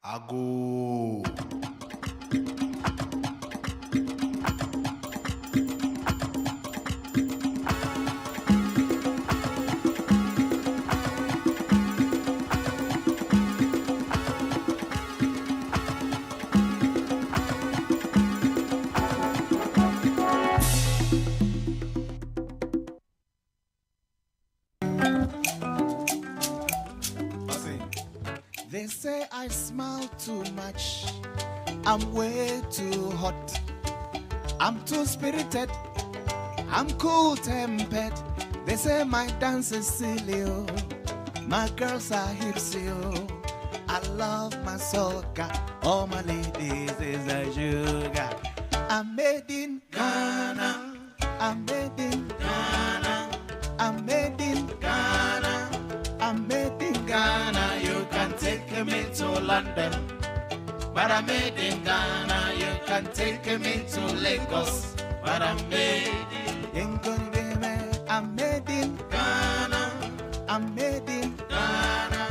Ago. They say I smile too much. I'm way too hot. I'm too spirited. I'm cool-tempered. They say my dance is silly. Oh. My girls are hipsy. Oh. I love my soca. All my ladies is a sugar. I'm made in Ghana. I'm made in Ghana. I'm made in Ghana. I'm made in Ghana. You can take me to London, but I'm made in Ghana. You can take me to Lagos, but I'm made in Ghana. I'm made in Ghana. I'm made in Ghana.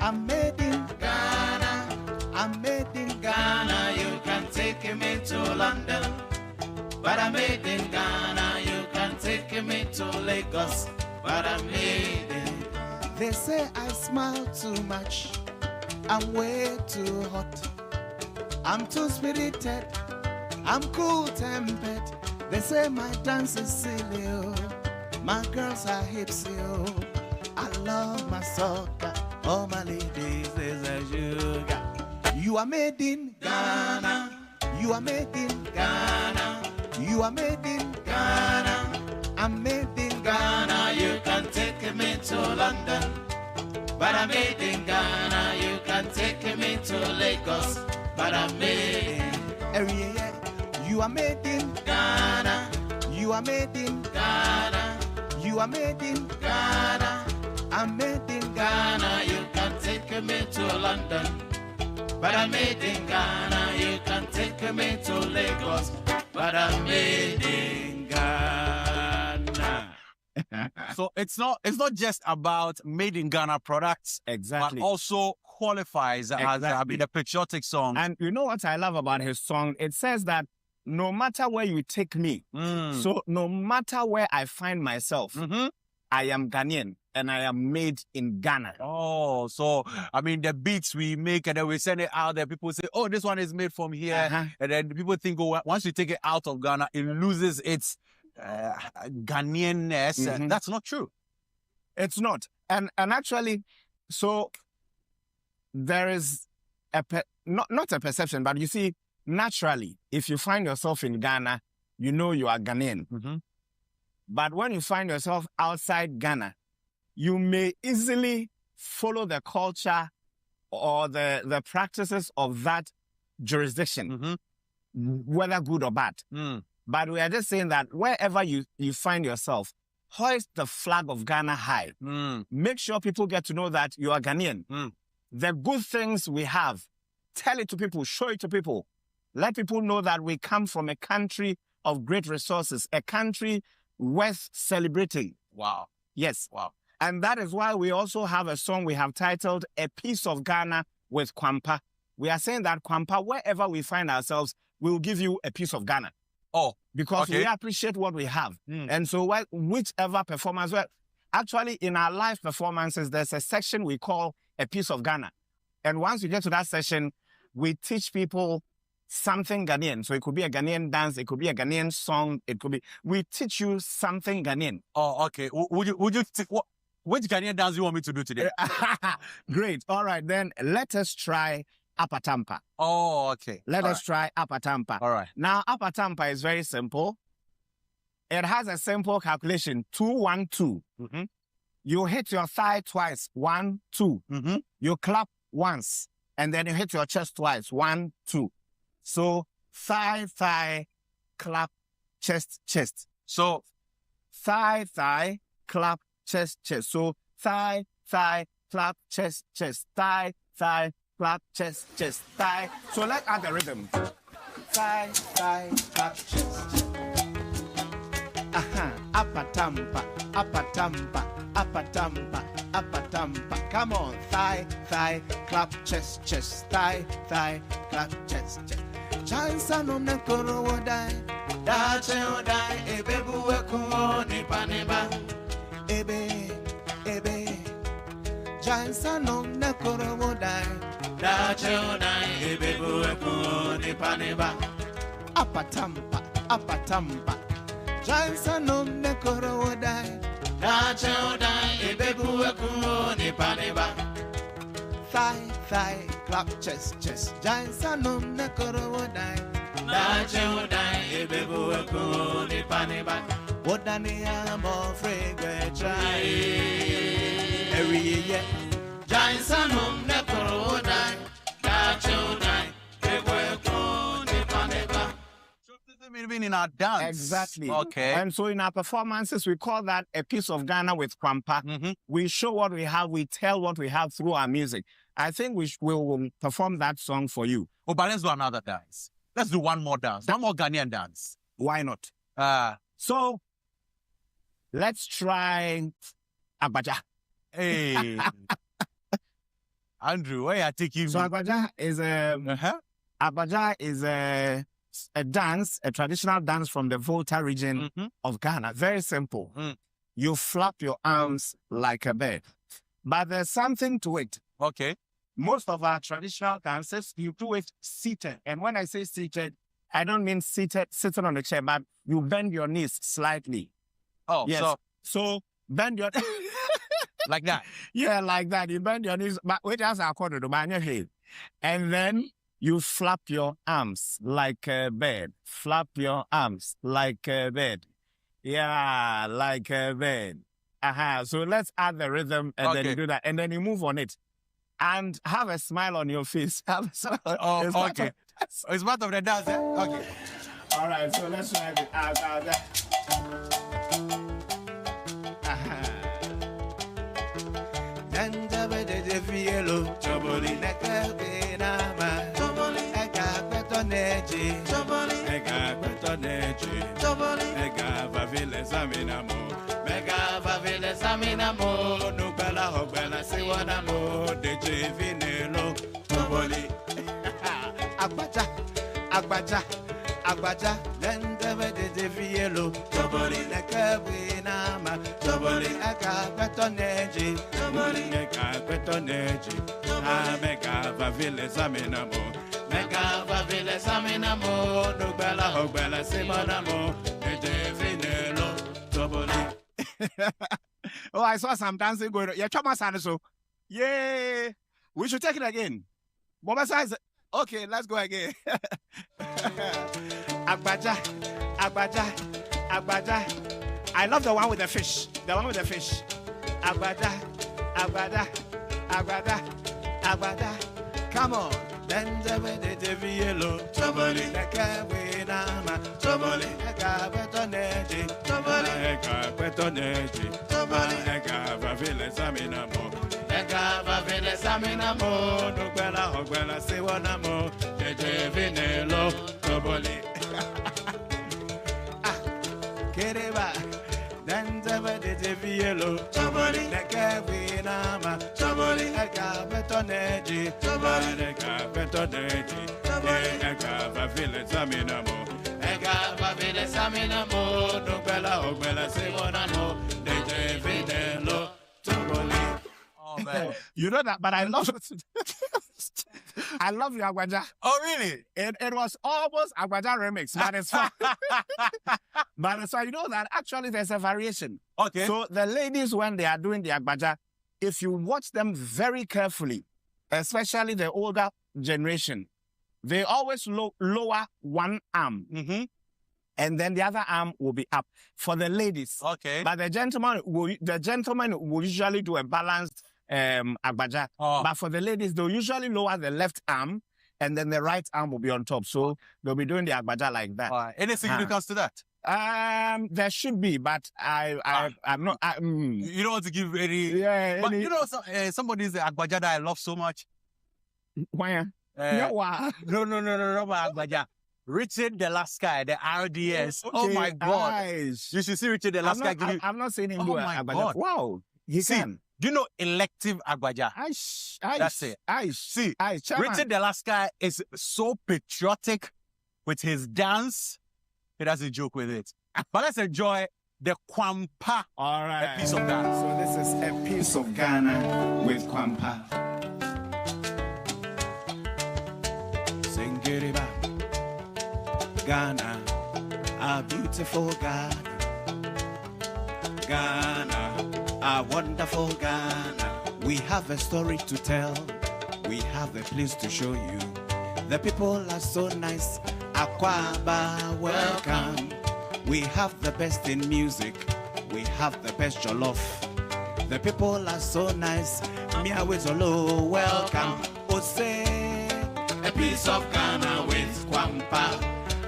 I'm made in Ghana. I'm made in Ghana. You can take me to London, but I'm made in Ghana. You can take me to Lagos, but I'm made in. They say I smile too much. I'm way too hot. I'm too spirited. I'm cool-tempered. They say my dance is silly. Oh. My girls are hipsy. Oh. I love my soca. All my ladies is a sugar. You are made in Ghana. You are made in Ghana. You are made in Ghana. I'm made in Ghana. You can take me to London, but I'm made in Ghana. You can take me to Lagos, but I'm made in. You are made in Ghana. You are made in Ghana. You are made in Ghana. I'm made in Ghana. You can take me to London, but I'm made in Ghana. You can take me to Lagos, but I'm made in Ghana. So it's not just about made in Ghana products, Exactly. but also qualifies as a patriotic song. And you know what I love about his song? It says that no matter where you take me, so no matter where I find myself, I am Ghanaian and I am made in Ghana. Oh, so I mean the beats we make and then we send it out there. People say, "Oh, this one is made from here," and then people think, "Oh, once you take it out of Ghana, it loses its Ghanaianness." That's not true. It's not, and actually, so there is not a perception, but you see, naturally, if you find yourself in Ghana, you know you are Ghanaian. But when you find yourself outside Ghana, you may easily follow the culture or the practices of that jurisdiction, whether good or bad. But we are just saying that wherever you find yourself, hoist the flag of Ghana high. Make sure people get to know that you are Ghanaian. The good things we have, tell it to people, show it to people. Let people know that we come from a country of great resources, a country worth celebrating. Wow. Yes. Wow. And that is why we also have a song we have titled A Piece of Ghana with Kwampa. We are saying that Kwampa, wherever we find ourselves, we will give you a piece of Ghana. Oh, because we appreciate what we have. And so whichever performance, actually in our live performances, there's a section we call A Piece of Ghana. And once you get to that session, we teach people something Ghanaian. So it could be a Ghanaian dance, it could be a Ghanaian song, it could be, we teach you something Ghanaian. Oh, okay. Which Ghanaian dance do you want me to do today? Great. All right, then let us try Apatampa. Oh, okay. Let us try Apatampa. All right. Now, Apatampa is very simple. It has a simple calculation, 2, 1, 2. You hit your thigh twice, 1, 2. You clap once, and then you hit your chest twice, 1, 2. So, thigh, thigh, clap, chest, chest. So, thigh, thigh, clap, chest, chest. So, thigh, thigh, clap, chest, chest, thigh, thigh, clap, chest, chest, thigh. So let's add the rhythm. Thigh, thigh, clap, chest. Apatampa, apatampa, apatampa, apatampa. Come on, thigh, thigh, clap, chest, chest, thigh, thigh, clap, chest, chest. Chansa no me koro wodai, da che wodai, ebe buwe kuo nipa nipa, ebe, ebe. Chansa no me koro wodai, da che wodai, ebe buwe kuo nipa nipa. Apatampa, apatampa. Chansa no me koro wodai, da che wodai, ebe buwe kuo nipa nipa. Thigh, thigh, clap, chest, chest. Giants are no nekoro wodai. Dache wodai, ebebu eko ni paniba. Wodani amo fragwe try. Every year, giants are no nekoro wodai. Dache wodai, ebebu eko ni paniba. Even in our dance. Exactly. Okay. And so in our performances, we call that a piece of Ghana with Kwampa. Mm-hmm. We show what we have, we tell what we have through our music. I think we will perform that song for you. Oh, but let's do another dance. Let's do one more dance. One more Ghanaian dance. Why not? So let's try Agbaja. Hey. Andrew, where are you taking So me? Agbaja is a dance, a traditional dance from the Volta region of Ghana. Very simple. You flap your arms like a bird. But there's something to it. Okay. Most of our traditional dances, you do it seated. And when I say seated, I don't mean seated, sitting on the chair, but you bend your knees slightly. Oh, Yes. So bend your... like that. Yeah, like that. You bend your knees, but wait, that's our quarter to bend your head. And then you flap your arms like a bird. Flap your arms like a bird. Yeah, like a bird. So let's add the rhythm and then you do that. And then you move on it. And have a smile on your face. Have a smile. Oh, It's okay. It's part of the dance. Eh? Okay. All right, so let's try it. Agbaja, Agbaja, Agbaja, lendebe de vielo, Toboli nekawe nama, Toboli aka betoneji, Toboli aka betoneji, Mega vavile saminamo, Mega vavile saminamo, Nubela hogbela simonamo, de vinelo, Toboli. Oh, I saw some dancing going on. Yeah, Choma Saniso. Yay! We should take it again. Boba says, okay, let's go again. Agbaja, Agbaja, Agbaja. I love the one with the fish. The one with the fish. Agbaja, Agbaja, Agbaja, Agbaja. Come on. Lendebe de vielo, Toboli nekawe nama, Toboli aka betoneji, Toboli aka betoneji, Toboli aka vavile saminamo, aka vavile saminamo, Nubela hogbela siwanamo, de vinelo, Toboli. Kereba. Lendebe de vielo, Toboli nekawe nama, Toboli aka betoneji, Toboli aka betoneji, Toboli aka vavile saminamo, aka vavile saminamo, Nubela hogbela siwanamo, de vinelo, Toboli. Oh, man. You know that, but I love it. I love your Agbaja. Oh, really? It was almost Agbaja remix, but it's fine. But so you know that actually there's a variation. Okay. So the ladies, when they are doing the Agbaja, if you watch them very carefully, especially the older generation, they always lower one arm. And then the other arm will be up for the ladies. Okay. But the gentleman will usually do a balanced Agbaja. Oh. But for the ladies, they'll usually lower the left arm and then the right arm will be on top. So they'll be doing the Agbaja like that. Any significance to that? There should be, but I'm not. You don't want to give any. Yeah, But you know, somebody's Agbaja that I love so much. Why? No, but Agbaja. Richard the Last Guy, the RDS. Oh my God. Nice. You should see Richard the Last Guy. I'm not saying him Oh do my Agbaja. God. Wow. He See, can. Do you know Elective Agbaja? That's it. See, Richard the Last Guy is so patriotic with his dance. He doesn't joke with it. But let's enjoy the Kwampa, all right. a piece of Ghana. So this is a piece of Ghana with Kwampa. Sing it about Ghana, our beautiful Ghana. Ghana, our wonderful Ghana. We have a story to tell. We have a place to show you. The people are so nice. Akwaba, welcome. We have the best in music. We have the best jollof. The people are so nice. Miawezolo, welcome. Ose, a piece of Ghana with Kwampa.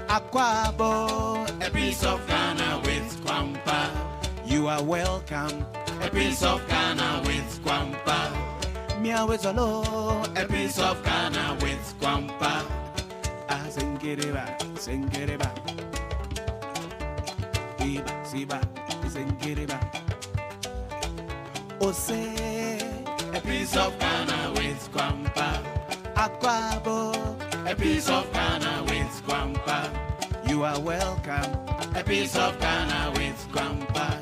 Akwabo, a piece of Ghana with Kwampa. You are welcome. A piece of Ghana with Kwampa. Miawezolo, a piece of Ghana with Kwampa. Sing it back. Siba, sing it back. Ose, a piece of Ghana with Kwampa. Akwabo, a piece of Ghana with Kwampa. You are welcome. A piece of Ghana with Kwampa.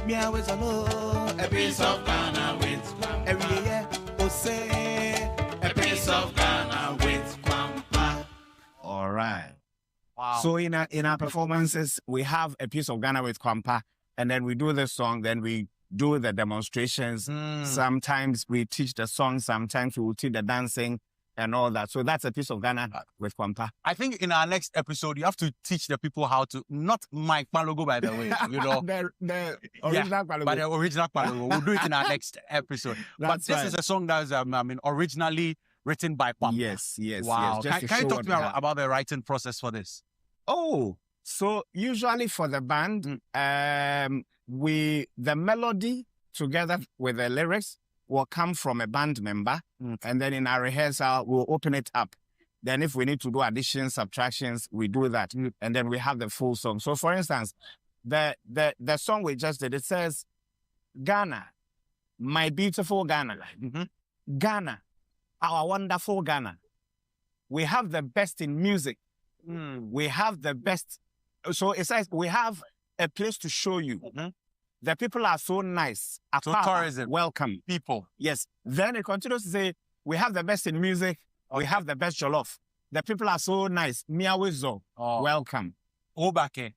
Miawezolo, a piece of Ghana with Kwampa. Every year, Ose, a piece of Ghana with Kwampa. All right. Wow. So in our performances, we have a piece of Ghana with Kwampa, and then we do the song, then we do the demonstrations. Sometimes we teach the song, sometimes we will teach the dancing and all that. So that's a piece of Ghana with Kwampa. I think in our next episode, you have to teach the people how to, not Mike Palogo, by the way, you know. the original Palogo. But the original Palogo. We'll do it in our next episode. But this right. is a song that was, originally written by Kwampa. Yes. Wow. Just to Can you show talk to me what about the writing process for this? Oh, so usually for the band, the melody together with the lyrics will come from a band member, and then in our rehearsal we'll open it up. Then if we need to do additions, subtractions, we do that, and then we have the full song. So for instance, the song we just did, it says, Ghana, my beautiful Ghana, Ghana, our wonderful Ghana. We have the best in music. We have the best. So it says we have a place to show you. The people are so nice. So tourism. Welcome. People. Yes. Then it continues to say, we have the best in music. We have the best jollof. The people are so nice. Miawezo. Welcome. Obake.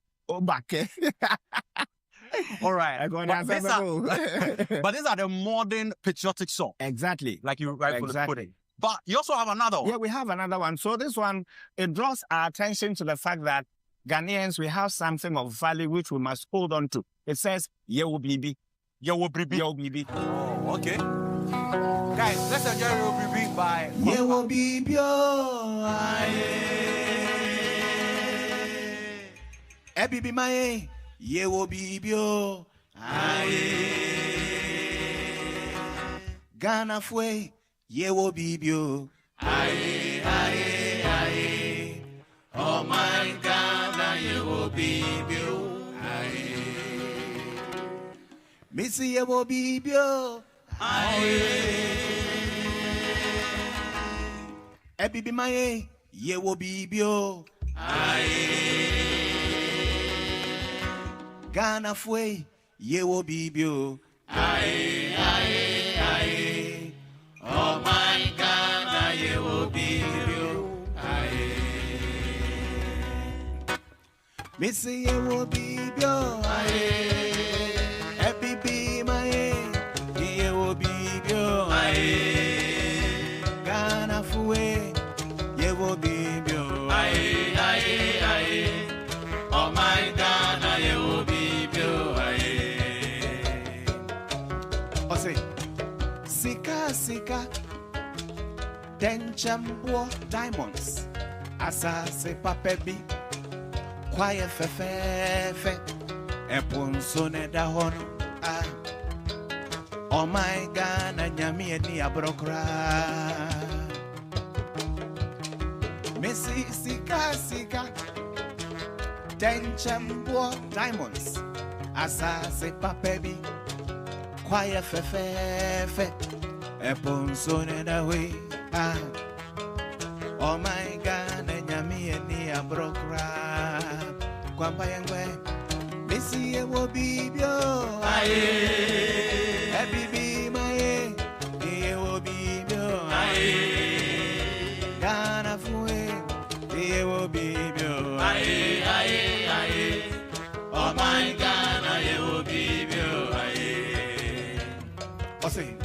All right. But these are the modern patriotic songs. Exactly. Like you rightfully put it. But you also have another one. Yeah, we have another one. So this one, it draws our attention to the fact that Ghanaians, we have something of value which we must hold on to. It says, Yewo Bibi. Yewo Bibi. Yewo Bibi. Oh, okay. Guys, let's enjoy Yewo Bibi by Yewo Bibi. Bibi mae. Yewo Bibi. Ghana fue. Yewo Bibio, aye. Oh my Ghana, Yewo Bibio, aye. Missy Yewo Bibio, aye. Bibi mae, Yewo Bibio, aye. Ghana fue, Yewo Bibio, aye. Oh my Ghana, Yewo Bibio, aye. Missy Yewo Bibio, aye. Bibi mae, Yewo Bibio, aye. Ghana fue, Yewo Bibio, aye. Oh my Ghana, Yewo Bibio, aye. Oh say. Sika, Denchambua diamonds, Asase papebi, Quiet fefe, epunsone da hono. Oh my God, na nyami eni abrokra. Messi sika, Denchambo diamonds. Asa se papebi, quiet fefe, epunsone da we. Oh my God, na nyami eni abrokra. Kwamba yengwe Missy ewo bibio aye bibi maye ewo bibio aye Ghana fue ewo bibio aye oh my Ghana ewo bibio aye Ose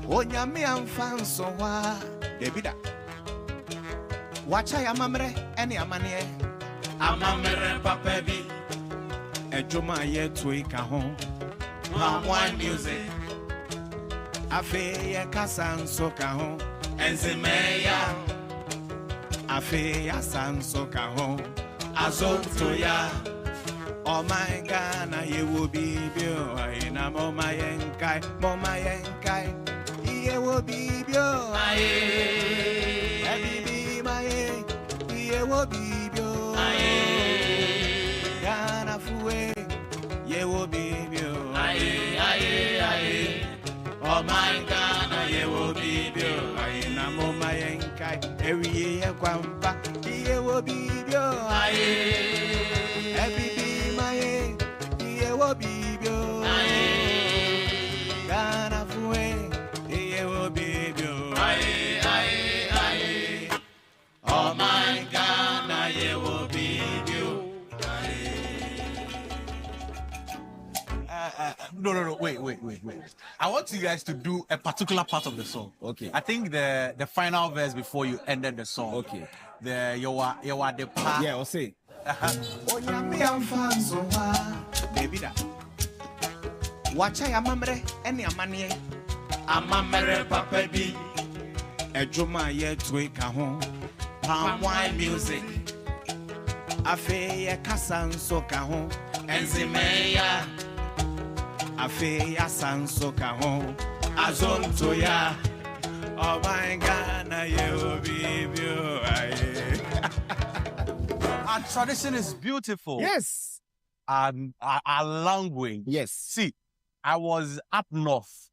Onyame amfanso wa debida Wacha ya mamre eni amane Amamere papebi Ejoma ye tuika hon Palm wine music Afe ye kasanso ka hon Enzimeya Afe ya sanso ka hon Azonto ya Oh my God, na ye wo bibio Aina moma yenkai Ye wo bibio Aye Ebibi maye Ye wo bibio Ghana fue, ye wo bibio. Aye. Oh my Ghana, ye wo bibio. Aye, namo mayenkai. Every year kwampa, ye wo bibio. Aye, every maye, ye wo bibio. Aye, Ghana fue, ye wo bibio. Aye. Oh my Ghana, ye wo bibio. No, wait. I want you guys to do a particular part of the song. Okay. I think the final verse before you ended the song. Okay. You are the part. Yeah, I'll say. Onyame amfanso wa David. Wacha ya mamre eni amane. Amamere papa bi. Ejoma ye tuika ho. Palm wine music. Afe ye kasanso ka ho. Enzimeya. Afe ya sanso ka ho. Azonto ya. Oh my God, na ye obibio aye. Our tradition is beautiful. Yes. Our language. Yes. See, I was up north,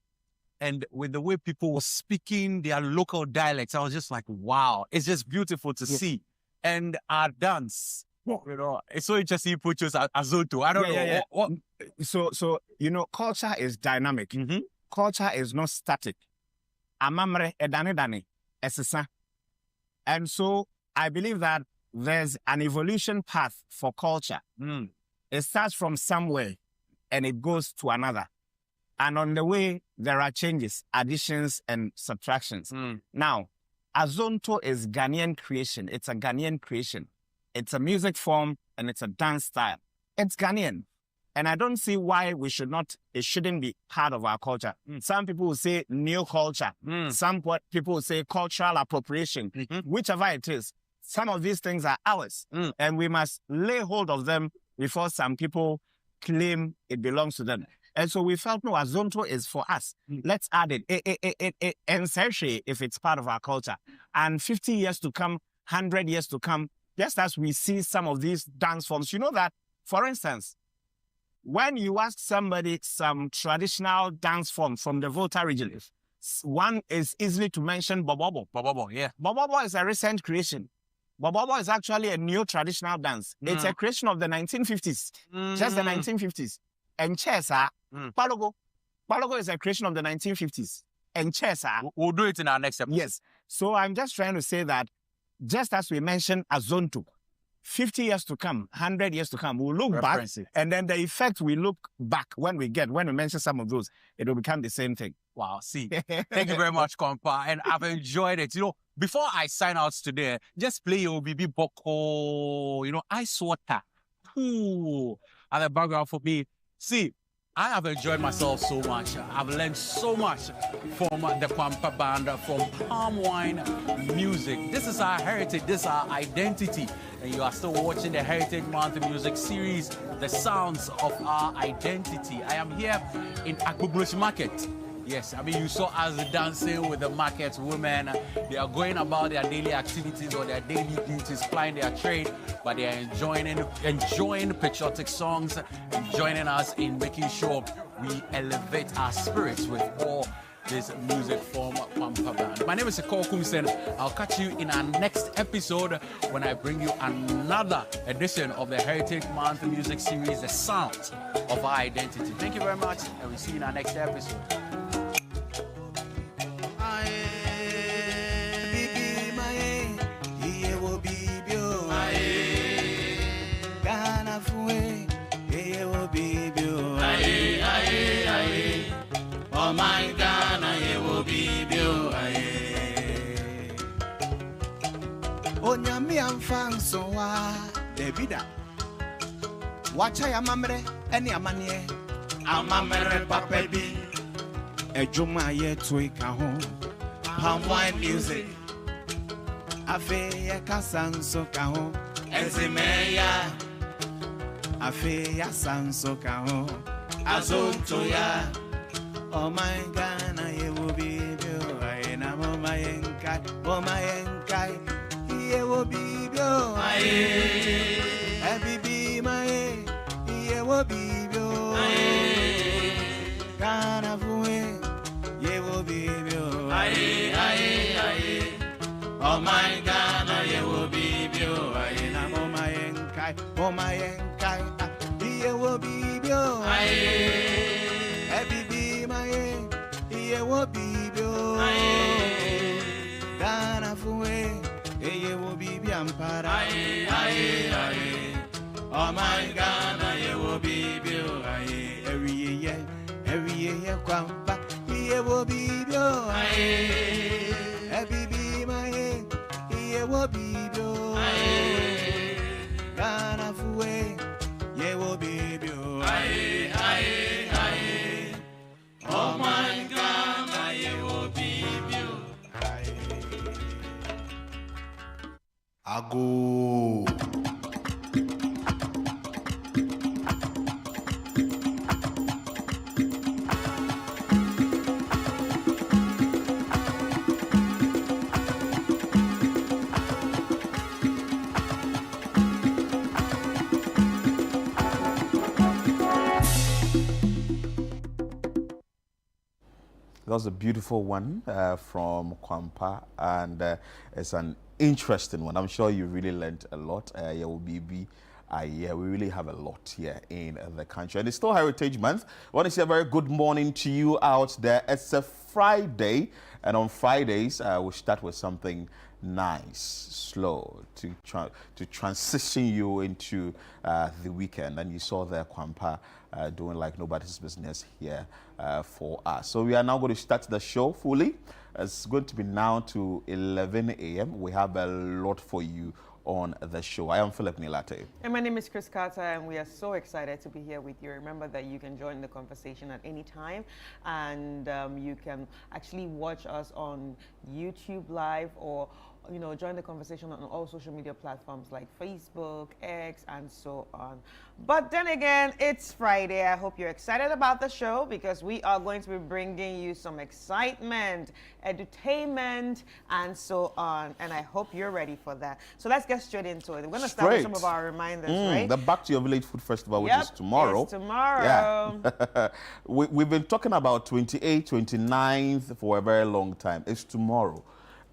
and with the way people were speaking their local dialects, I was just like, wow, it's just beautiful to see. And our dance, you know, it's so interesting you put yours as Azonto. I don't know. What? So culture is dynamic. Mm-hmm. Culture is not static. Amamre edane esesa. And so I believe that there's an evolution path for culture. Mm. It starts from somewhere and it goes to another. And on the way, there are changes, additions, and subtractions. Mm. Now, Azonto is Ghanaian creation. It's a Ghanaian creation. It's a music form and it's a dance style. It's Ghanaian. And I don't see why it shouldn't be part of our culture. Mm. Some people will say new culture. Mm. Some people will say cultural appropriation. Mm-hmm. Whichever it is, some of these things are ours. Mm. And we must lay hold of them before some people claim it belongs to them. And so we felt, no, Azonto is for us. Mm. Let's add it. It essentially, if it's part of our culture. And 50 years to come, 100 years to come, just as we see some of these dance forms, you know that, for instance, when you ask somebody some traditional dance form from the Volta region, one is easily to mention Bobobo. Bobobo, yeah. Bobobo is a recent creation. Bobobo is actually a new traditional dance. Mm. It's a creation of the 1950s, just the 1950s. And Chesa, Palogo. Palogo is a creation of the 1950s. And Chesa. We'll do it in our next episode. Yes. So I'm just trying to say that just as we mentioned Azonto, 50 years to come, 100 years to come, we'll look back, and then the effect we look back when we mention some of those, it will become the same thing. Wow, see. Thank you very much, Kompa. And I've enjoyed it. You know, before I sign out today, just play your BB Boko, Ice Water. Ooh, and the background for me. See, I have enjoyed myself so much. I've learned so much from the Kwampa Band, from palm wine music. This is our heritage, this is our identity. And you are still watching the Heritage Month Music Series, the sounds of our identity. I am here in Akbublush Market. Yes, I mean, you saw us dancing with the market women. They are going about their daily activities or their daily duties, plying their trade, but they are enjoying patriotic songs and joining us in making sure we elevate our spirits with all this music from Kwampa Band. My name is Ekor Kumsen. I'll catch you in our next episode when I bring you another edition of the Heritage Month Music Series, The Sounds of Our Identity. Thank you very much, and we'll see you in our next episode. Oh my God, I will be built. Oh, Yami, I'm fan so Davida. Watch I am mamre, any amanie. I'm mamre, papa be. A juma yet to a home. Palm wine music. A fe a casan so caho. Ezimeya. A fe a san so caho. Azontoya. Oh my God, I will be built. I am on my enkai. Oh my enkai. He will be built. I be my. He will be built. God of way. He will be built. Oh my God, I will be built. I am on my enkai. Oh my enkai. He will be built. Ye wo bibio Dana fuwe ye wo bibi ampara Oh my God ye wo bibio every year kwamba ye wo bibio bibi my ye wo bibio Dana fuwe ye wo bibio Oh my God, I will be you. Ago. That was a beautiful one from Kwampa, and it's an interesting one. I'm sure you really learned a lot. Yeah, we really have a lot here in the country. And it's still Heritage Month. I want to say a very good morning to you out there. It's a Friday, and on Fridays, we start with something nice, slow, to transition you into the weekend. And you saw there Kwampa doing like nobody's business here for us. So we are now going to start the show fully. It's going to be now to 11 a.m. We have a lot for you on the show. I am Philip Nilate. And my name is Chris Carter, and we are so excited to be here with you. Remember that you can join the conversation at any time, and you can actually watch us on YouTube Live, or join the conversation on all social media platforms like Facebook, X, and so on. But then again, it's Friday. I hope you're excited about the show, because we are going to be bringing you some excitement, edutainment, and so on. And I hope you're ready for that. So let's get straight into it. We're going to start with some of our reminders, right? The Back to Your Village Food Festival, which is tomorrow. It's tomorrow. Yeah. We've been talking about 28th, 29th for a very long time. It's tomorrow.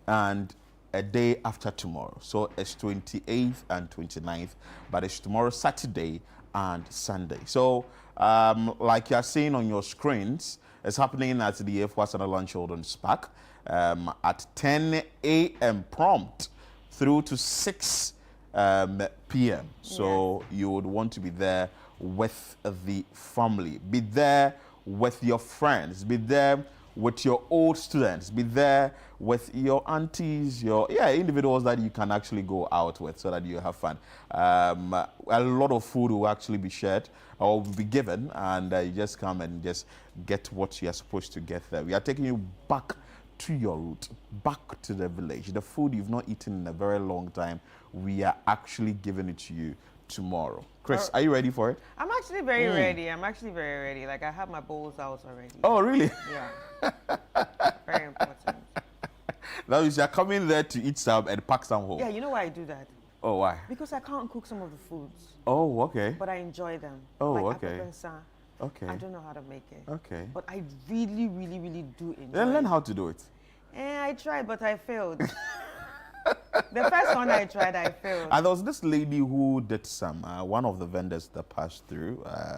And a day after tomorrow. So it's 28th and 29th, but it's tomorrow, Saturday and Sunday. So like you're seeing on your screens, it's happening at the F1 Sutherland Children's Park at 10 a.m. prompt through to 6 p.m. So you would want to be there with the family. Be there with your friends. Be there with your old students. Be there with your aunties, your individuals that you can actually go out with so that you have fun. A lot of food will actually be shared or will be given, and you just come and just get what you are supposed to get there. We are taking you back to your root, back to the village. The food you've not eaten in a very long time, we are actually giving it to you tomorrow. Chris, are you ready for it? I'm actually very ready. I'm actually very ready. Like, I have my bowls out already. Oh, really? Yeah. Very important. That means you're coming there to eat some and pack some home. Yeah, you know why I do that? Oh, why? Because I can't cook some of the foods, Oh, okay. but I enjoy them. Oh, like okay. Apapensa, Okay. I don't know how to make it. Okay. But I really, really, really do enjoy Then learn it. how to do it. I tried, but I failed. The first one I tried, I failed. And there was this lady who did some, one of the vendors that passed through,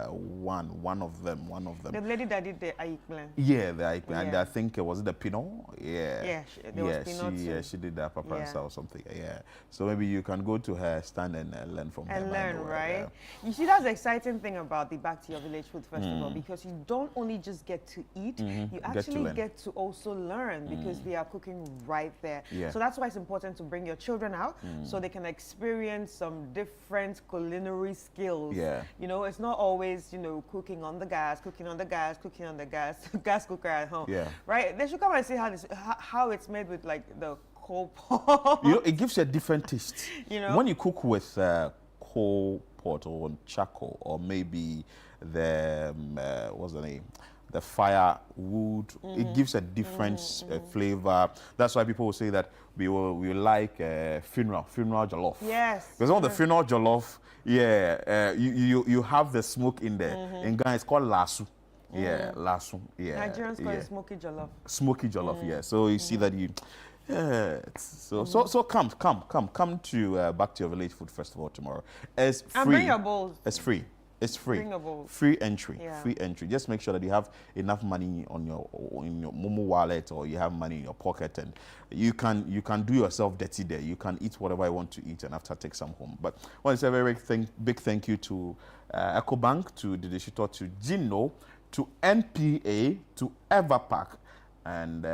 one of them. The lady that did the aikplan. Yeah, and Yeah. I think was it the Pinot? Yeah. Yeah, there was Pinot too. she did that papansa Yeah. or something. Yeah. So maybe you can go to her stand and learn from her. And learn, manual, right? yeah. You see, that's the exciting thing about the Back to Your Village Food Festival, because you don't only just get to eat, you Get to actually learn. get to also learn because they are cooking right there. Yeah. So that's why it's important to bring your children out so they can experience some different culinary skills. Yeah. You know, it's not always, cooking on the gas, gas cooker at home. Yeah. Right? They should come and see how it's made with like the coal pot. It gives you a different taste. When you cook with coal pot or charcoal or maybe the what's the name? The firewood, it gives a different flavor. That's why people will say that we like funeral jollof. Yes. Because on the funeral jollof, you have the smoke in there. In Ghana, it's called lasu. Yeah, lasu. Yeah. Nigerians call it smoky jollof. Smoky jollof. Yeah. So you see that you. Yeah. So come to Back to Your Village Food Festival tomorrow. It's free. And bring your bowls. It's free. It's free. Bring your bowls. Free entry. Yeah. Free entry. Just make sure that you have enough money in your Momo wallet or you have money in your pocket, and you can do yourself dirty there. You can eat whatever you want to eat and after take some home. But I want to say a very big thank you to EcoBank, to Dideshito, to Gino, to NPA, to Everpack, and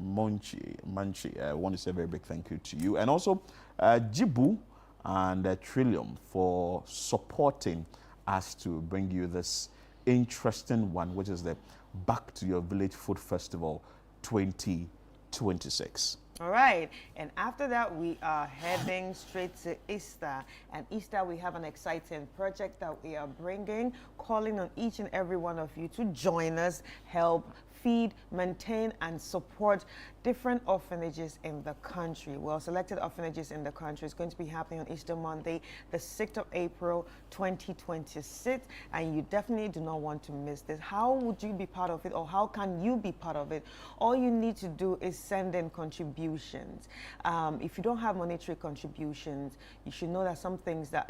Manchi. I want to say a very big thank you to you, and also Jibu and Trillium for supporting us to bring you this interesting one, which is the Back to Your Village Food Festival 2026. All right, and after that we are heading straight to Easter. And Easter, we have an exciting project that we are bringing, calling on each and every one of you to join us, help feed, maintain, and support different orphanages in the country. Well, selected orphanages in the country is going to be happening on Easter Monday, the 6th of April, 2026, and you definitely do not want to miss this. How would you be part of it, or how can you be part of it? All you need to do is send in contributions. If you don't have monetary contributions, you should know that some things the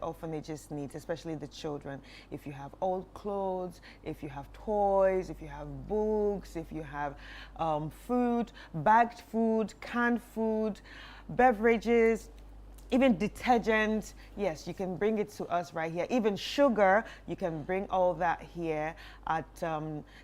orphanages need, especially the children. If you have old clothes, if you have toys, if you have books, if you have food, bagged food, canned food, beverages, even detergent, yes, you can bring it to us right here. Even sugar, you can bring all that here at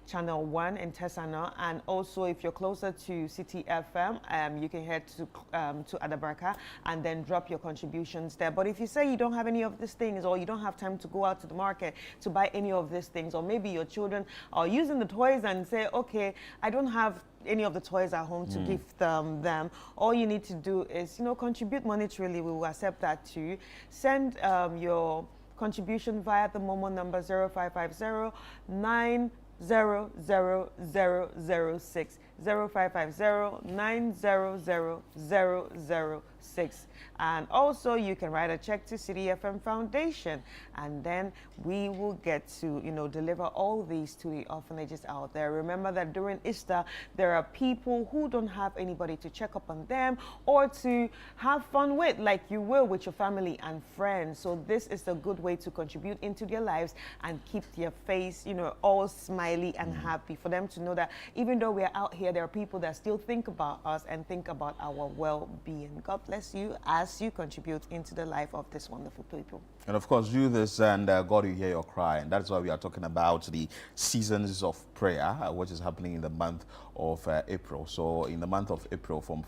Channel 1 in Tesano. And also, if you're closer to City FM, you can head to Adabraka and then drop your contributions there. But if you say you don't have any of these things, or you don't have time to go out to the market to buy any of these things, or maybe your children are using the toys and say, okay, I don't have any of the toys at home to give them, all you need to do is, contribute monetarily. We will accept that too. Send your contribution via the Momo number 0550 9000006, 0550 9000006. And also you can write a check to City FM Foundation, and then we will get to deliver all these to the orphanages out there. Remember that during Easter there are people who don't have anybody to check up on them or to have fun with, like you will with your family and friends. So this is a good way to contribute into their lives and keep their face all smiley and happy, for them to know that even though we are out here here, there are people that still think about us and think about our well-being. God bless you as you contribute into the life of these wonderful people. And of course, do this and God will hear your cry. And that's why we are talking about the seasons of prayer, which is happening in the month of April. So in the month of April, from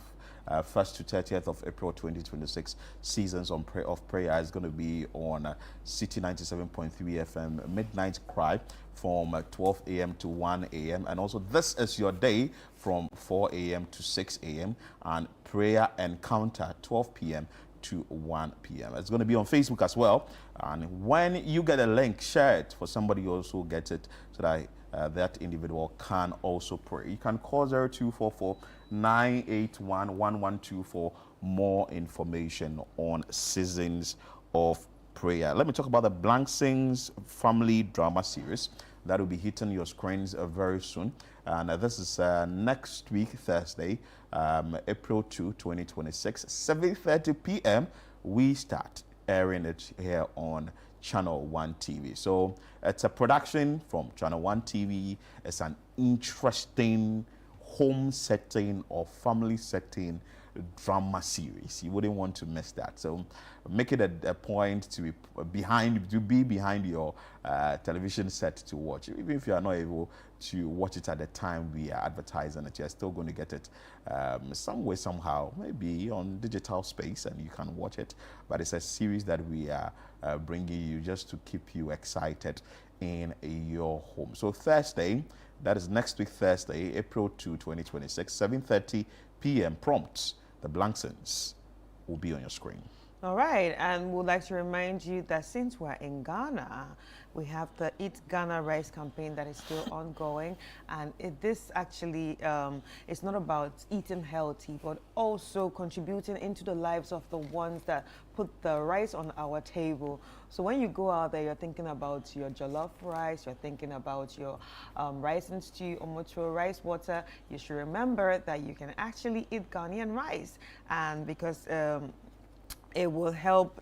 1st to 30th of April 2026, seasons of prayer is going to be on City 97.3 FM, Midnight Cry from 12 a.m. to 1 a.m. And also this is your day from 4 a.m. to 6 a.m. and prayer encounter 12 p.m. to 1 p.m. It's going to be on Facebook as well. And when you get a link, share it for somebody who also gets it so that that individual can also pray. You can call 0244-981-1124 for more information on seasons of prayer. Let me talk about the Blessings family drama series that will be hitting your screens very soon. And this is next week, Thursday, April 2, 2026, 7:30 p.m. We start airing it here on Channel 1 TV. So it's a production from Channel 1 TV. It's an interesting home setting or family setting drama series. You wouldn't want to miss that. So make it a point to be behind your television set to watch. Even if you are not able to watch it at the time we are advertising it, you're still going to get it some way, somehow, maybe on digital space, and you can watch it. But it's a series that we are bringing you just to keep you excited in your home. So Thursday, that is next week, Thursday, April 2, 2026, 7:30 p.m. prompt. The Blessings will be on your screen. All right, and we'd like to remind you that since we're in Ghana, we have the Eat Ghana Rice campaign that is still ongoing. And this actually is not about eating healthy, but also contributing into the lives of the ones that put the rice on our table. So when you go out there, you're thinking about your jollof rice, you're thinking about your rice and stew, omoto rice water. You should remember that you can actually eat Ghanaian rice. And because it will help,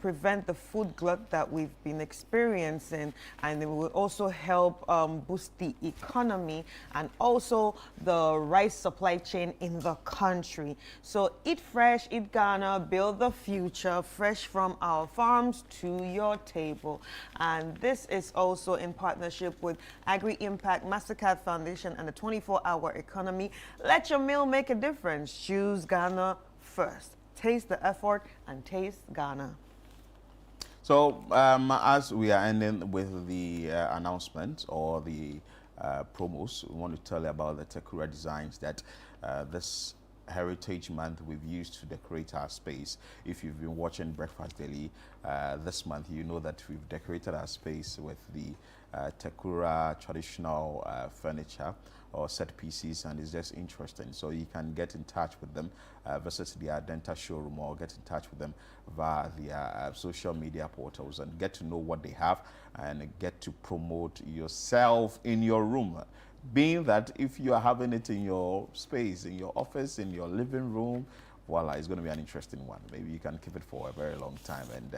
prevent the food glut that we've been experiencing, and it will also help boost the economy and also the rice supply chain in the country. So eat fresh, eat Ghana, build the future, fresh from our farms to your table. And this is also in partnership with Agri Impact, MasterCard Foundation, and the 24-hour economy. Let your meal make a difference. Choose Ghana first. Taste the effort and taste Ghana. So as we are ending with the announcement or the promos, we want to tell you about the Tekura designs that this Heritage Month we've used to decorate our space. If you've been watching Breakfast Daily this month, you know that we've decorated our space with the Tekura traditional furniture or set pieces, and it's just interesting. So you can get in touch with them, visit their Denta showroom, or get in touch with them via their social media portals and get to know what they have and get to promote yourself in your room. Being that if you are having it in your space, in your office, in your living room, voila, it's going to be an interesting one. Maybe you can keep it for a very long time, and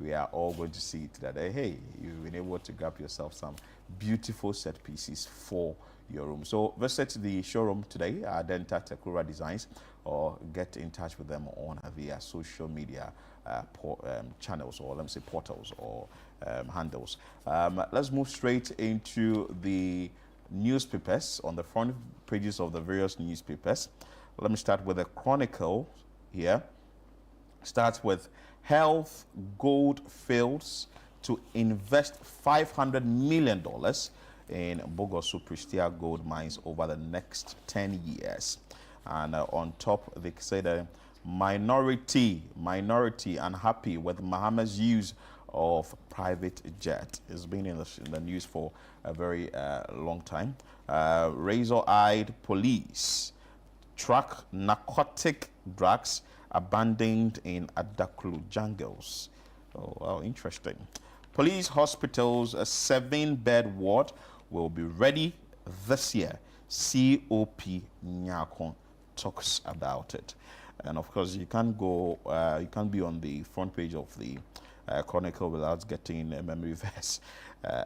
we are all going to see it that, hey, you've been able to grab yourself some beautiful set pieces for your room. So visit the showroom today, Denta Tekura Designs, or get in touch with them on their social media channels, or let me say portals or handles. Let's move straight into the newspapers, on the front pages of the various newspapers. Let me start with the Chronicle here. Starts with Health Gold fails to invest $500 million in Bogoso Prestea gold mines over the next 10 years. And on top, they say that minority unhappy with Mahama's use of private jet. It's been in the news for a very long time. Razor-eyed police track narcotic drugs abandoned in Adaklu jungles. Oh, wow, interesting. Police hospitals, a 7-bed ward will be ready this year. COP Nyakon talks about it. And of course, you can't be on the front page of the Chronicle without getting a memory verse.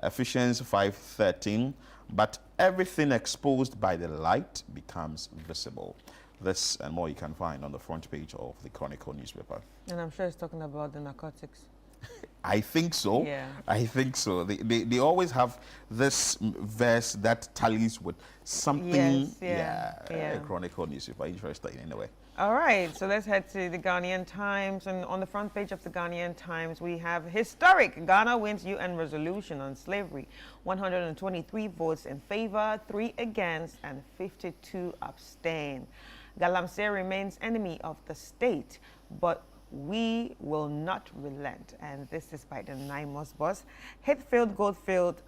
Ephesians 5:13, but everything exposed by the light becomes visible. This and more you can find on the front page of the Chronicle newspaper. And I'm sure it's talking about the narcotics. I think so. Yeah. I think so. They always have this verse that tallies with something. Yes, yeah. Chronicle newspaper. Interesting anyway. All right, so let's head to the Ghanaian Times. And on the front page of the Ghanaian Times, we have historic Ghana wins UN resolution on slavery. 123 votes in favor, 3 against, and 52 abstain. Galamsey remains enemy of the state, but we will not relent. And this is by the Naimos boss. Heathfield Goldfield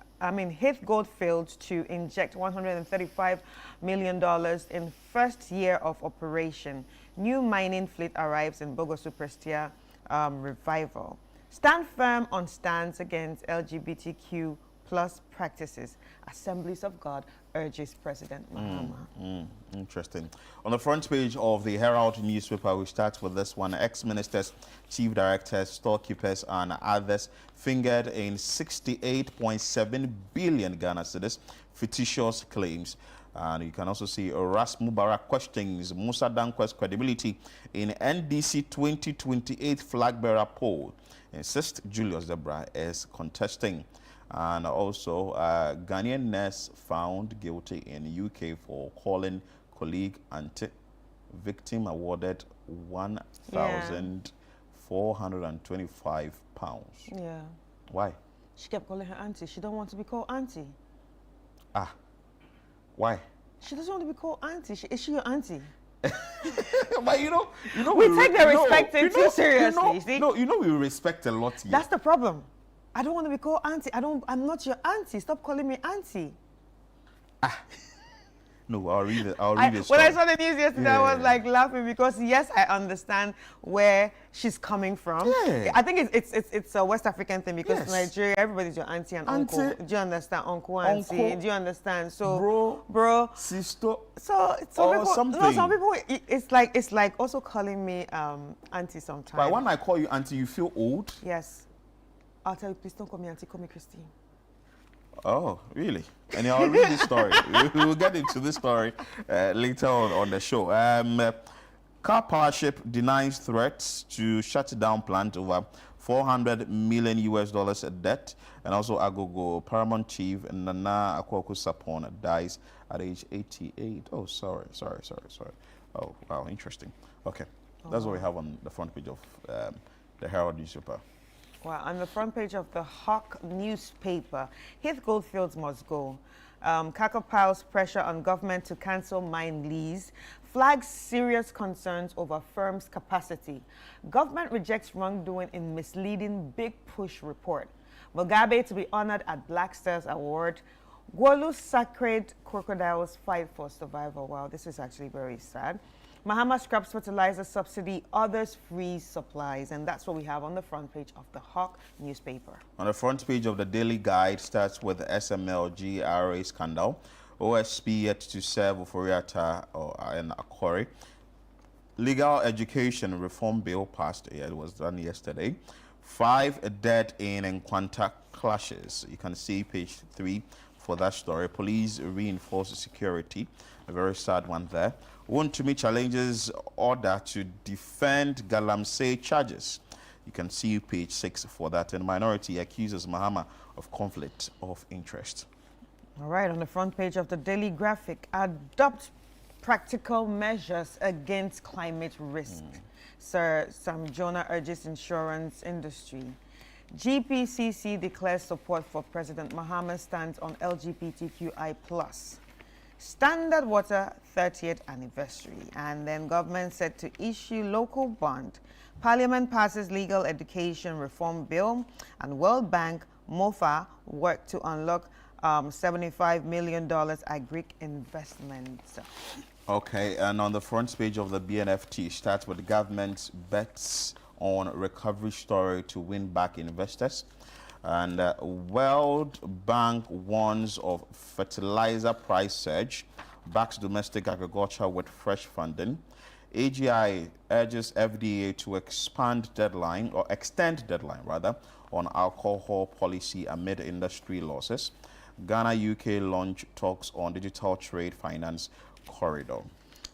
to inject $135 million in first year of operation. New mining fleet arrives in Bogosu Prestia revival. Stand firm on stands against LGBTQ plus practices. Assemblies of God urges President Mahama. Interesting. On the front page of the Herald newspaper, we start with this one. Ex-ministers, chief directors, storekeepers, and others fingered in 68.7 billion Ghana cedis fictitious claims. And you can also see Ras Mubarak questions Musa Dankwa's credibility in NDC 2028 flag bearer poll. Insists Julius Debra is contesting. And also, Ghanaian nurse found guilty in UK for calling colleague auntie. Victim awarded £1,425. Yeah. Why? She kept calling her auntie. She don't want to be called auntie. Ah, why? She doesn't want to be called auntie. Is she your auntie? But you know, we take the respect thing too seriously. See? We respect a lot here. That's the problem. I don't want to be called auntie. I'm not your auntie. Stop calling me auntie. No, I'll read it. When I saw the news yesterday, I was like laughing because yes, I understand where she's coming from. Yeah. I think it's a West African thing because Yes. Nigeria, everybody's your auntie and uncle. Auntie. Do you understand? Uncle, auntie. Uncle. Do you understand? So, Bro, sister. So some or people, something. no, some people, it's like also calling me auntie sometimes. But when I call you auntie, you feel old. Yes. I'll tell you, please don't call me auntie, call me Christine. Oh, really? And I'll read this story. We will get into this story later on the show. Car Powership denies threats to shut down plant over $400 million debt. And also Agogo Paramount Chief Nana Akwaku Sapon dies at age 88. Oh, sorry. Oh, wow, interesting. Okay, that's what we have on the front page of the Herald newspaper. Well, on the front page of the Hawk newspaper, Heath Goldfields must go. Kaka piles pressure on government to cancel mine lease. Flags serious concerns over firm's capacity. Government rejects wrongdoing in misleading Big Push report. Mugabe to be honored at Black Stars Award. Gwolu's sacred crocodiles fight for survival. Wow, this is actually very sad. Mahama scraps fertilizer subsidy, others freeze supplies. And that's what we have on the front page of the Hawk newspaper. On the front page of the Daily Guide starts with the SMLG RA scandal. OSP yet to serve Oforiata and Akori. Legal education reform bill passed. Yeah, it was done yesterday. 5 dead in Nkwanta clashes. You can see page 3 for that story. Police reinforce security. A very sad one there. Wontumi challenges order to defend Galamsey charges. You can see page 6 for that. And minority accuses Mahama of conflict of interest. All right, on the front page of the Daily Graphic, adopt practical measures against climate risk. Sir Sam Jonah urges insurance industry. GPCC declares support for President Mahama's stance on LGBTQI+. Standard Water 30th anniversary. And then government set to issue local bond. Parliament passes legal education reform bill. And World Bank, MOFA, work to unlock $75 million agri investments. Okay, and on the front page of the BNFT starts with the government's bets on recovery story to win back investors. And World Bank warns of fertilizer price surge, backs domestic agriculture with fresh funding. AGI urges FDA to extend deadline on alcohol policy amid industry losses. Ghana UK launch talks on digital trade finance corridor.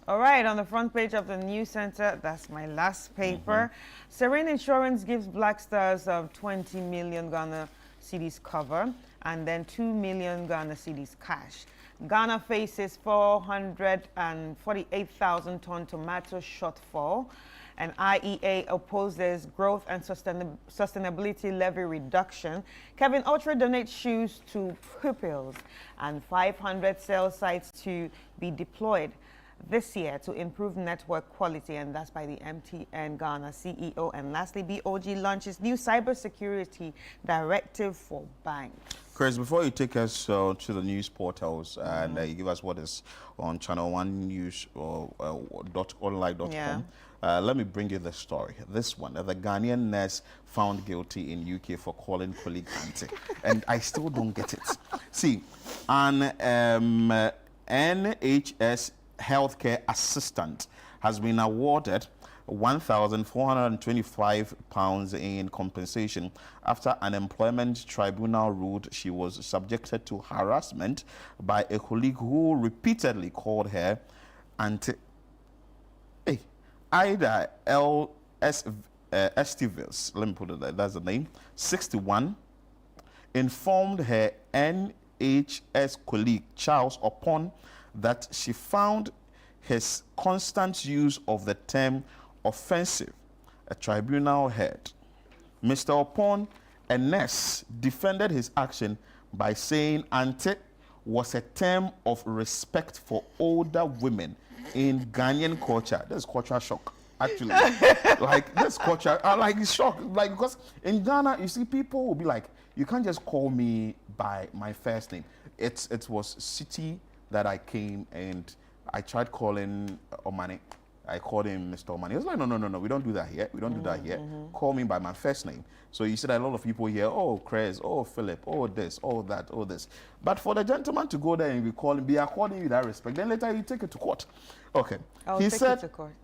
All right, on the front page of the News Center, that's my last paper. Serene Insurance gives Black Stars 20 million Ghana cedis cover and then 2 million Ghana cedis cash. Ghana faces 448,000 ton tomato shortfall, and IEA opposes growth and sustainability levy reduction. Kevin Ultra donates shoes to pupils, and 500 cell sites to be deployed this year to improve network quality, and that's by the MTN Ghana CEO. And lastly, BOG launches new cybersecurity directive for banks. Chris, before you take us to the news portals and you give us what is on Channel One News or .online.com, let me bring you the story. This one, the Ghanaian nurse found guilty in UK for calling colleague auntie, and I still don't get it. See, an NHS healthcare assistant has been awarded £1,425 in compensation after an employment tribunal ruled she was subjected to harassment by a colleague who repeatedly called her auntie. Ida L. Estivez, let me put it there, that's the name, 61, informed her NHS colleague Charles Opon that she found his constant use of the term offensive. A tribunal heard. Mr. Opon, a nurse, defended his action by saying auntie was a term of respect for older women in Ghanaian culture. There's cultural shock, actually. Like, this culture, like, shock. Like, because in Ghana, you see, people will be like, you can't just call me by my first name. It was city that I came and I tried calling Omani. I called him Mr. Omani. He was like, no, we don't do that here. We don't do that here. Call me by my first name. So you see that a lot of people here, oh, Chris, oh, Philip, oh, this, oh, that, oh, this. But for the gentleman to go there and be according you that respect, then later you take it to court. Okay. I'll take it to court.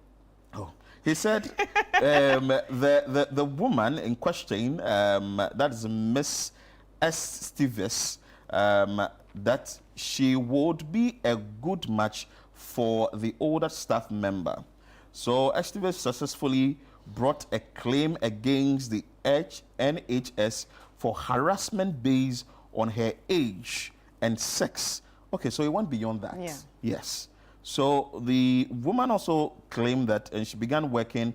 Oh, he said the woman in question, that is Miss Estivez, that she would be a good match for the older staff member. So Estivez successfully brought a claim against the NHS for harassment based on her age and sex. Okay, so it went beyond that. Yeah. Yes. So the woman also claimed that she began working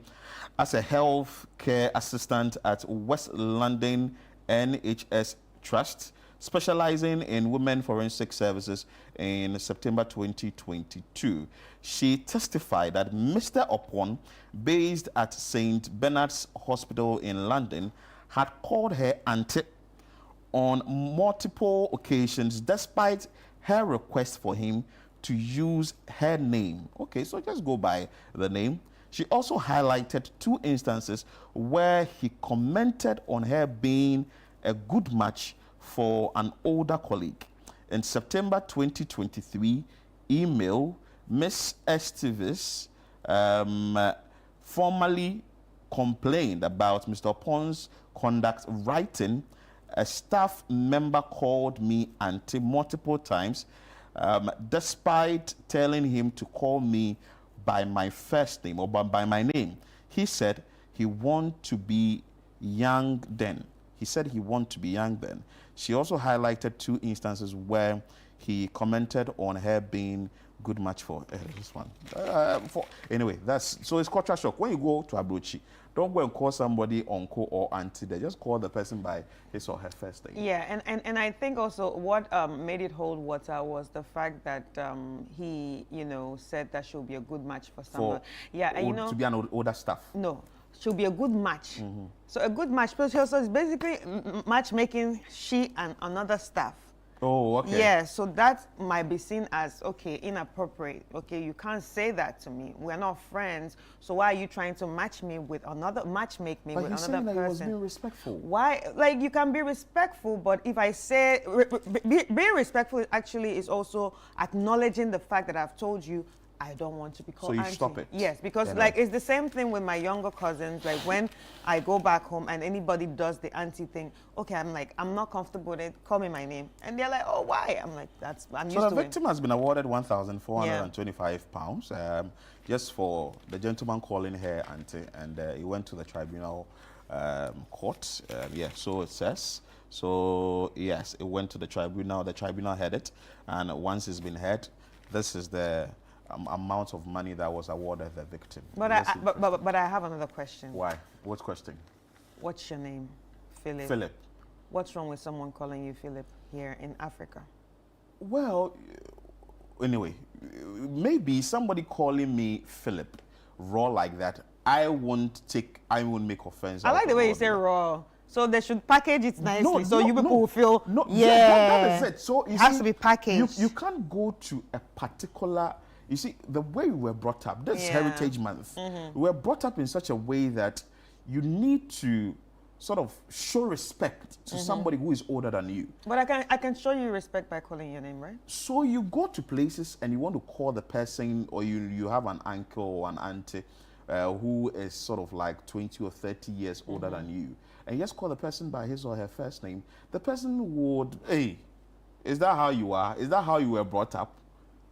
as a health care assistant at West London NHS Trust, specializing in women forensic services in September 2022. She testified that Mr. Opon, based at St. Bernard's Hospital in London, had called her auntie on multiple occasions despite her request for him to use her name. Okay, so just go by the name. She also highlighted 2 instances where he commented on her being a good match for an older colleague. In September 2023, email, Miss Estivez formally complained about Mr. Opon's conduct, writing, a staff member called me auntie multiple times, despite telling him to call me by my first name or by my name. He said he wanted to be young then. She also highlighted 2 instances where he commented on her being good match for this one. Anyway, so it's culture shock. When you go to Abrochi, don't go and call somebody uncle or auntie. They just call the person by his or her first name. Yeah, and I think also what made it hold water was the fact that he, said that she'll be a good match for someone. To be an older staff. No. She'll be a good match. So a good match, so it's basically matchmaking she and another staff. Oh, okay. Yeah, so that might be seen as, okay, inappropriate. Okay, you can't say that to me. We're not friends. So why are you trying to matchmake me with another person? But he's saying that he was being respectful. Why? Like, you can be respectful, but if I say, being respectful actually is also acknowledging the fact that I've told you I don't want to be called So you auntie. stop it? Yes, because You like know. it's the same thing with my younger cousins. Like when I go back home and anybody does the auntie thing, okay, I'm like, I'm not comfortable with it. Call me my name, and they're like, oh, why? I'm like, I'm So used the to victim has been awarded £1,425 just for the gentleman calling her auntie, and he went to the tribunal court. So it says. So yes, it went to the tribunal. The tribunal heard it, and once it's been heard, this is the amount of money that was awarded the victim. But but I have another question. Why? What question? What's your name? Philip. Philip. What's wrong with someone calling you Philip here in Africa? Well, anyway, maybe somebody calling me Philip raw like that, I won't make offense. I like the way you say raw. So they should package it nicely so you people will feel, that is it. So it has to be packaged. You can't go to a particular, you see, the way we were brought up, this Heritage Month, we were brought up in such a way that you need to sort of show respect to somebody who is older than you. But I can show you respect by calling your name, right? So you go to places and you want to call the person, or you have an uncle or an auntie who is sort of like 20 or 30 years older than you, and you just call the person by his or her first name, the person would, hey, is that how you are? Is that how you were brought up?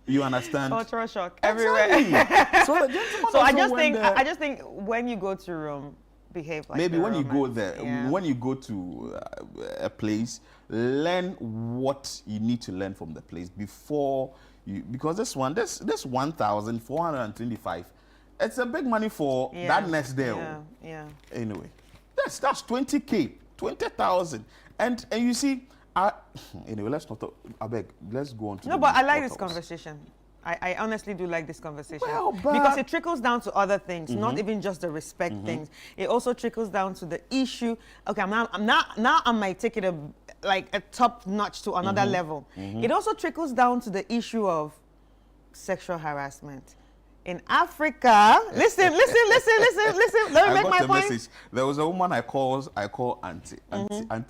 You understand? Cultural shock everywhere. Exactly. So the gentleman So also I just think when you go to Rome, behave like maybe the when you go Romans. there, Yeah. when you go to a place, learn what you need to learn from the place before you, because this 1,425, it's a big money for that next day. Yeah. Anyway, that's 20K, 20,000, and you see, anyway, let's not. I beg, let's go on to. No, the but I next like this portals. conversation. I honestly do like this conversation. Well, but- because it trickles down to other things, not even just the respect things. It also trickles down to the issue. Okay, now I might take it a top notch to another level. It also trickles down to the issue of sexual harassment. In Africa, listen. Let me make my point. Message. There was a woman I call Auntie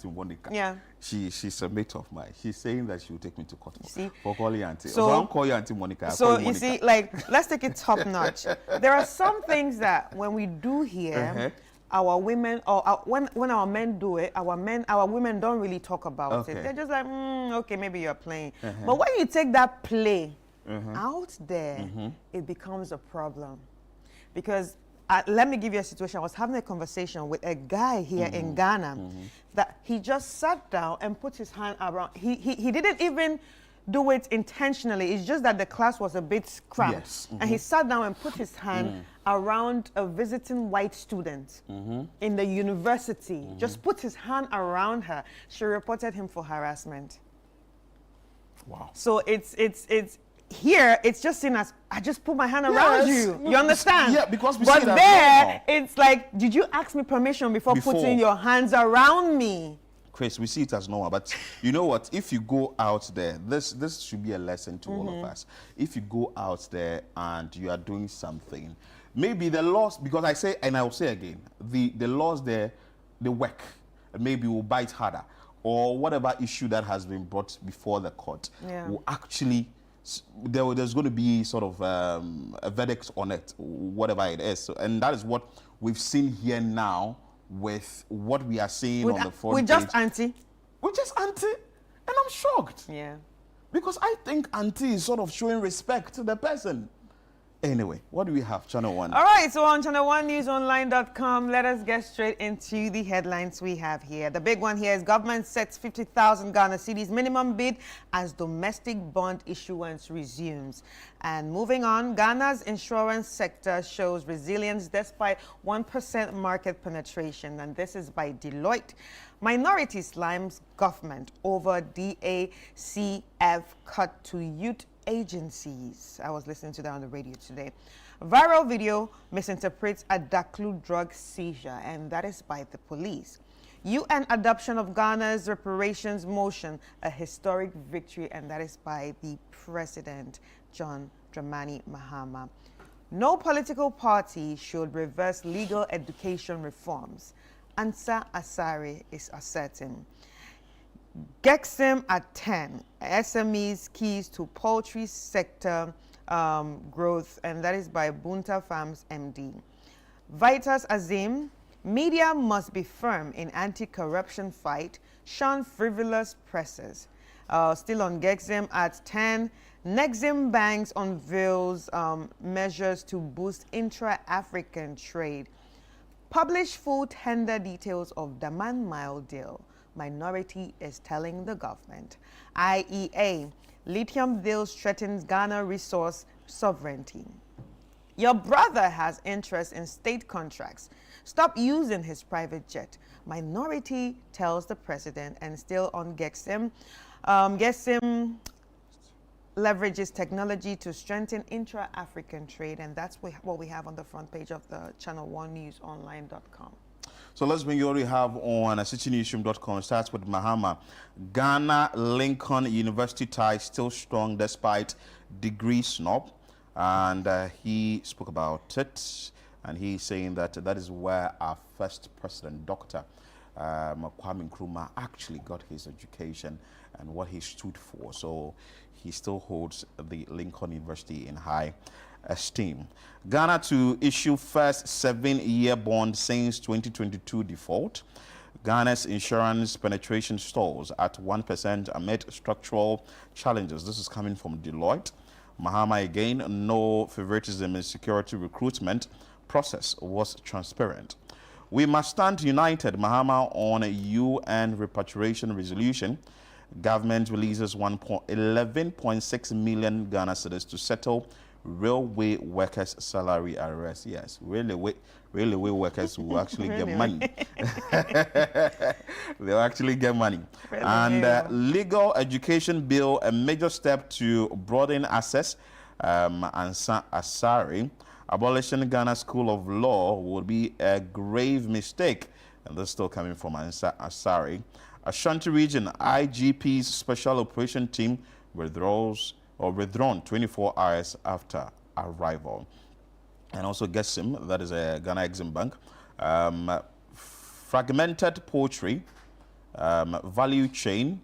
Monica. Yeah. She's a mate of mine. She's saying that she will take me to court See? for calling Auntie. So- So I don't call you Auntie Monica. I So call you Monica. see, like, let's take it top notch. There are some things that when we do here, our women, or when our men do it, our women don't really talk about Okay. it. They're just like, okay, maybe you're playing. But when you take that play out there, it becomes a problem. Because let me give you a situation. I was having a conversation with a guy here in Ghana that he just sat down and put his hand around. He didn't even do it intentionally. It's just that the class was a bit cramped. Yes. And he sat down and put his hand around a visiting white student in the university. Just put his hand around her. She reported him for harassment. Wow. So it's here, it's just seen as, I just put my hand around Yes. you. You understand? Yeah, because we but see that there, normal. it's like, did you ask me permission before putting your hands around me? Chris, we see it as normal, but you know what? If you go out there, this should be a lesson to all of us. If you go out there and you are doing something, maybe the laws, because I say, and I will say again, the laws there, they work. Maybe will bite harder, or whatever issue that has been brought before the court will actually, there's going to be sort of a verdict on it, whatever it is. So, and that is what we've seen here now with what we are seeing on the front With page. just auntie? With just auntie, and I'm shocked. Yeah. Because I think auntie is sort of showing respect to the person. Anyway, what do we have, Channel 1? All right, so on channel1newsonline.com, let us get straight into the headlines we have here. The big one here is government sets 50,000 Ghana cedis minimum bid as domestic bond issuance resumes. And moving on, Ghana's insurance sector shows resilience despite 1% market penetration. And this is by Deloitte. Minority slimes government over DACF cut to youth agencies. I was listening to that on the radio today. Viral video misinterprets a Daklu drug seizure, and that is by the police. UN adoption of Ghana's reparations motion, a historic victory, and that is by the President, John Dramani Mahama. No political party should reverse legal education reforms. Answer Asare is asserting. Gexim at 10, SMEs keys to poultry sector growth, and that is by Bunta Farms MD. Vitas Azim, media must be firm in anti-corruption fight, shun frivolous presses. Still on Gexim at 10, Nexim Banks unveils measures to boost intra-African trade. Publish full tender details of Daman Mile deal. Minority is telling the government. IEA, lithium deal threatens Ghana resource sovereignty. Your brother has interest in state contracts. Stop using his private jet. Minority tells the president. And still on Gexim, Gexim leverages technology to strengthen intra-African trade, and that's what we have on the front page of the channel1newsonline.com. So let's bring you what we have on citynewsroom.com. It starts with Mahama. Ghana Lincoln University ties still strong despite degree snub. And he spoke about it. And he's saying that that is where our first president, Dr. Kwame Nkrumah, actually got his education and what he stood for. So he still holds the Lincoln University in high esteem. Ghana to issue first 7-year bond since 2022 default. Ghana's insurance penetration stalls at 1% amid structural challenges. This is coming from Deloitte. Mahama again, no favoritism in security recruitment process was transparent. We must stand united, Mahama, on a UN repatriation resolution. Government releases 11.6 million Ghana cedis to settle railway workers' salary arrears. Yes, railway workers will actually get money. They'll actually get money. And legal education bill, a major step to broaden access. Ansa Asari, abolishing Ghana School of Law would be a grave mistake. And this is still coming from Ansa Asari. Ashanti Region IGP's Special Operation Team withdrawn 24 hours after arrival. And also Gexim, that is a Ghana Exim Bank. Fragmented poultry, value chain,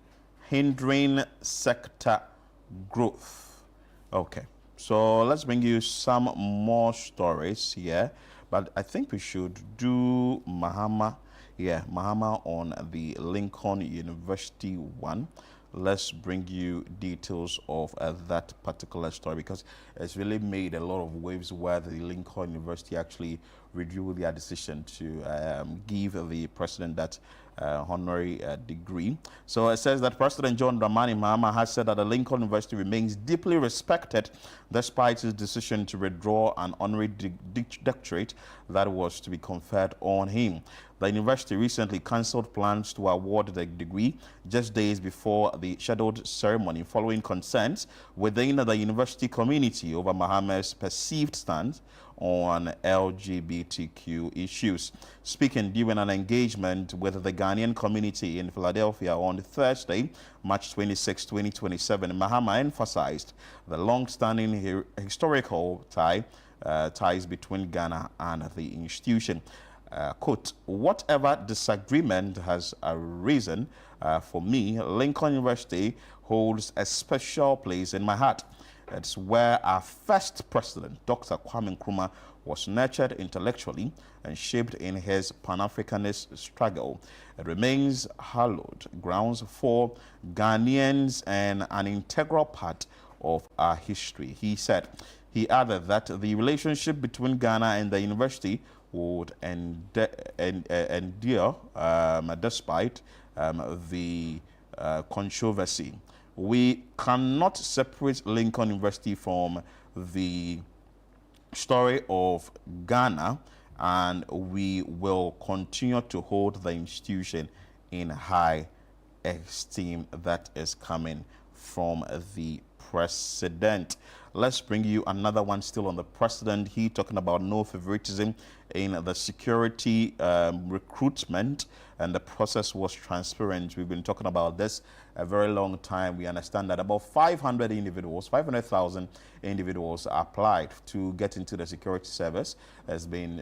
hindering sector growth. Okay, so let's bring you some more stories here. But I think we should do Mahama. Yeah, Mahama on the Lincoln University one. Let's bring you details of that particular story because it's really made a lot of waves where the Lincoln University actually withdrew their decision to give the president that honorary degree. So it says that President John Dramani Mahama has said that the Lincoln University remains deeply respected despite his decision to withdraw an honorary doctorate that was to be conferred on him. The university recently cancelled plans to award the degree just days before the scheduled ceremony following concerns within the university community over Mahama's perceived stance on LGBTQ issues. Speaking during an engagement with the Ghanaian community in Philadelphia on Thursday, March 26, 2027, Mahama emphasized the long-standing historical ties between Ghana and the institution. Quote, whatever disagreement has arisen, for me, Lincoln University holds a special place in my heart. It's where our first president, Dr. Kwame Nkrumah, was nurtured intellectually and shaped in his Pan-Africanist struggle. It remains hallowed grounds for Ghanaians and an integral part of our history, he said. He added that the relationship between Ghana and the university would endure despite the controversy. We cannot separate Lincoln University from the story of Ghana, and we will continue to hold the institution in high esteem. That is coming from the president. Let's bring you another one still on the president. He talking about no favoritism in the security recruitment, and the process was transparent. We've been talking about this a very long time. We understand that about 500,000 individuals applied to get into the security service. Has been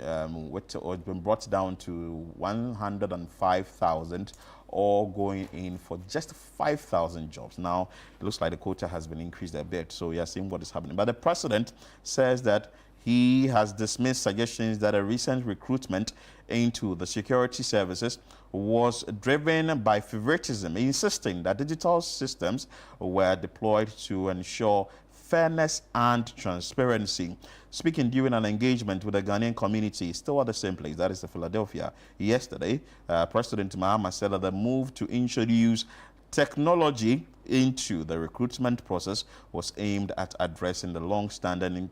brought down to 105,000 all going in for just 5,000 jobs. Now, it looks like the quota has been increased a bit, so we are seeing what is happening. But the president says that he has dismissed suggestions that a recent recruitment into the security services was driven by favoritism, insisting that digital systems were deployed to ensure fairness and transparency. Speaking during an engagement with the Ghanaian community, still at the same place, that is the Philadelphia, yesterday, President Mahama said that the move to introduce technology into the recruitment process was aimed at addressing the long-standing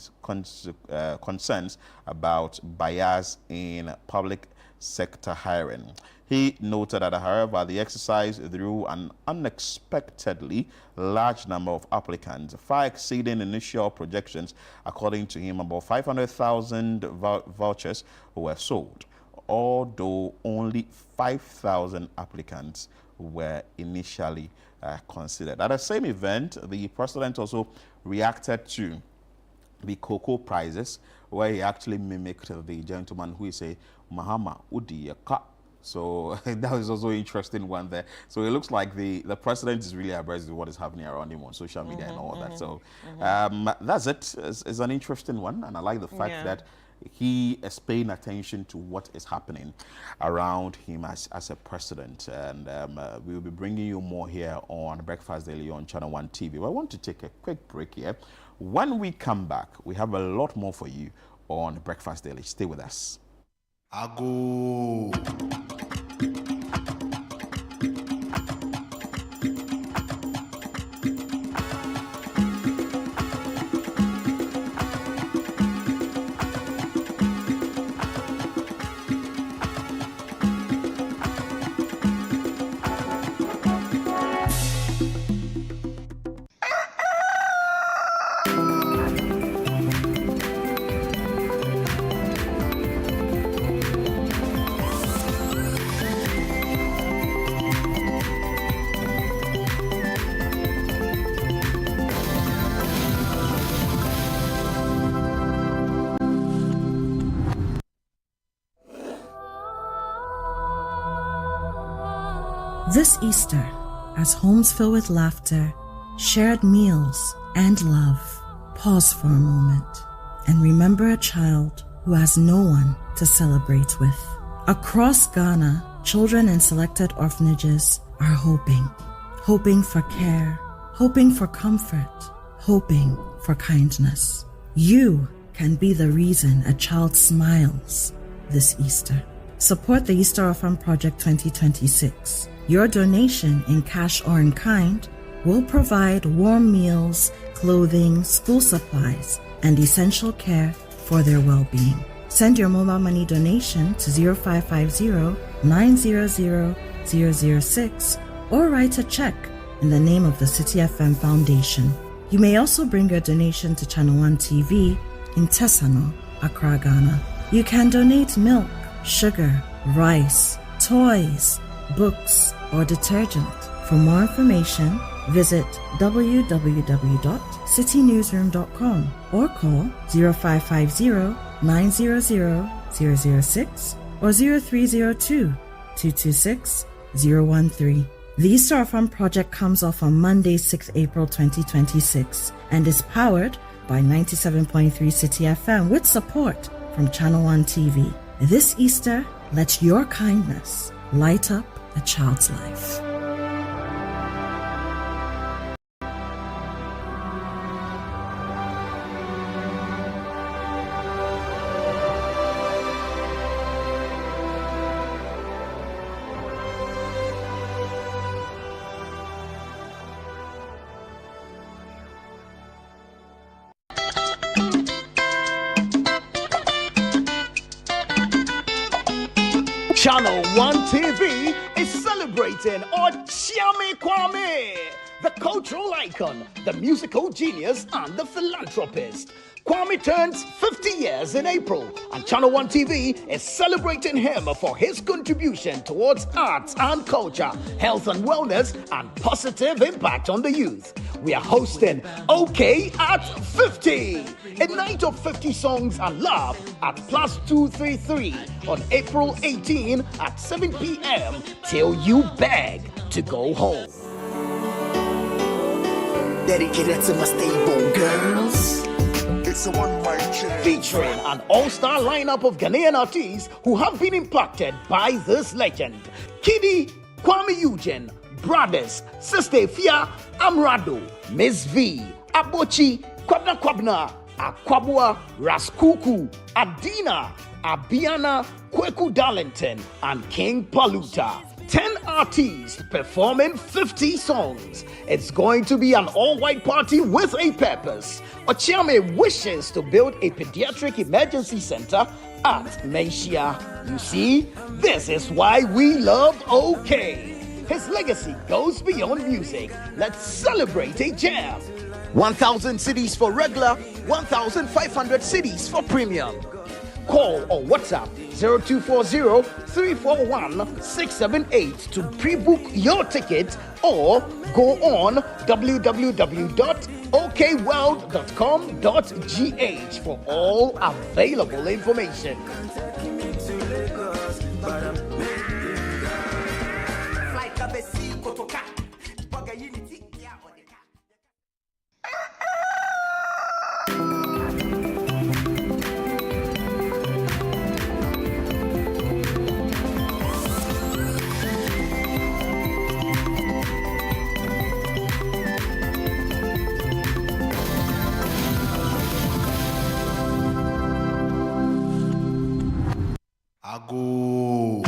concerns about bias in public sector hiring. He noted that, however, the exercise drew an unexpectedly large number of applicants, far exceeding initial projections. According to him, about 500,000 vouchers were sold, although only 5,000 applicants were initially considered. At the same event, the president also reacted to the cocoa prices, where he actually mimicked the gentleman who is a Mahama Udiyaka. So that was also an interesting one there. So it looks like the president is really abreast of what is happening around him on social media and all that. So that's it. It's an interesting one, and I like the fact that he is paying attention to what is happening around him as a president. And we will be bringing you more here on Breakfast Daily on Channel One TV. But I want to take a quick break here. When we come back, we have a lot more for you on Breakfast Daily. Stay with us. Ago. This Easter, as homes fill with laughter, shared meals, and love, pause for a moment and remember a child who has no one to celebrate with. Across Ghana, children in selected orphanages are hoping for care, hoping for comfort, hoping for kindness. You can be the reason a child smiles this Easter. Support the Easter Orphan Project 2026. Your donation in cash or in kind will provide warm meals, clothing, school supplies, and essential care for their well-being. Send your mobile money donation to 0550-900-006 or write a check in the name of the City FM Foundation. You may also bring your donation to Channel One TV in Tesano, Accra, Ghana. You can donate milk, sugar, rice, toys, books, or detergent. For more information, visit www.citynewsroom.com or call 0550-900-006 or 0302-226-013. The Easter Orphan Project comes off on Monday, 6 April 2026 and is powered by 97.3 City FM with support from Channel One TV. This Easter, let your kindness light up a child's life. Channel One TV is celebrating Okyeame Kwame, the cultural icon, the musical genius, and the philanthropist. Kwame turns 50 years in April, and Channel One TV is celebrating him for his contribution towards arts and culture, health and wellness, and positive impact on the youth. we are hosting OK at 50. A night of 50 songs and love at Plus 233 on April 18 at 7 p.m. till you beg to go home. Dedicated to my stable girls. It's a one-mic check. Featuring an all-star lineup of Ghanaian artists who have been impacted by this legend. Kiddy, Kwame Eugene, Brothers, Sister Fia, Amrado, Miss V, Abochi, Kwabna, Akwabua, Raskuku, Adina, Abiana, Kweku Darlington, and King Paluta. 10 artists performing 50 songs. It's going to be an all-white party with a purpose. Ochiame wishes to build a pediatric emergency center at Menchia. You see, this is why we love OK. His legacy goes beyond music. Let's celebrate a jam. 1,000 cedis for regular, 1,500 cedis for premium. Call or WhatsApp 0240-341-678 to pre-book your ticket or go on www.okworld.com.gh for all available information. Ago.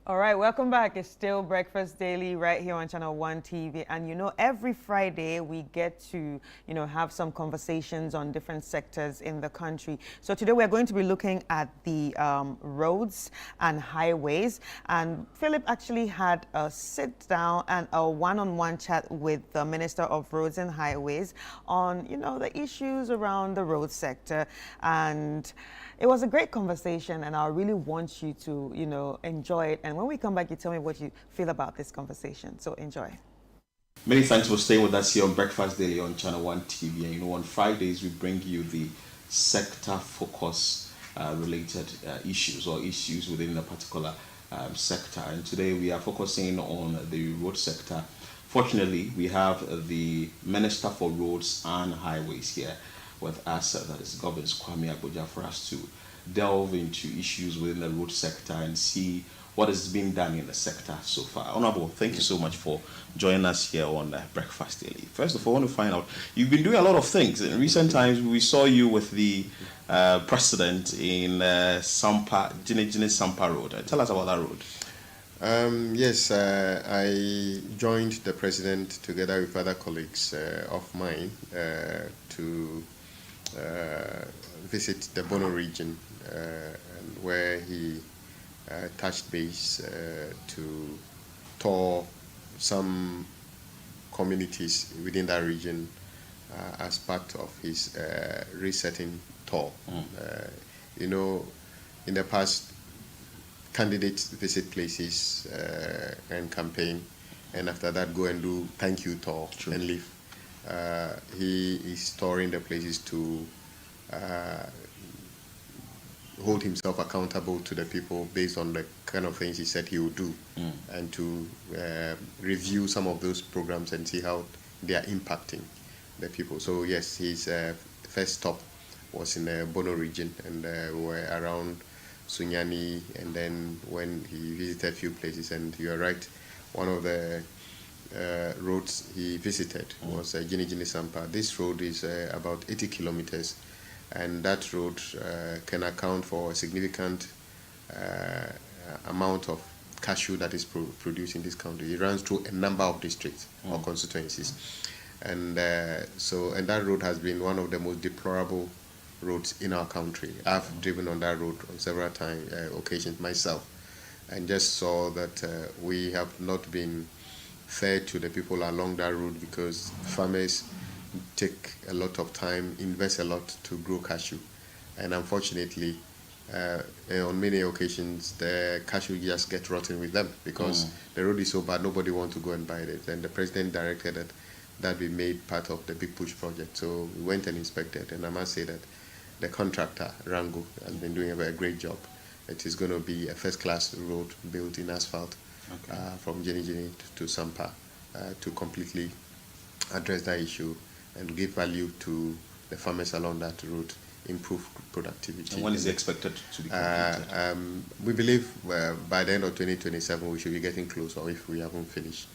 All right, welcome back. It's still Breakfast Daily right here on Channel One TV. And you know, every Friday we get to, have some conversations on different sectors in the country. So today we're going to be looking at the roads and highways. And Philip actually had a sit down and a one-on-one chat with the Minister of Roads and Highways on, the issues around the road sector. And it was a great conversation, and I really want you to, enjoy it. And when we come back, you tell me what you feel about this conversation. So enjoy. Many thanks for staying with us here on Breakfast Daily on Channel One TV. And on Fridays we bring you the sector focus related issues or issues within a particular sector. And today we are focusing on the road sector. Fortunately, we have the Minister for Roads and Highways here with us, that is Governor Kwame Agbodza, for us to delve into issues within the road sector and see what has been done in the sector so far. Honorable, thank you so much for joining us here on Breakfast Daily. First of all, I want to find out, you've been doing a lot of things. In recent times, we saw you with the president in Gine Sampa Road. Tell us about that road. Yes, I joined the president together with other colleagues of mine to visit the Bono region, where he touched base to tour some communities within that region as part of his resetting tour. In the past, candidates visit places and campaign, and after that go and do thank you tour and leave. He is touring the places to hold himself accountable to the people based on the kind of things he said he would do, and to review some of those programs and see how they are impacting the people. So yes, his first stop was in the Bono region, and we were around Sunyani, and then when he visited a few places, and you are right, one of the roads he visited was Gine Sampa. This road is about 80 kilometers, and that road can account for a significant amount of cashew that is produced in this country. It runs through a number of districts or constituencies, and that road has been one of the most deplorable roads in our country. I've driven on that road on several occasions myself, and just saw that we have not been fair to the people along that road, because farmers take a lot of time, invest a lot to grow cashew, and unfortunately, on many occasions, the cashew just get rotten with them, because the road is so bad, nobody wants to go and buy it. And the president directed that be made part of the Big Push project. So we went and inspected, and I must say that the contractor, Rango, has been doing a very great job. It is going to be a first-class road built in asphalt, from Jenny to Sampa, to completely address that issue and give value to the farmers along that road, improve productivity. And when is it expected to be completed? We believe by the end of 2027 we should be getting close, or if we haven't finished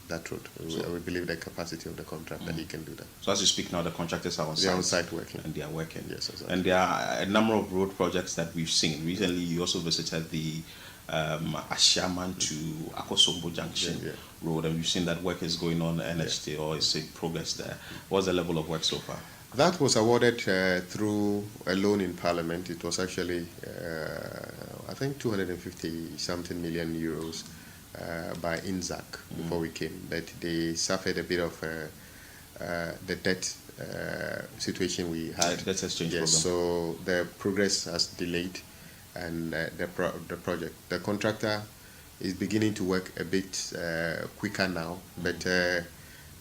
that road. We believe the capacity of the contractor, he can do that. So as you speak now, the contractors are on site. They are on site working. And they are working. Yes, exactly. And there are a number of road projects that we've seen. Recently, you also visited the Ashaman to Akosombo Junction road, and we've seen that work is going on NHT, or is in progress there. What's the level of work so far? That was awarded through a loan in Parliament. It was actually, I think, 250-something million euros by INZAC before we came. But they suffered a bit of the debt situation we had. Debt exchange program. So the progress has delayed, and the project. The contractor is beginning to work a bit quicker now, but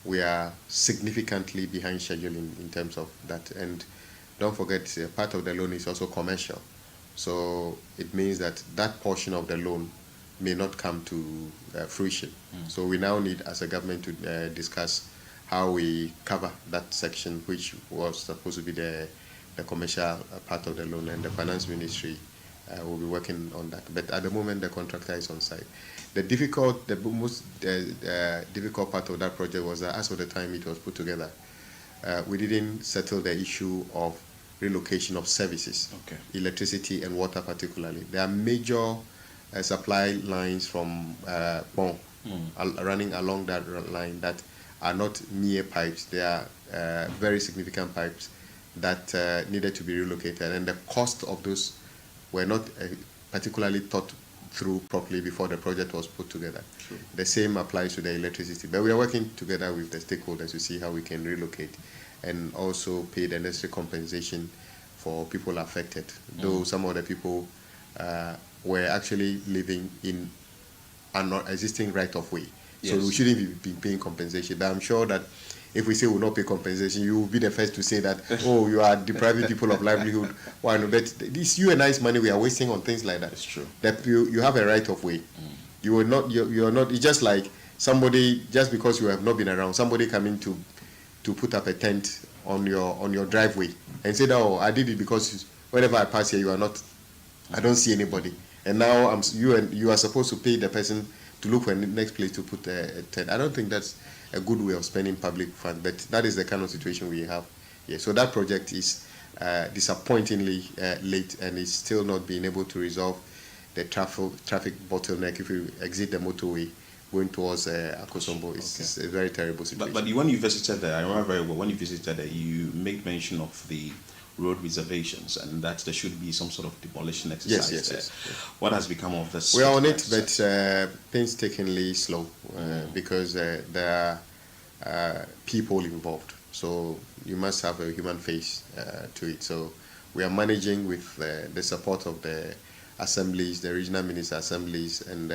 we are significantly behind schedule in terms of that. And don't forget, part of the loan is also commercial. So it means that that portion of the loan may not come to fruition. So we now need, as a government, to discuss how we cover that section, which was supposed to be the commercial part of the loan, and the finance ministry will be working on that. But at the moment, the contractor is on site. The most difficult part of that project was that as of the time it was put together, we didn't settle the issue of relocation of services, electricity and water particularly. There are major supply lines from Bon running along that line that are not mere pipes. They are very significant pipes that needed to be relocated, and the cost of those were not particularly thought through properly before the project was put together. True. The same applies to the electricity, but we are working together with the stakeholders to see how we can relocate and also pay the necessary compensation for people affected, though some of the people were actually living in an existing right of way. Yes. So we shouldn't be paying compensation, but I'm sure that if we say we'll not pay compensation, you will be the first to say that, oh, you are depriving people of livelihood. Why no? But this you and I's money we are wasting on things like that. It's true. That you have a right of way. You are not. You are not. It's just like somebody, just because you have not been around, somebody coming to put up a tent on your driveway and say that, oh, I did it because whenever I pass here, you are not. I don't see anybody, and now you are supposed to pay the person to look for the next place to put a tent. I don't think that's a good way of spending public funds, but that is the kind of situation we have. Yeah, so that project is disappointingly late, and is still not being able to resolve the traffic bottleneck. If you exit the motorway going towards Akosombo, it's a very terrible situation. But when you visited there, I remember very well, when you visited there, you made mention of the road reservations and that there should be some sort of demolition exercise. Yes. What has become of this? We are on it, but painstakingly slow because there are people involved. So you must have a human face to it. So we are managing with the support of the assemblies, the regional minister assemblies, and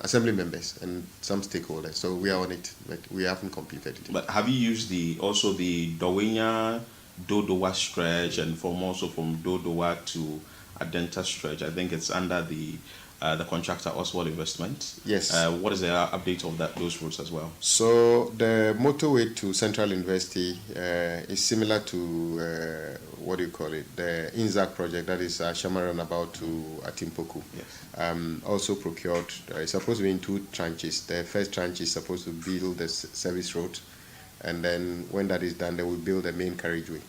assembly members and some stakeholders. So we are on it, but we haven't completed it. But have you used the Dowenya Dodowa stretch, and also from Dodowa to Adenta stretch? I think it's under the contractor Oswald Investment. Yes. What is the update of those routes as well? So the motorway to Central University is similar to what do you call it? The INZAC project, that is Shamaran about to Atimpoku. Yes. Also procured. It's supposed to be in two tranches. The first tranche is supposed to build the service road, and then when that is done, they will build a main carriageway.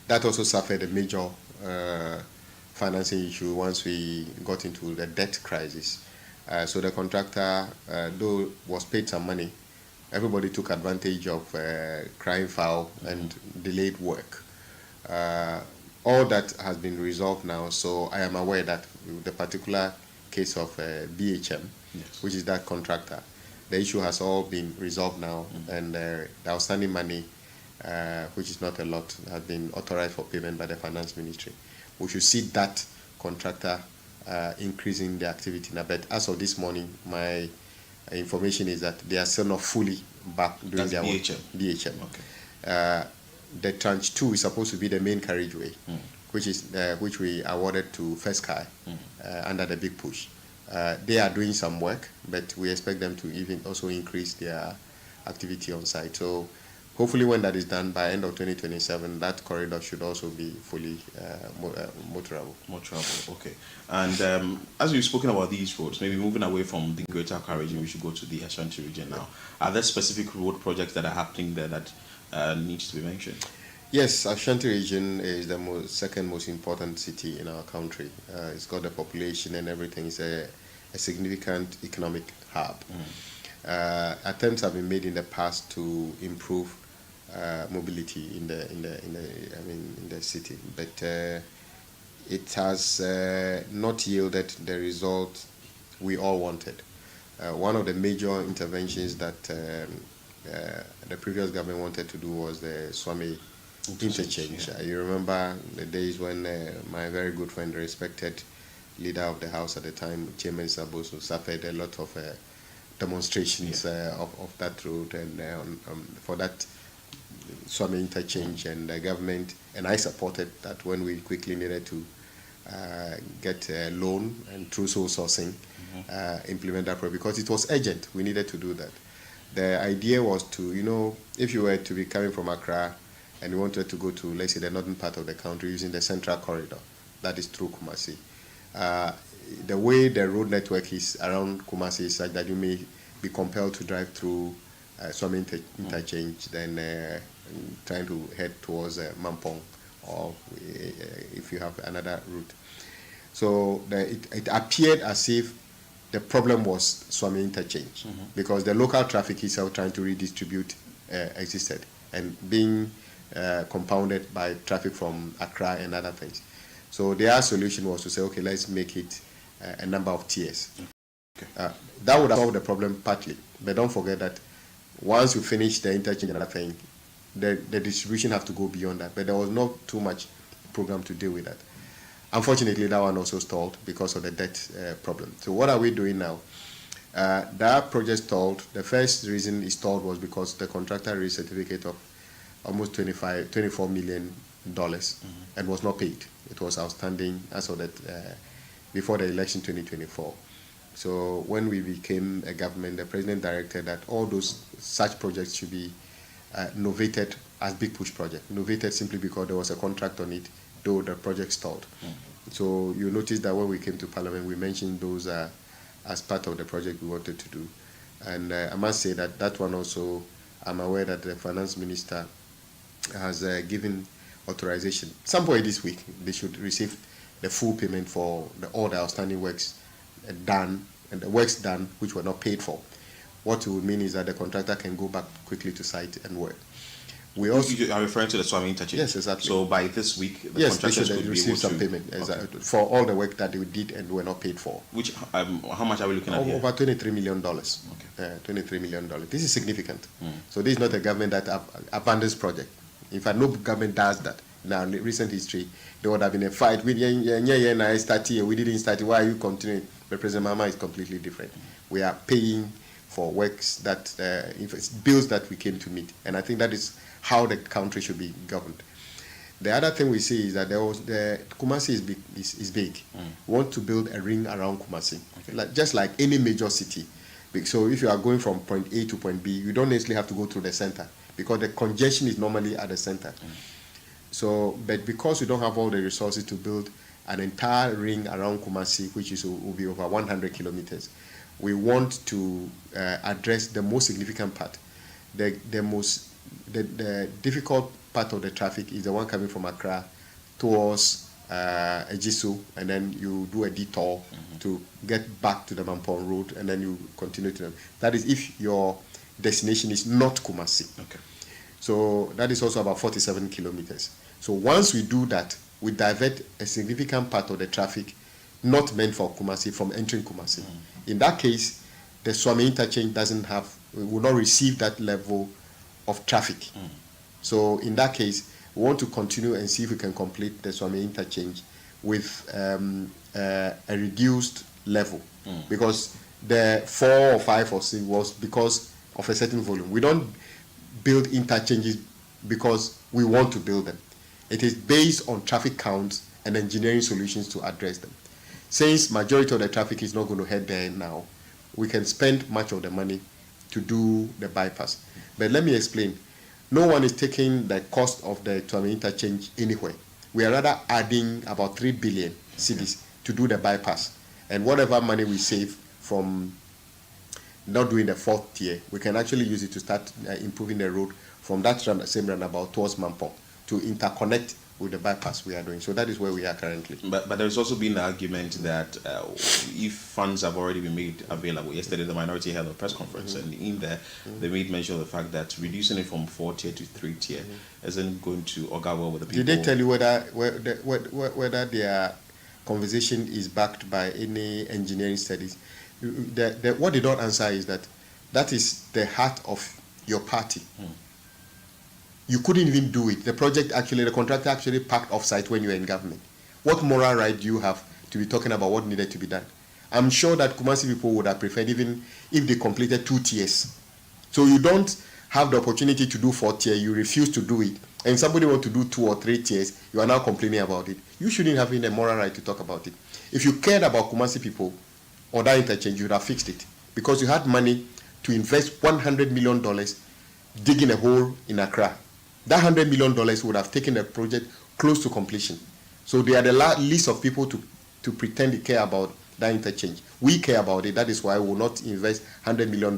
That also suffered a major financing issue once we got into the debt crisis. So the contractor, though was paid some money, everybody took advantage of crying foul and delayed work. All that has been resolved now, so I am aware that the particular case of BHM, which is that contractor, the issue has all been resolved now, and the outstanding money, which is not a lot, has been authorized for payment by the Finance Ministry. We should see that contractor increasing the activity now. But as of this morning, my information is that they are still not fully back doing their work. BHM. Okay. The tranche 2 is supposed to be the main carriageway, which we awarded to First Sky under the big push. They are doing some work, but we expect them to even also increase their activity on site. So hopefully when that is done by end of 2027, that corridor should also be fully motorable. Okay. And as we've spoken about these roads, maybe moving away from the Greater Accra region, we should go to the Ashanti region now. Are there specific road projects that are happening there that needs to be mentioned? Yes, Ashanti region is the second most important city in our country. It's got the population and everything. It's a significant economic hub. Attempts have been made in the past to improve mobility in the city, but it has not yielded the result we all wanted. One of the major interventions that the previous government wanted to do was the Swami interchange. You remember the days when my very good friend, the respected leader of the house at the time, Chairman Saboso, suffered a lot of demonstrations of that road, and for that Swami interchange, and the government and I supported that when we quickly needed to get a loan and through sole sourcing implement that project, because it was urgent. We needed to do that. The idea was to, if you were to be coming from Accra and you wanted to go to, let's say, the northern part of the country using the central corridor, that is through Kumasi. The way the road network is around Kumasi is such that you may be compelled to drive through Swami interchange, then trying to head towards Mampong, or if you have another route. So it appeared as if the problem was Swami interchange, because the local traffic itself trying to redistribute existed and being compounded by traffic from Accra and other things. So their solution was to say, okay, let's make it a number of tiers. Okay. That would have solved the problem partly, but don't forget that once you finish the interchange and other thing, the distribution have to go beyond that. But there was not too much program to deal with that. Unfortunately, that one also stalled because of the debt problem. So what are we doing now? That project stalled. The first reason it stalled was because the contractor raised a certificate of almost $24 million and was not paid. It was outstanding as of that before the election 2024. So when we became a government, the president directed that all those such projects should be novated as big push project. Novated simply because there was a contract on it, though the project stalled. So you notice that when we came to Parliament, we mentioned those as part of the project we wanted to do. And I must say that that one also, I'm aware that the finance minister has given authorization. Some point this week, they should receive the full payment for all the outstanding works done, and the works done which were not paid for. What it would mean is that the contractor can go back quickly to site and work. We also, you are referring to the Swami interchange? Yes, exactly. So by this week, the yes, they contractors should could receive some to, payment for all the work that they did and were not paid for. Which, how much are we looking at here? Over $23 million. Okay. $23 million. This is significant. So this is not a government that abandons project. In fact, no government does that. Now, in recent history, there would have been a fight. We didn't start here. Why are you continuing? But President Mahama is completely different. We are paying for works that, bills that we came to meet. And I think that is how the country should be governed. The other thing we see is that Kumasi is big. We want to build a ring around Kumasi, just like any major city. So if you are going from point A to point B, you don't necessarily have to go through the center, because the congestion is normally at the center. So, but because we don't have all the resources to build an entire ring around Kumasi, which will be over 100 kilometers, we want to address the most significant part. The difficult part of the traffic is the one coming from Accra towards Ejisu, and then you do a detour to get back to the Mampong Road, and then you continue to them. That is if your destination is not Kumasi. Okay. So that is also about 47 kilometers. So once we do that, we divert a significant part of the traffic not meant for Kumasi from entering Kumasi. In that case, the Swami interchange will not receive that level of traffic. So in that case, we want to continue and see if we can complete the Swami interchange with a reduced level, because the 4 or 5 or 6 was because of a certain volume. We don't build interchanges because we want to build them. It is based on traffic counts and engineering solutions to address them. Since majority of the traffic is not going to head there now, we can spend much of the money to do the bypass. But let me explain. No one is taking the cost of the Twami interchange anywhere. We are rather adding about 3 billion cedis to do the bypass. And whatever money we save from not doing the 4th tier, we can actually use it to start improving the road from that same roundabout towards Mampong to interconnect with the bypass we are doing. So that is where we are currently. But there's also been the argument that if funds have already been made available, yesterday the minority held a press conference, and in there they made mention of the fact that reducing it from 4 tier to 3 tier isn't going to augur well with the people. Did they tell you whether their conversation is backed by any engineering studies? What they don't answer is that is the heart of your party. You couldn't even do it. The contractor actually parked off-site when you were in government. What moral right do you have to be talking about what needed to be done? I'm sure that Kumasi people would have preferred even if they completed 2 tiers. So you don't have the opportunity to do 4 tier, you refuse to do it, and somebody wants to do 2 or 3 tiers, you are now complaining about it. You shouldn't have even a moral right to talk about it. If you cared about Kumasi people or that interchange, you would have fixed it, because you had money to invest $100 million digging a hole in Accra. That $100 million would have taken the project close to completion. So they are the list of people to pretend they care about that interchange. We care about it. That is why we will not invest $100 million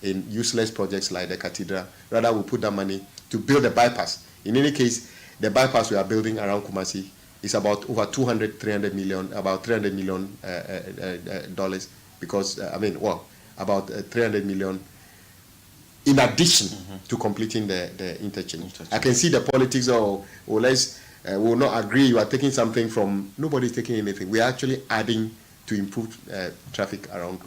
in useless projects like the cathedral. Rather, we'll put that money to build a bypass. In any case, the bypass we are building around Kumasi is about over $300 million, about $300 million dollars, because, about $300 million in addition to completing the interchange. I can see the politics we'll not agree, you are taking something from, nobody's taking anything. We are actually adding to improve traffic around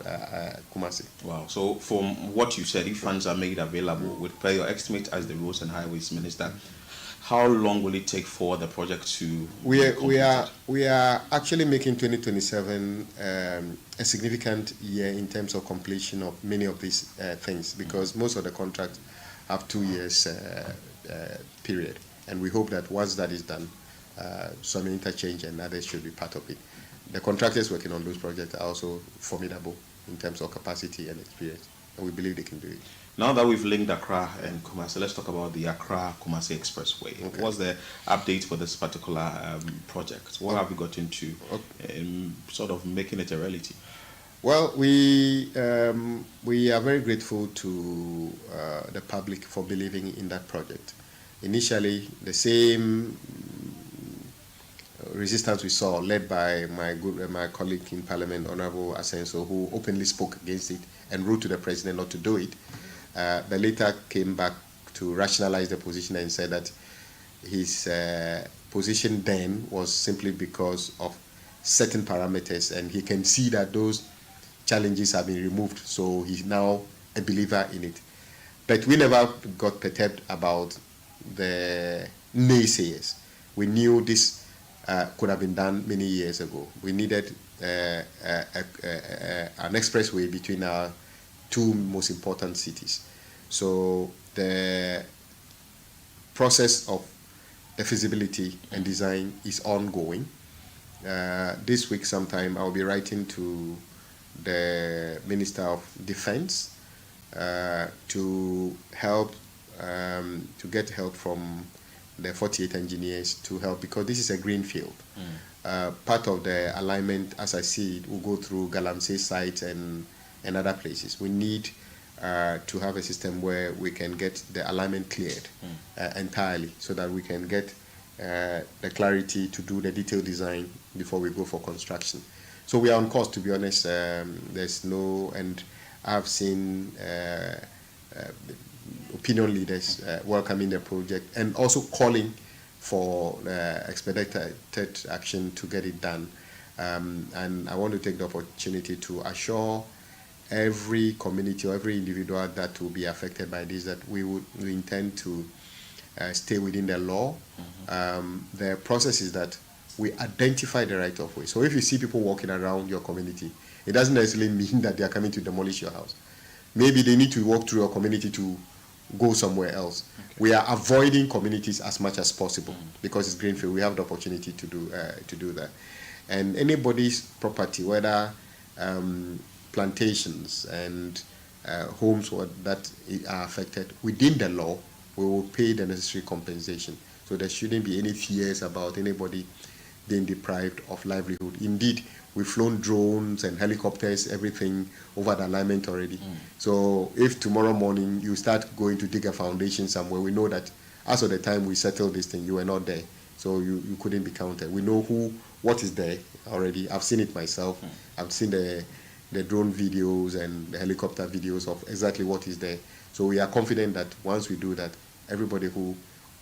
Kumasi. Wow. So from what you said, if funds are made available, with per your estimate as the Roads and Highways Minister, how long will it take for the project to we are actually making 2027 a significant year in terms of completion of many of these things, because most of the contracts have 2 years period, and we hope that once that is done, some interchange and others should be part of it. The contractors working on those projects are also formidable in terms of capacity and experience, and we believe they can do it. Now that we've linked Accra and Kumasi, let's talk about the Accra-Kumasi Expressway. Okay. What's the update for this particular project? What have you got into sort of making it a reality? Well, we are very grateful to the public for believing in that project. Initially, the same resistance we saw, led by my colleague in Parliament, Honorable Asenso, who openly spoke against it and wrote to the President not to do it, but later came back to rationalize the position and said that his position then was simply because of certain parameters, and he can see that those challenges have been removed, so he's now a believer in it. But we never got perturbed about the naysayers. We knew this could have been done many years ago. We needed an expressway between our 2 most important cities. So the process of the feasibility and design is ongoing. This week sometime I'll be writing to the Minister of Defense to help, to get help from the 48 engineers to help, because this is a green field. Part of the alignment, as I see it, will go through Galamsey site and other places. We need to have a system where we can get the alignment cleared entirely, so that we can get the clarity to do the detailed design before we go for construction. So we are on course, to be honest. There's no, and I've seen opinion leaders welcoming the project and also calling for expedited action to get it done. And I want to take the opportunity to assure every community or every individual that will be affected by this that we intend to stay within the law. The process is that we identify the right of way. So if you see people walking around your community, it doesn't necessarily mean that they are coming to demolish your house. Maybe they need to walk through your community to go somewhere else. Okay. We are avoiding communities as much as possible because it's greenfield. We have the opportunity to do that. And anybody's property, whether plantations and homes that are affected within the law, we will pay the necessary compensation. So there shouldn't be any fears about anybody being deprived of livelihood. Indeed, we've flown drones and helicopters, everything over the alignment already. So if tomorrow morning you start going to dig a foundation somewhere, we know that as of the time we settled this thing, you were not there. So you couldn't be counted. We know what is there already. I've seen it myself. I've seen the drone videos and the helicopter videos of exactly what is there. So we are confident that once we do that, everybody who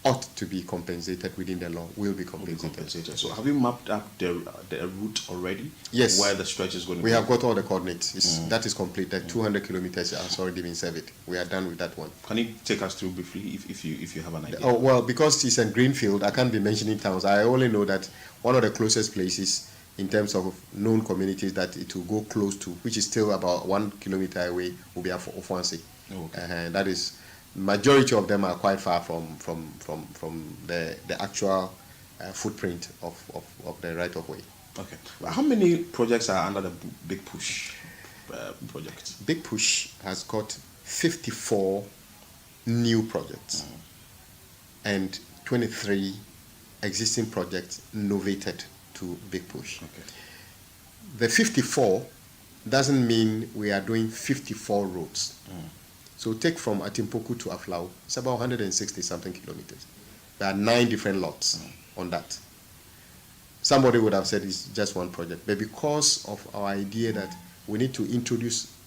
ought to be compensated within the law will be compensated. So have you mapped up the route already? Yes. Where the stretch is going to be? We have got all the coordinates. That is complete. The 200 kilometers has already been surveyed. We are done with that one. Can you take us through briefly if you have an idea? Oh, well, because it's a greenfield, I can't be mentioning towns. I only know that one of the closest places in terms of known communities that it will go close to, which is still about 1 kilometer away, will be Ofuansi. Okay. And that is, majority of them are quite far from the actual footprint of the right of way. Okay. How many projects are under the Big Push project? Big Push has got 54 new projects and 23 existing projects novated to Big Push. Okay. The 54 doesn't mean we are doing 54 roads. So take from Atimpoku to Aflau, it's about 160 something kilometers. There are 9 different lots on that. Somebody would have said it's just one project, but because of our idea that we need to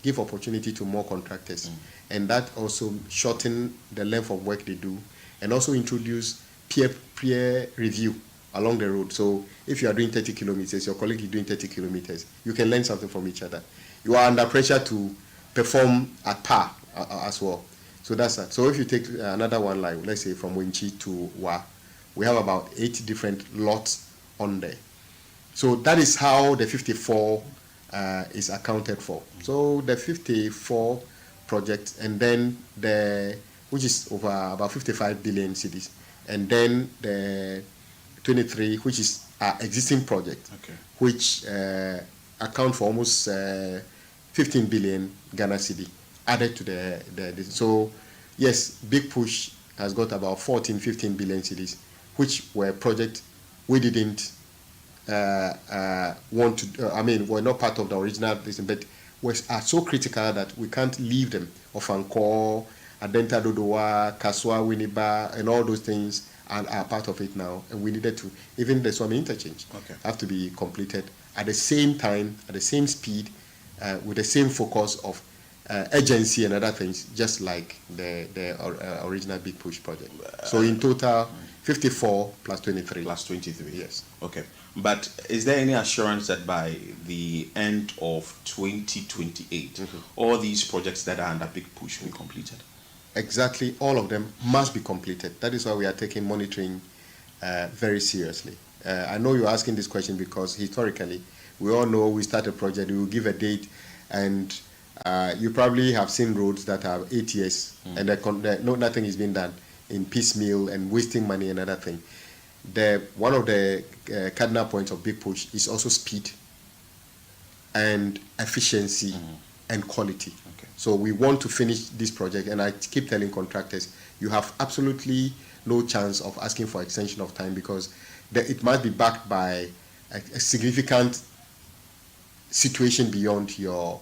give opportunity to more contractors, and that also shorten the length of work they do, and also introduce peer review along the road. So if you are doing 30 kilometers, your colleague is doing 30 kilometers, you can learn something from each other. You are under pressure to perform at par as well. So that's that. So if you take another one, like let's say from Winchi to Wa, we have about 8 different lots on there. So that is how the 54 is accounted for. So the 54 projects, and then which is over about 55 billion cedis, and then the 23, which is our existing project, which account for almost 15 billion Ghana cedi added to the so yes, Big Push has got about 14-15 billion cedis, which were projects we didn't want to were not part of the original list, but are so critical that we can't leave them. Ofankor, Adenta Dodowa, Kaswa, Winneba, and all those things are part of it now, and we needed to, even the Swami interchange have to be completed at the same time, at the same speed, with the same focus of urgency and other things, just like the original Big Push project. So in total, 54 plus 23. Plus 23. Yes. Okay. But is there any assurance that by the end of 2028, all these projects that are under Big Push will be completed? Exactly, all of them must be completed. That is why we are taking monitoring very seriously. I know you're asking this question because historically, we all know we start a project, we will give a date, and you probably have seen roads that are 8 years and nothing is being done in piecemeal and wasting money and other thing. One of the cardinal points of Big Push is also speed and efficiency and quality. So we want to finish this project, and I keep telling contractors, you have absolutely no chance of asking for extension of time because it must be backed by a significant situation beyond your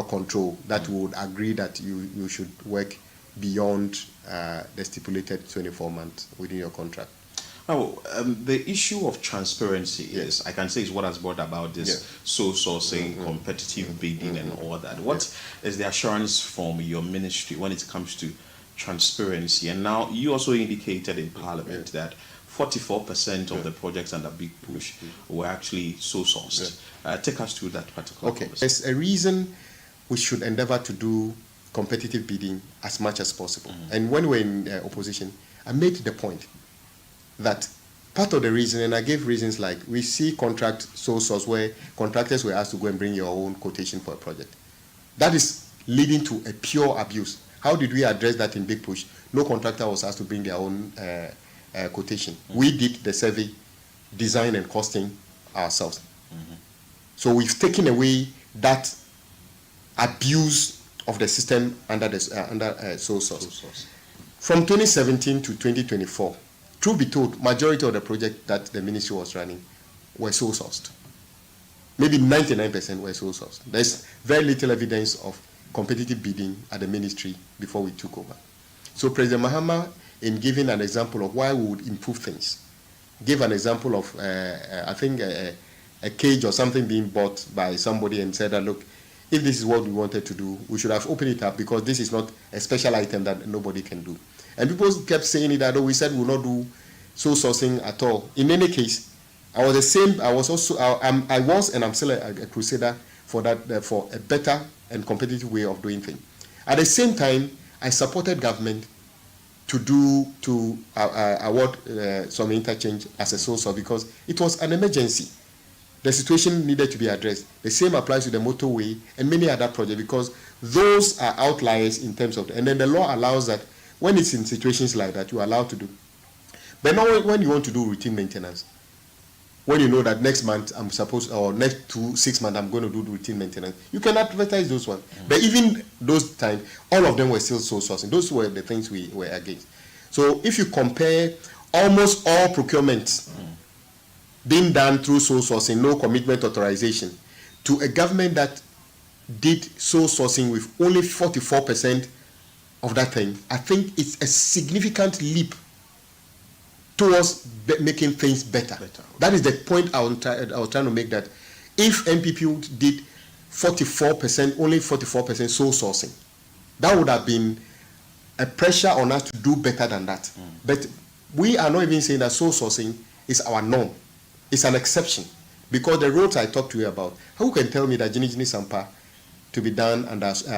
control that would agree that you should work beyond the stipulated 24 months within your contract. Now, the issue of transparency is, I can say, is what has brought about this sole sourcing, competitive bidding, and all that. What is the assurance from your ministry when it comes to transparency? And now, you also indicated in Parliament that 44% of the projects under Big Push were actually sole sourced. Take us through that particular conversation. There's a reason we should endeavor to do competitive bidding as much as possible. And when we're in opposition, I made the point that part of the reason, and I gave reasons like we see contract sole source where contractors were asked to go and bring your own quotation for a project. That is leading to a pure abuse. How did we address that in Big Push? No contractor was asked to bring their own quotation. We did the survey, design and costing ourselves. So we've taken away that abuse of the system under sole source. From 2017 to 2024, truth be told, majority of the project that the ministry was running were sole sourced. Maybe 99% were sole sourced. There's very little evidence of competitive bidding at the ministry before we took over. So President Mahama, in giving an example of why we would improve things, gave an example of, I think, a cage or something being bought by somebody and said that, look, if this is what we wanted to do, we should have opened it up because this is not a special item that nobody can do. And people kept saying it that, oh, we said we will not do sole sourcing at all. In any case, I was the same. I was also, I was, and I'm still a crusader for that, for a better and competitive way of doing things. At the same time, I supported government to award some interchange as a sole source because it was an emergency. The situation needed to be addressed. The same applies to the motorway and many other projects because those are outliers in terms of, and then the law allows that when it's in situations like that, you're allowed to do. But not when you want to do routine maintenance. When you know that next month I'm supposed, or next 6 months I'm going to do routine maintenance, you can advertise those ones. But even those times, all of them were still sole sourcing. Those were the things we were against. So if you compare almost all procurements being done through sole sourcing, no commitment authorization, to a government that did sole sourcing with only 44% of that thing, I think it's a significant leap towards making things better. That is the point I was trying to make, that if NPP did 44%, only 44% sole sourcing, that would have been a pressure on us to do better than that. But we are not even saying that sole sourcing is our norm. It's an exception. Because the roads I talked to you about, who can tell me that Gini Sampa to be done under sole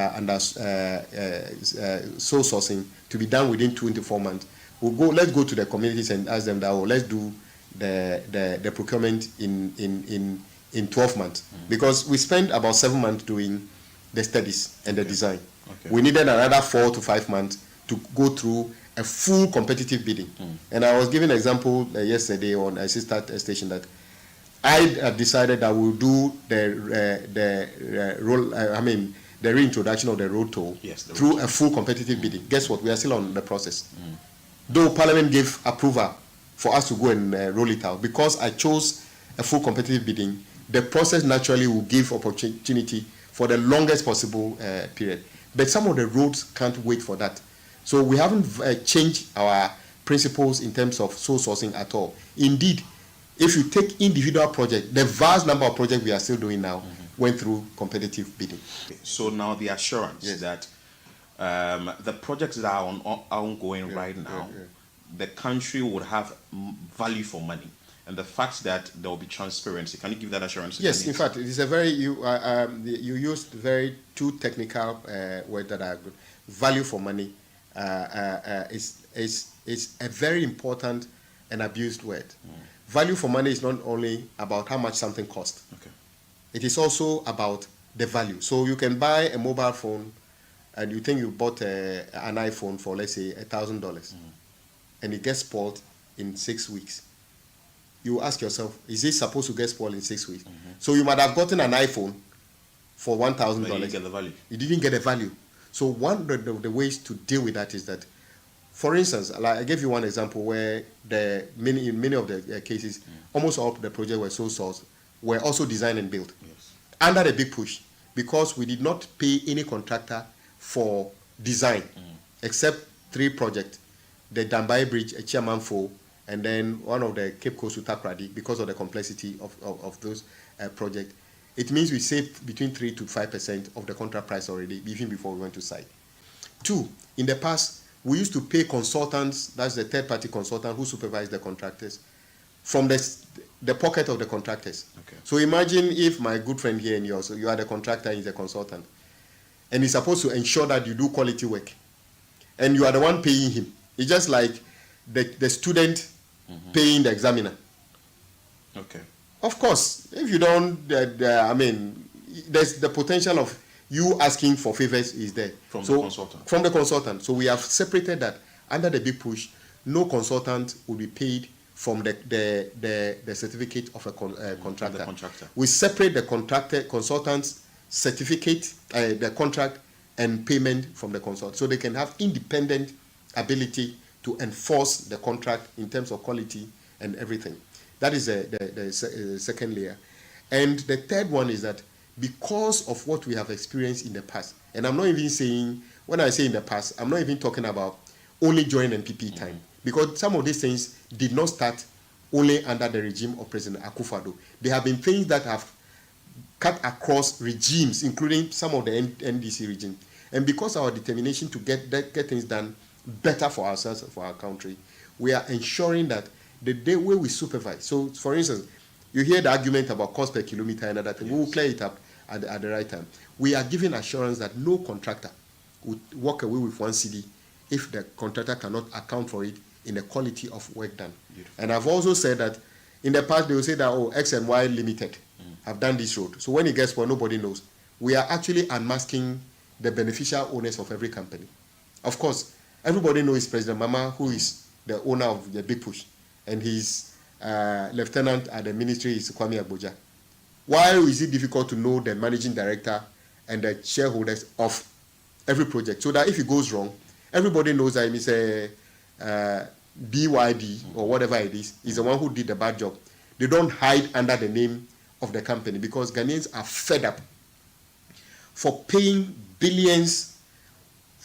sourcing, to be done within 24 months, let's go to the communities and ask them that, oh, let's do the procurement in 12 months. Because we spent about 7 months doing the studies and the design. We needed another 4 to 5 months to go through a full competitive bidding. And I was giving an example yesterday on a sister station that I decided that we'll do the reintroduction of the road toll through a full competitive bidding. Guess what? We are still on the process. Though Parliament gave approval for us to go and roll it out, because I chose a full competitive bidding, the process naturally will give opportunity for the longest possible period. But some of the roads can't wait for that. So we haven't changed our principles in terms of sole sourcing at all. Indeed, if you take individual projects, the vast number of projects we are still doing now went through competitive bidding. So now the assurance that the projects that are ongoing right now, the country would have value for money. And the fact that there will be transparency, can you give that assurance? Yes, in fact, it is a very, you used very two technical words that are good. Value for money is a very important and abused word. Value for money is not only about how much something costs. It is also about the value. So you can buy a mobile phone and you think you bought an iPhone for, let's say, $1,000, and it gets spoiled in 6 weeks. You ask yourself, is it supposed to get spoiled in 6 weeks? So you might have gotten an iPhone for $1,000. You didn't get the value. You didn't get the value. So one of the ways to deal with that is that, for instance, like I gave you one example where in many of the cases, almost all the projects were sole sourced, were also designed and built under the Big Push, because we did not pay any contractor for design, except 3 projects: the Dambai Bridge, Chairman 4, And then one of the Cape Coast to Takoradi, because of the complexity of those projects, it means we saved between 3 to 5% of the contract price already, even before we went to site. 2, in the past, we used to pay consultants, that's the third-party consultant who supervised the contractors, from the pocket of the contractors. Okay. So imagine if my good friend here and yours, so you are the contractor, he's a consultant, and he's supposed to ensure that you do quality work, and you are the one paying him. It's just like the student paying the examiner. Okay. Of course, if you don't, I mean, there's the potential of you asking for favors is there. From the consultant. From the consultant. So we have separated that. Under the big push, no consultant will be paid from the certificate of a contractor. The contractor. We separate the consultant's certificate, the contract, and payment from the consultant, so they can have independent ability to enforce the contract in terms of quality and everything. That is the second layer. And the third one is that because of what we have experienced in the past, and I'm not even saying, when I say in the past, I'm not even talking about only during NPP time, because some of these things did not start only under the regime of President Akufo-Addo. There have been things that have cut across regimes, including some of the NDC regime. And because of our determination to get things done better for ourselves and for our country, we are ensuring that the way we supervise. So, for instance, you hear the argument about cost per kilometer and other things. Yes. We will clear it up at the right time. We are giving assurance that no contractor would walk away with 1 cedi if the contractor cannot account for it in the quality of work done. Beautiful. And I've also said that in the past they will say that, oh, X and Y Limited have done this road. So when it gets spoiled, nobody knows. We are actually unmasking the beneficial owners of every company. Of course, everybody knows President Mama, who is the owner of the Big Push, and his lieutenant at the ministry is Kwame Agboja. Why is it difficult to know the managing director and the shareholders of every project, so that if it goes wrong, everybody knows that it's a BYD or whatever it is the one who did the bad job. They don't hide under the name of the company, because Ghanaians are fed up for paying billions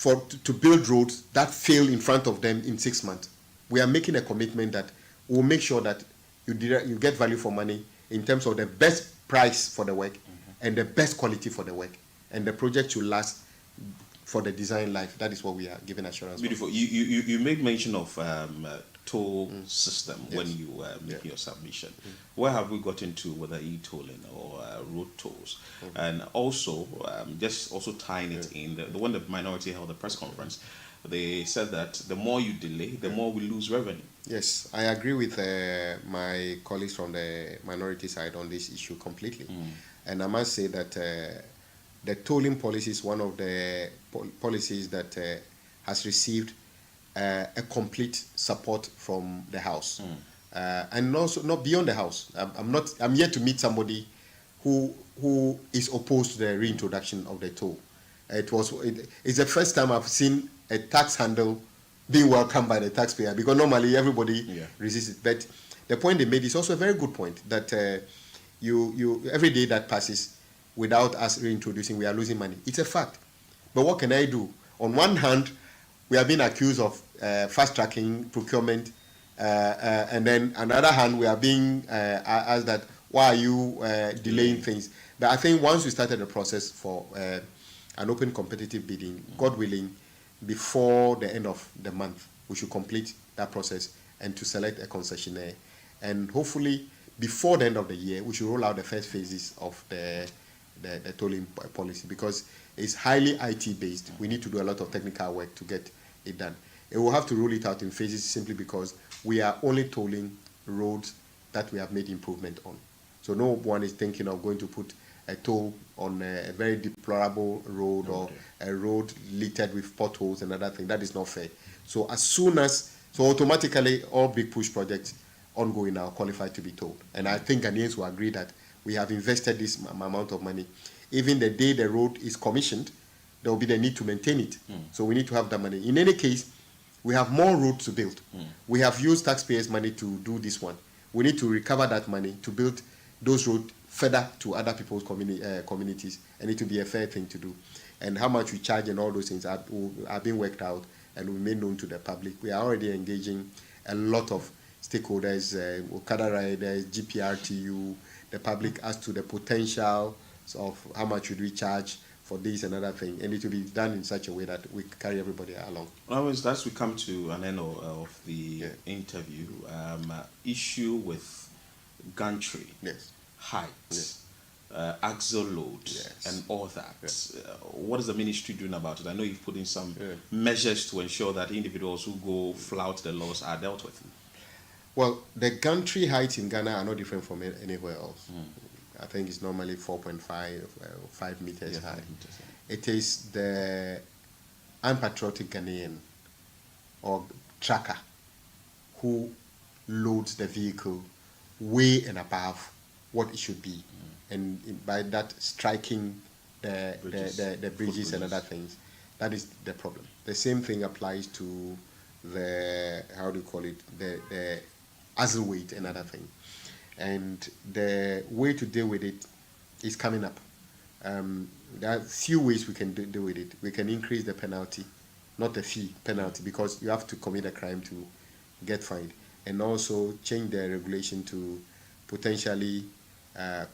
to build roads that fail in front of them in 6 months. We are making a commitment that we'll make sure that you get value for money in terms of the best price for the work and the best quality for the work. And the project should last for the design life. That is what we are giving assurance. Beautiful. You made mention of toll system when you make your submission. Where have we gotten to, whether e-tolling or road tolls? And also, just also tying it in, the when the minority held the press conference, they said that the more you delay, the more we lose revenue. Yes, I agree with my colleagues from the minority side on this issue completely. And I must say that the tolling policy is one of the policies that has received a complete support from the House. And also not beyond the House. I'm yet to meet somebody who is opposed to the reintroduction of the toll. It's the first time I've seen a tax handle being welcomed by the taxpayer, because normally everybody resists it. But the point they made is also a very good point, that you every day that passes without us reintroducing, we are losing money. It's a fact. But what can I do? On one hand, we are being accused of fast-tracking procurement, and then on the other hand, we are being asked that, why are you delaying things? But I think once we started the process for an open competitive bidding, God willing, before the end of the month, we should complete that process and to select a concessionaire. And hopefully, before the end of the year, we should roll out the first phases of the tolling policy, because it's highly IT-based. We need to do a lot of technical work to get it done. And we'll have to roll it out in phases simply because we are only tolling roads that we have made improvement on. So no one is thinking of going to put a toll on a very deplorable road or a road littered with potholes and other things. That is not fair. So automatically all big push projects ongoing now qualify to be tolled. And I think Ghanaians will agree that we have invested this amount of money. Even the day the road is commissioned, there will be the need to maintain it. So we need to have that money. In any case, we have more roads to build. We have used taxpayers' money to do this one. We need to recover that money to build those roads further to other people's communities, and it will be a fair thing to do. And how much we charge and all those things are being worked out and will be made known to the public. We are already engaging a lot of stakeholders, Okada riders, GPRTU, the public as to the potential of how much should we charge for this and other thing, and it will be done in such a way that we carry everybody along. Well, as we come to an end of the interview, issue with gantry, Yes. height, Yes. axle load, Yes. and all that. Yes. What is the ministry doing about it? I know you've put in some measures to ensure that individuals who go flout the laws are dealt with. Well, the gantry heights in Ghana are not different from anywhere else. I think it's normally 4.5 or 5 meters Yeah, high. 5 meters, It is the unpatriotic Ghanaian or tracker who loads the vehicle way and above what it should be, and by that striking the bridges and other things. That is the problem. The same thing applies to the, how do you call it, the axle weight and other thing. And the way to deal with it is coming up. There are few ways we can deal with it. We can increase the penalty, not the fee, penalty, because you have to commit a crime to get fined, and also change the regulation to potentially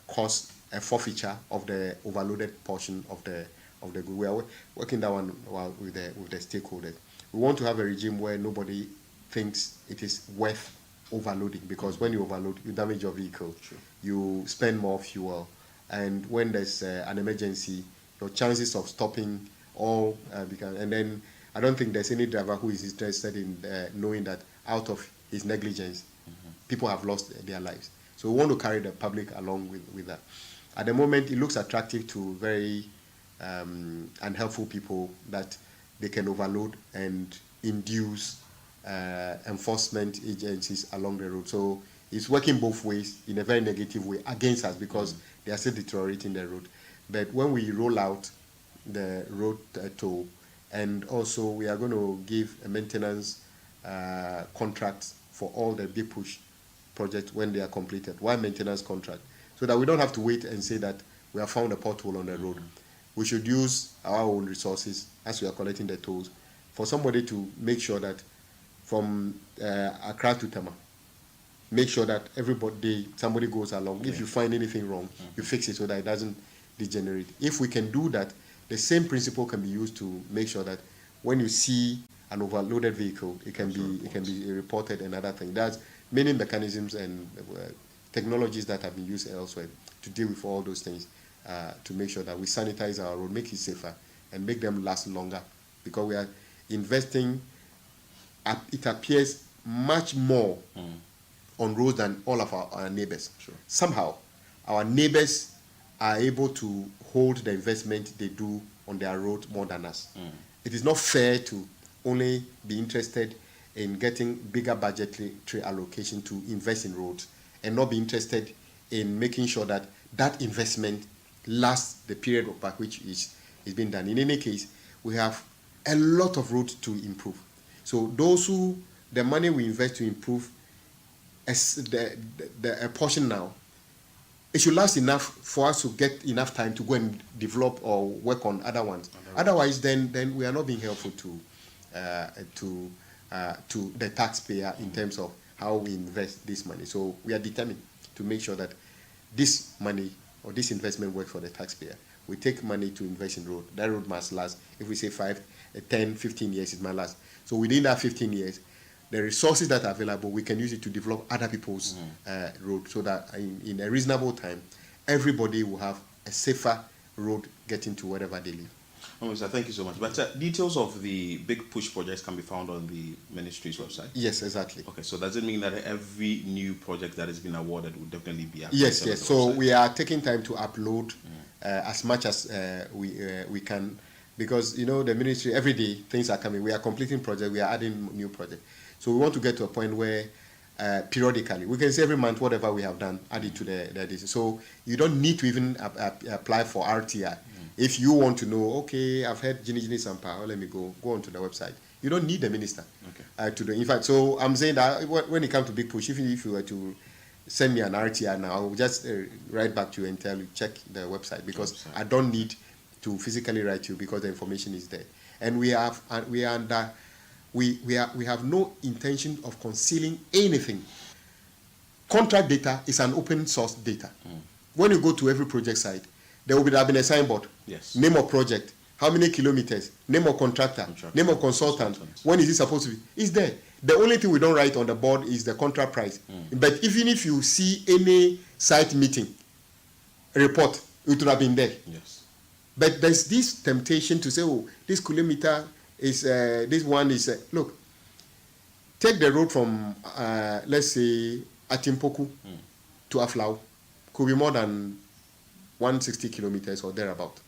cause a forfeiture of the overloaded portion of the good. We are working that one with the stakeholders. We want to have a regime where nobody thinks it is worth overloading, because when you overload, you damage your vehicle. True. You spend more fuel, and when there's an emergency, your chances of stopping all become. And then I don't think there's any driver who is interested in knowing that out of his negligence, people have lost their lives. So we want to carry the public along with that. At the moment, it looks attractive to very unhelpful people that they can overload and induce enforcement agencies along the road. So it's working both ways in a very negative way against us, because they are still deteriorating the road. But when we roll out the road toll, and also we are going to give a maintenance contract for all the big push projects when they are completed. Why maintenance contract? So that we don't have to wait and say that we have found a pothole on the road. We should use our own resources as we are collecting the tolls for somebody to make sure that from Accra to Tema, make sure that somebody goes along. If you find anything wrong, you fix it so that it doesn't degenerate. If we can do that, the same principle can be used to make sure that when you see an overloaded vehicle, it can be reported and other things. There's many mechanisms and technologies that have been used elsewhere to deal with all those things, to make sure that we sanitize our road, make it safer, and make them last longer. Because we are investing, it appears, much more on roads than all of our neighbors. Sure. Somehow, our neighbors are able to hold the investment they do on their road more than us. It is not fair to only be interested in getting bigger budgetary allocation to invest in roads and not be interested in making sure that that investment lasts the period by which is being done. In any case, we have a lot of roads to improve. So the money we invest to improve a portion now, it should last enough for us to get enough time to go and develop or work on other ones. Otherwise, then we are not being helpful to the taxpayer in terms of how we invest this money. So we are determined to make sure that this money or this investment works for the taxpayer. We take money to invest in road. That road must last. If we say 5, 10, 15 years, it might last. So within that 15 years, the resources that are available, we can use it to develop other people's road, so that in a reasonable time, everybody will have a safer road getting to wherever they live. Mr. Thank you so much. But details of the big push projects can be found on the ministry's website? Yes, exactly. Okay, so does it mean that every new project that has been awarded will definitely be uploaded? Yes. So website? we are taking time to upload as much as we can, because the ministry, every day things are coming. We are completing projects, we are adding new projects. So we want to get to a point where periodically, we can say every month whatever we have done, add it to the so you don't need to even apply for RTI. If you want to know, okay, I've heard Gini Sampa, let me go on to the website. You don't need the minister to do. In fact, so I'm saying that when it comes to big push, even if you were to send me an RTI now, I will just write back to you and tell you check the website, because I don't need to physically write to you, because the information is there. And we have no intention of concealing anything contract data is an open source data. When you go to every project site, there will have been a signboard. Yes. Name of project, how many kilometers, name of contractor, name of consultant, when is it supposed to be? It's there. The only thing we don't write on the board is the contract price. But even if you see any site meeting report, it would have been there. Yes. But there's this temptation to say, oh, this kilometer is, this one is, look, take the road from, let's say, Atimpoku to Aflau. Could be more than 160 kilometers or thereabout.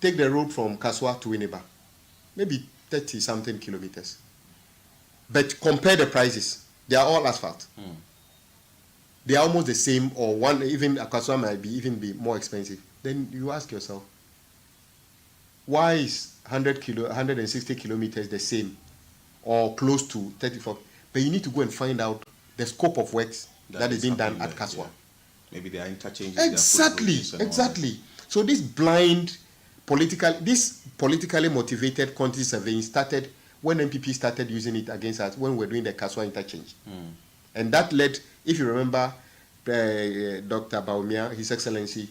Take the road from Kaswa to Winneba, maybe 30-something kilometers. But compare the prices. They are all asphalt. They are almost the same, or one, even Kaswa might be even be more expensive. Then you ask yourself, why is 160 kilometers the same or close to 34? But you need to go and find out the scope of works that is being done at Kaswa. Yeah. Maybe they are interchanging. Exactly. So this blind politically motivated quantity surveying started when MPP started using it against us when we were doing the Kaswa interchange. And that led, if you remember, Dr. Baumia, His Excellency,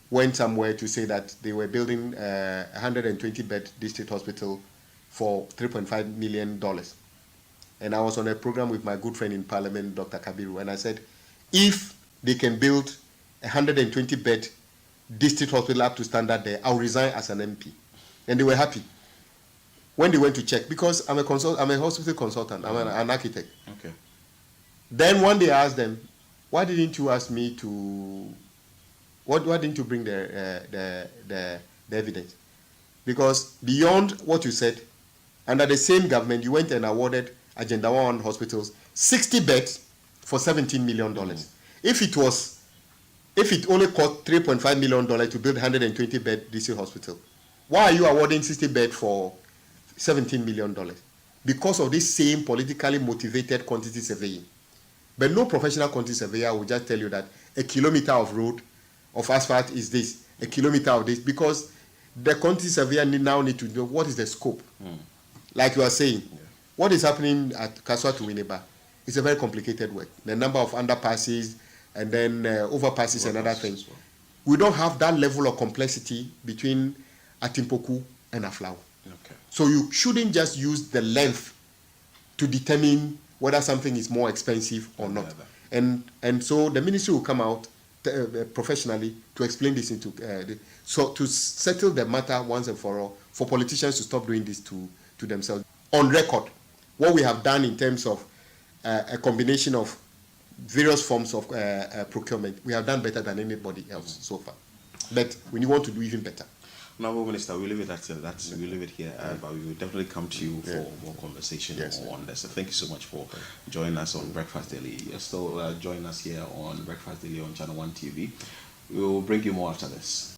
went somewhere to say that they were building a 120-bed district hospital for $3.5 million. And I was on a program with my good friend in Parliament, Dr. Kabiru, and I said, if they can build a 120-bed district hospital up to standard there, I'll resign as an MP. And they were happy when they went to check, because I'm a hospital consultant, I'm an architect. Okay. Then one day I asked them, why didn't you ask me to, why didn't you bring the evidence? Because beyond what you said, under the same government, you went and awarded Agenda 1 hospitals 60 beds for $17 million. If it only cost $3.5 million to build 120-bed DC hospital, why are you awarding 60 beds for $17 million? Because of this same politically motivated quantity surveying. But no professional quantity surveyor will just tell you that a kilometer of road, of asphalt is this, a kilometer of this, because the quantity surveyor now need to know what is the scope. Like you are saying, what is happening at Kaswa to Winneba is a very complicated work. The number of underpasses and then overpasses and other things. Well. We don't have that level of complexity between Atimpoku and Aflau. Okay. So you shouldn't just use the length to determine whether something is more expensive or not. And so the ministry will come out professionally to explain this so to settle the matter once and for all, for politicians to stop doing this to themselves. On record, what we have done in terms of a combination of various forms of procurement, we have done better than anybody else so far. But we want to do even better. Now, Minister, we'll leave it at that. We'll leave it here, but we will definitely come to you for more conversation on this. So thank you so much for joining us on Breakfast Daily. You're still joining us here on Breakfast Daily on Channel 1 TV. We will bring you more after this.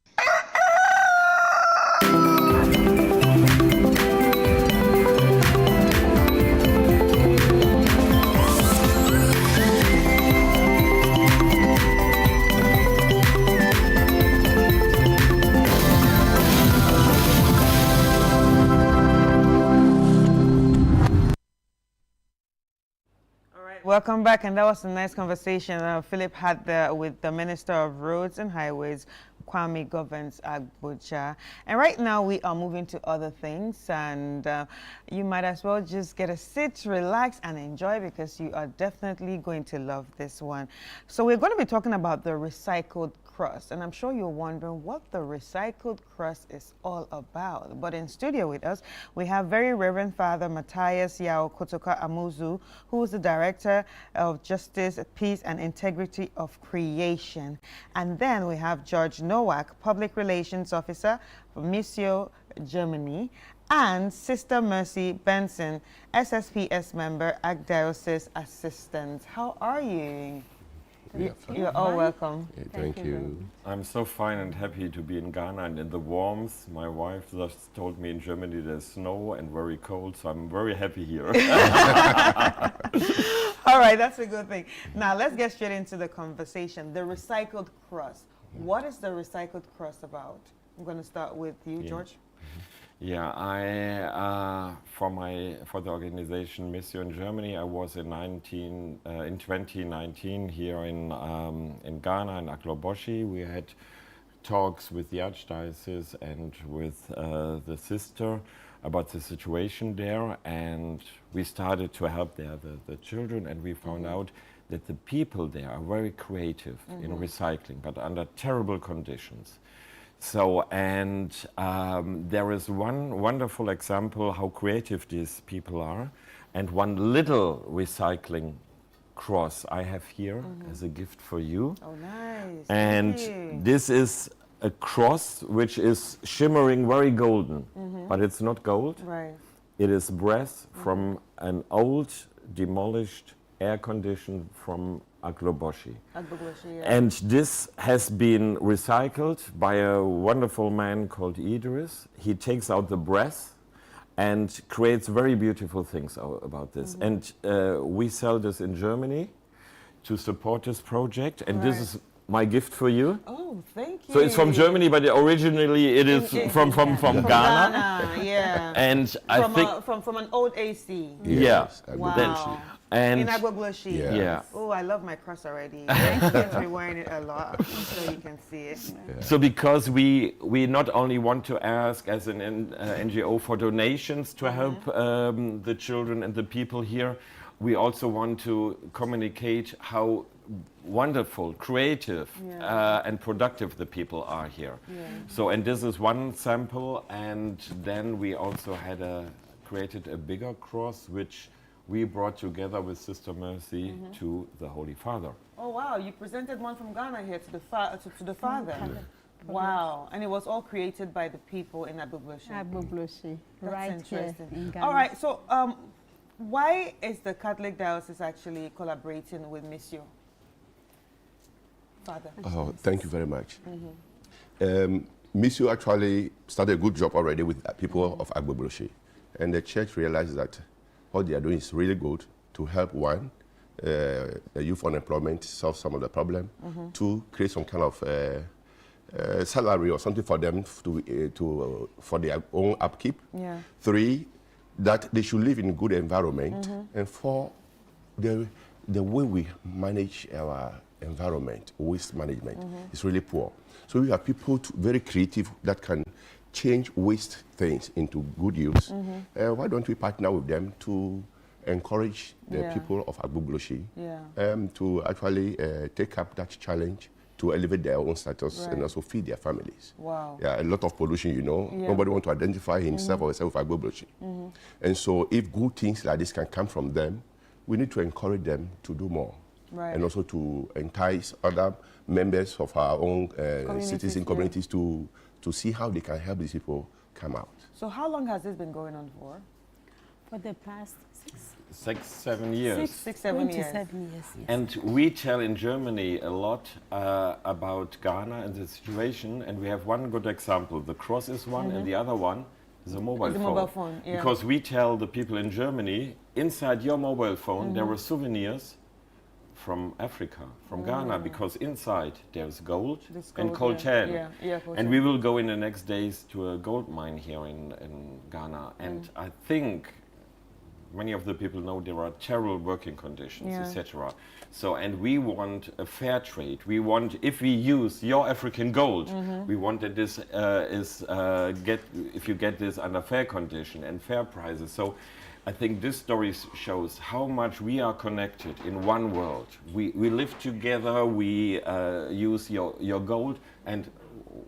Welcome back, and that was a nice conversation Philip had with the Minister of Roads and Highways, Kwame Governs Agboja. And right now we are moving to other things, and you might as well just get a seat, relax, and enjoy, because you are definitely going to love this one. So we're going to be talking about the recycled crust, and I'm sure you're wondering what the recycled crust is all about. But in studio with us, we have Very Reverend Father Matthias Yao Kotoka Amuzu, who is the Director of Justice, Peace, and Integrity of Creation. And then we have George Nowak, Public Relations Officer from Missio, Germany, and Sister Mercy Benson, SSPS member, Archdiocese Assistant. How are you? You're all welcome. Thank you. I'm so fine and happy to be in Ghana and in the warmth. My wife just told me in Germany there's snow and very cold, so I'm very happy here. All right, that's a good thing. Now let's get straight into the conversation. The recycled crust. What is the recycled crust about? I'm going to start with you, George. Yeah, for the organization Missio in Germany, I was in 2019 here in Ghana in Agbogbloshie. We had talks with the Archdiocese and with the sister about the situation there, and we started to help there the children, and we found out that the people there are very creative in recycling, but under terrible conditions. So, and there is one wonderful example how creative these people are, and one little recycling cross I have here as a gift for you. Oh, nice. And Thank you. this is a cross which is shimmering very golden, but it's not gold. Right. It is brass from an old demolished air condition from Agbogbloshie. Agbogbloshie, yeah. And this has been recycled by a wonderful man called Idris. He takes out the brass and creates very beautiful things about this. And we sell this in Germany to support this project. And this is my gift for you. Oh, thank you. So it's from Germany, but originally it is from Ghana. Ghana, yeah. And I think from an old AC. yeah. Wow. And In Agbogbloshie. yeah. Oh, I love my cross already. Thank you for wearing it a lot, so you can see it. So because we not only want to ask as an NGO for donations to help the children and the people here, we also want to communicate how wonderful, creative and productive the people are here. So, and this is one sample, and then we also had created a bigger cross which we brought together with Sister Mercy to the Holy Father. Oh wow! You presented one from Ghana here to the Father. Wow! And it was all created by the people in Agbogbloshie. Agbogbloshie, That's right interesting. here in Ghana. All right. So, why is the Catholic Diocese actually collaborating with Missio? Father. Oh, thank you very much. Missio actually started a good job already with people of Agbogbloshie, and the church realized that what they are doing is really good to help one, the youth unemployment, solve some of the problem. Two, create some kind of salary or something for them for their own upkeep. Yeah. Three, that they should live in a good environment. And four, the way we manage our environment, waste management, is really poor. So we have people very creative that can change waste things into good use. Why don't we partner with them to encourage the people of Agbogbloshie to actually take up that challenge to elevate their own status and also feed their families. Wow. Yeah, a lot of pollution, you know. Nobody wants to identify himself or herself with Agbogbloshie. And so if good things like this can come from them, we need to encourage them to do more. Right. And also to entice other members of our own citizen communities to see how they can help these people come out. So how long has this been going on for? For the past 7 years. 7 years. 7 years, yes. And we tell in Germany a lot about Ghana and the situation, and we have one good example. The cross is one, and the other one is a mobile phone. Mobile phone, yeah. Because we tell the people in Germany, inside your mobile phone, there are souvenirs from Africa, from Ghana, because inside there's gold and coltan. Coltan. And we will go in the next days to a gold mine here in Ghana. And I think many of the people know there are terrible working conditions, etc. So, and we want a fair trade. We want, if we use your African gold, we want that this if you get this under fair condition and fair prices. So I think this story shows how much we are connected in one world. We live together, we use your gold, and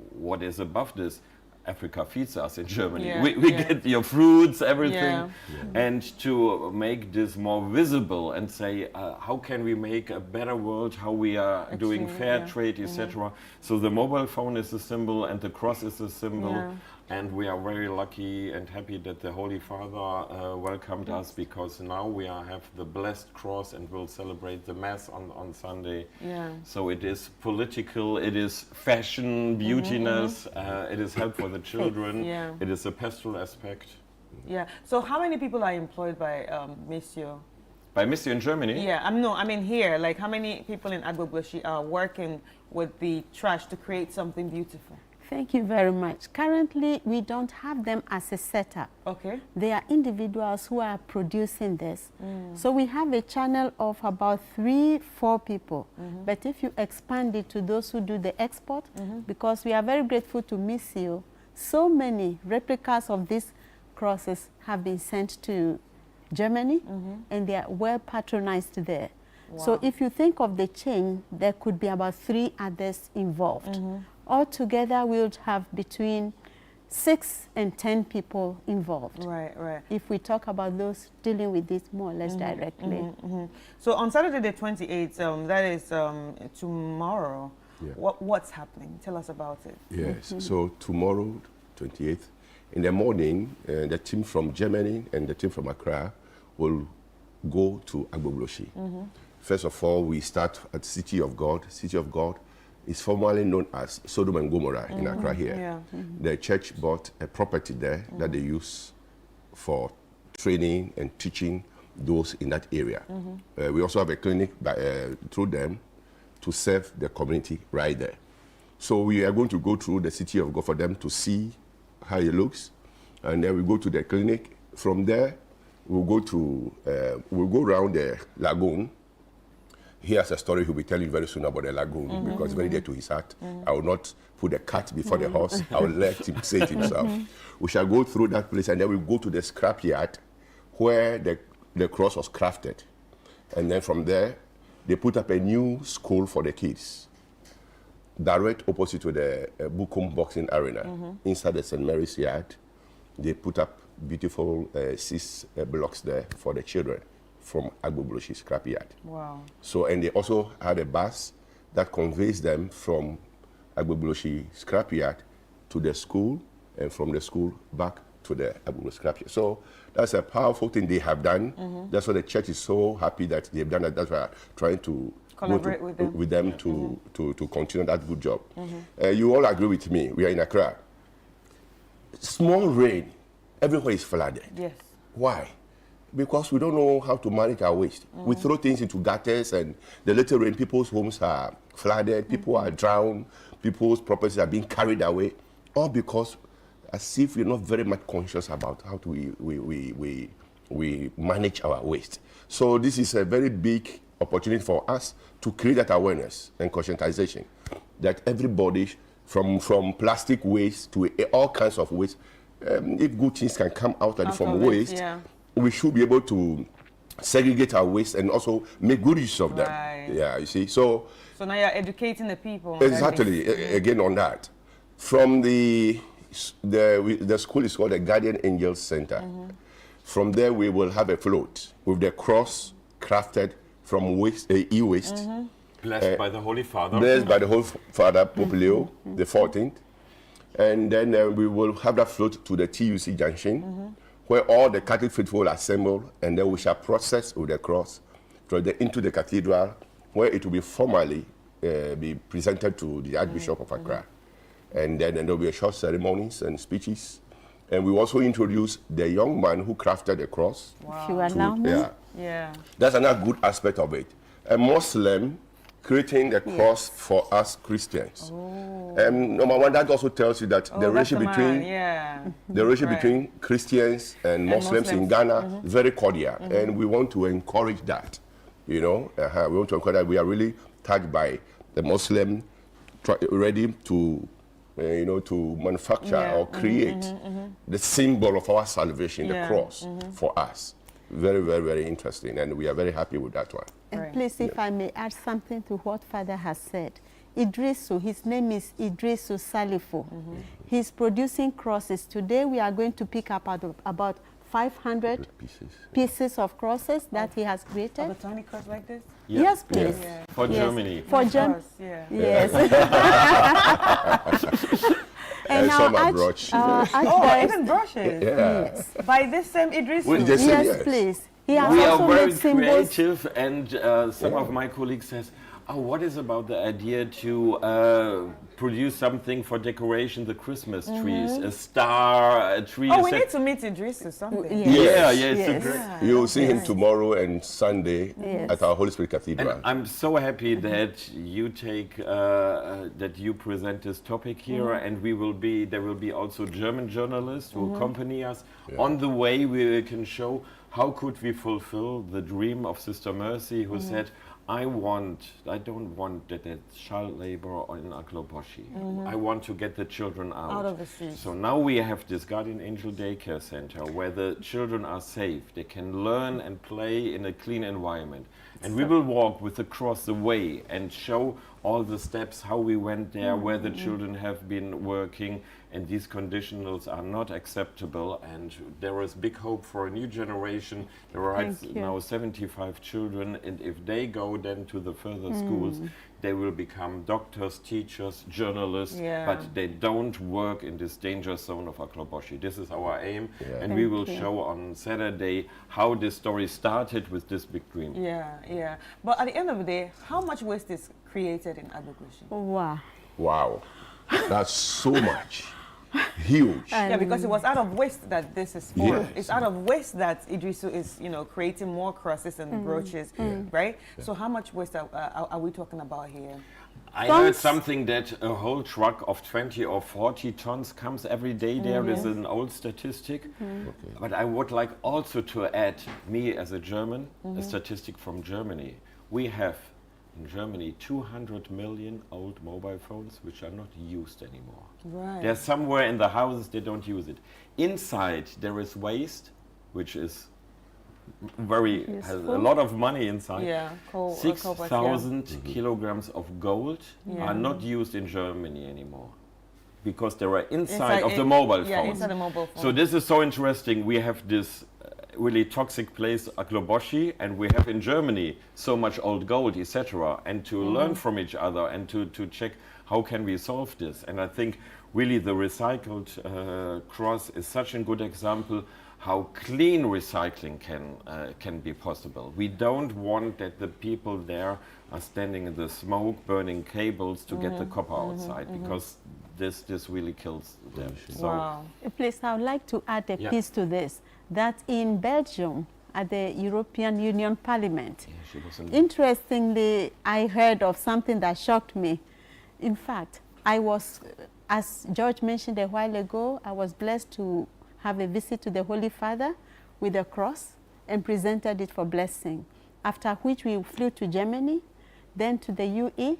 what is above this, Africa feeds us in Germany. We get your fruits, everything. And to make this more visible and say, how can we make a better world, how we are doing fair trade, etc. So the mobile phone is a symbol and the cross is a symbol. And we are very lucky and happy that the Holy Father welcomed us, because now we have the blessed cross and will celebrate the Mass on Sunday. So it is political, it is fashion, beautiness, it is help for the children, it is a pastoral aspect. So how many people are employed by Missio? By Missio in Germany? I mean here. Like how many people in Agbogbloshie are working with the trash to create something beautiful? Thank you very much. Currently, we don't have them as a setup. Okay. They are individuals who are producing this. So we have a channel of about 3-4 people. But if you expand it to those who do the export, because we are very grateful to MISSIO, so many replicas of these crosses have been sent to Germany, and they are well patronized there. Wow. So if you think of the chain, there could be about 3 others involved. Altogether, we would have between 6 and 10 people involved. Right. If we talk about those dealing with this more or less directly. So on Saturday the 28th, that is tomorrow. Yeah. What's happening? Tell us about it. Yes. So tomorrow, 28th, in the morning, the team from Germany and the team from Accra will go to Agbogloshi. First of all, we start at City of God. City of God is formerly known as Sodom and Gomorrah in Accra here. Yeah. The church bought a property there that they use for training and teaching those in that area. We also have a clinic through them to serve the community right there. So we are going to go through the City of God for them to see how it looks, and then we go to the clinic. From there, we'll go around the lagoon. He has a story he'll be telling you very soon about the lagoon because it's very dear to his heart. I will not put the cart before the horse. I will let him say it himself. We shall go through that place, and then we'll go to the scrapyard where the cross was crafted. And then from there, they put up a new school for the kids, direct opposite to the Bukum Boxing Arena. Inside the St. Mary's Yard, they put up beautiful 6 blocks there for the children from Agbogloshi scrapyard. Wow. So, and they also had a bus that conveys them from Agbogloshi scrapyard to the school, and from the school back to the Agbogloshi scrapyard. So that's a powerful thing they have done. That's why the church is so happy that they've done that. That's why I'm trying to collaborate with them to continue that good job. You all agree with me. We are in Accra. Small rain, everywhere is flooded. Yes. Why? Because we don't know how to manage our waste. We throw things into gutters, and the little rain, people's homes are flooded, people are drowned, people's properties are being carried away, all because as if we're not very much conscious about how we manage our waste. So this is a very big opportunity for us to create that awareness and conscientization that everybody, from plastic waste to all kinds of waste, if good things can come out from waste, we should be able to segregate our waste and also make good use of them. Yeah, you see. So now you're educating the people. Exactly. Again on that, from the school is called the Guardian Angels Center. From there, we will have a float with the cross crafted from waste, e-waste. Blessed by the Holy Father. Blessed by the Holy Father, Pope Leo the 14th. And then we will have that float to the TUC junction, where all the Catholic faithful will assemble, and then we shall process with the cross into the cathedral, where it will be formally be presented to the Archbishop of Accra. And then there will be a short ceremonies and speeches. And we also introduce the young man who crafted the cross. Wow. If you allow me. Yeah. That's another good aspect of it. A Muslim creating a cross for us Christians. Number one, that also tells you that the relationship between Christians and Muslims in Ghana is very cordial, and we want to encourage that. You know, we want to encourage that. We are really touched by the Muslim ready to, to manufacture or create the symbol of our salvation, the cross, for us. Very, very, very interesting, and we are very happy with that one. And please, if I may add something to what Father has said. Idrisu, his name is Idrisu Salifo. He's producing crosses. Today we are going to pick up about 500 pieces of crosses that he has created. Of a tiny cross like this? Yes, please. Yeah. For Germany. For Germany. Yes. And some are brooches. Even brushes? Yes. By this same Idrisu? Yes, please. He has we also are very made symbols. creative, and some of my colleagues says, Oh, what is about the idea to produce something for decoration, the Christmas trees, a star, a tree? Oh, we need to meet Idris or something. Yes. You'll see him tomorrow and Sunday at our Holy Spirit Cathedral. And I'm so happy that you take, that you present this topic here, and there will be also German journalists who accompany us. On the way, we can show how could we fulfill the dream of Sister Mercy, who said, I don't want that child labor in Agloboshi. I want to get the children out of the streets. So now we have this Guardian Angel Daycare Center where the children are safe. They can learn and play in a clean environment. And we will walk with the cross the way and show all the steps, how we went there, where the children have been working, and these conditionals are not acceptable. And there is big hope for a new generation. There are now 75 children, and if they go then to the further schools, they will become doctors, teachers, journalists, but they don't work in this danger zone of Agloboshi. This is our aim, and we will show on Saturday how this story started with this big dream. Yeah. But at the end of the day, how much waste is created in Agloboshi? Wow. That's so much. Huge. Yeah, because it was out of waste that this is formed. Yes. It's out of waste that Idrisu is, creating more crosses and brooches, right? So how much waste are we talking about here? I heard something that a whole truck of 20 or 40 tons comes every day there. This is an old statistic. But I would like also to add, me as a German, a statistic from Germany. We have in Germany 200 million old mobile phones which are not used anymore. Right. They're somewhere in the houses, they don't use it. Inside there is waste, which is has a lot of money inside. 6,000 kilograms of gold are not used in Germany anymore because they are inside of the mobile phones. Yeah, inside the mobile phone. So this is so interesting. We have this really toxic place, Agloboshi, and we have in Germany so much old gold, etc. And to learn from each other and to check how can we solve this. And I think really the recycled cross is such a good example how clean recycling can be possible. We don't want that the people there are standing in the smoke, burning cables to get the copper outside, because this really kills them. Wow. Please, I would like to add a piece to this, that in Belgium, at the European Union Parliament, interestingly, I heard of something that shocked me. In fact, I was, as George mentioned a while ago, I was blessed to have a visit to the Holy Father with a cross and presented it for blessing, after which we flew to Germany, then to the UE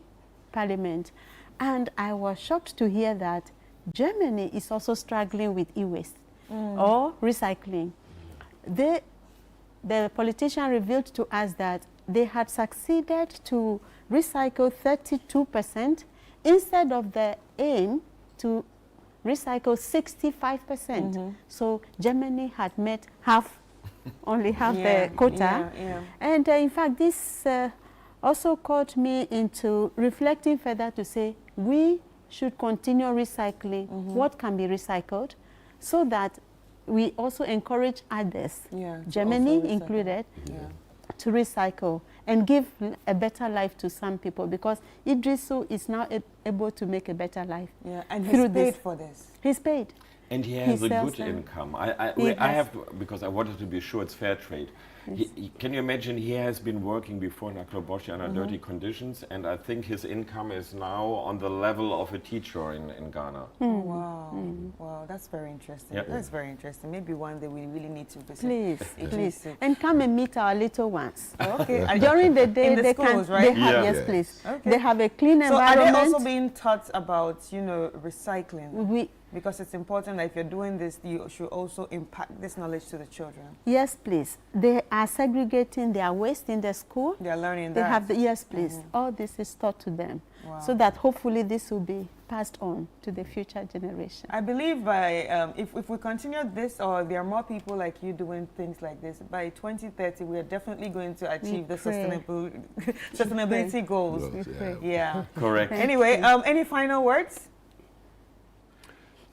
Parliament. And I was shocked to hear that Germany is also struggling with e-waste or recycling. The politician revealed to us that they had succeeded to recycle 32% instead of the aim to recycle 65%. So Germany had met only half the quota. And in fact, this also caught me into reflecting further to say we should continue recycling what can be recycled, so that we also encourage others, Germany included, to recycle and give a better life to some people, because Idrisu is now able to make a better life. And he's paid for this. He's paid. And he has a good income. I have to, because I wanted to be sure it's fair trade. Can you imagine, he has been working before in Agloboshi under dirty conditions, and I think his income is now on the level of a teacher in Ghana. Wow, that's very interesting. That's very interesting. Maybe one day we really need to visit. Please. And come and meet our little ones. Okay. During the day, in the schools, right? They have, yes, please. Okay. They have a clean environment. So are they also being taught about, recycling? Because it's important that if you're doing this, you should also impact this knowledge to the children. Yes, please. They are segregating their waste in the school. They are learning they that. Have yes, please. All this is taught to them, so that hopefully this will be passed on to the future generation. I believe by if we continue this, or there are more people like you doing things like this, by 2030 we are definitely going to achieve the sustainability goals. Correct. Anyway, any final words?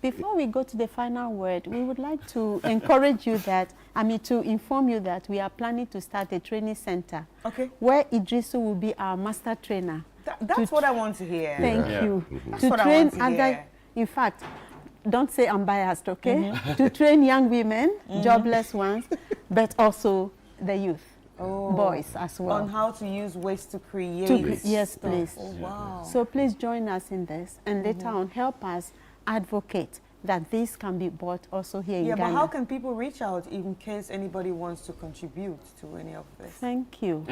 Before we go to the final word, we would like to encourage you to inform you that we are planning to start a training center. Okay. Where Idrisu will be our master trainer. That's what I want to hear. Thank you. That's To what I train want to hear. in fact, don't say I'm biased, okay? To train young women, jobless ones, but also the youth, boys as well. On how to use waste to create. Yes, please. Oh, wow. So please join us in this, and later on help us advocate that this can be bought also here in Ghana. Yeah, but how can people reach out in case anybody wants to contribute to any of this? Thank you.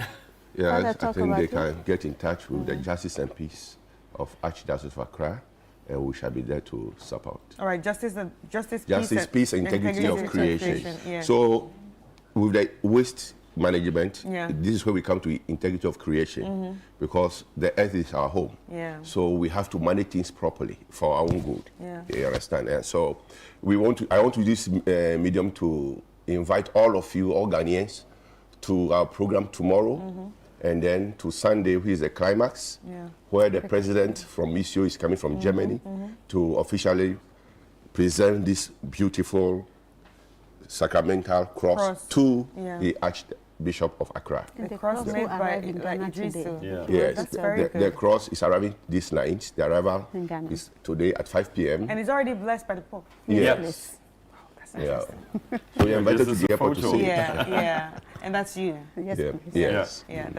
Yeah, I think they can get in touch with the Justice and Peace of Archdiocese of Accra, and we shall be there to support. All right, Justice, Peace, and Integrity of Creation. Yeah. So, with the waste management, Yeah. this is where we come to integrity of creation, because the earth is our home. Yeah. So we have to manage things properly for our own good. Yeah. You understand? And so I want to use this medium to invite all of you, all Ghanaians, to our program tomorrow. And then to Sunday, which is the climax, where the president from MISIO is coming from Germany to officially present this beautiful sacramental cross to the Archbishop of Accra. The cross made by Idrisu. Yes, That's very the good. cross is arriving this night. The arrival is today at 5 p.m. And it's already blessed by the Pope. Yes. Yeah. So you're invited to the airport to see it. Yeah. And that's you. Yes, Yeah. please. Yes. Yeah,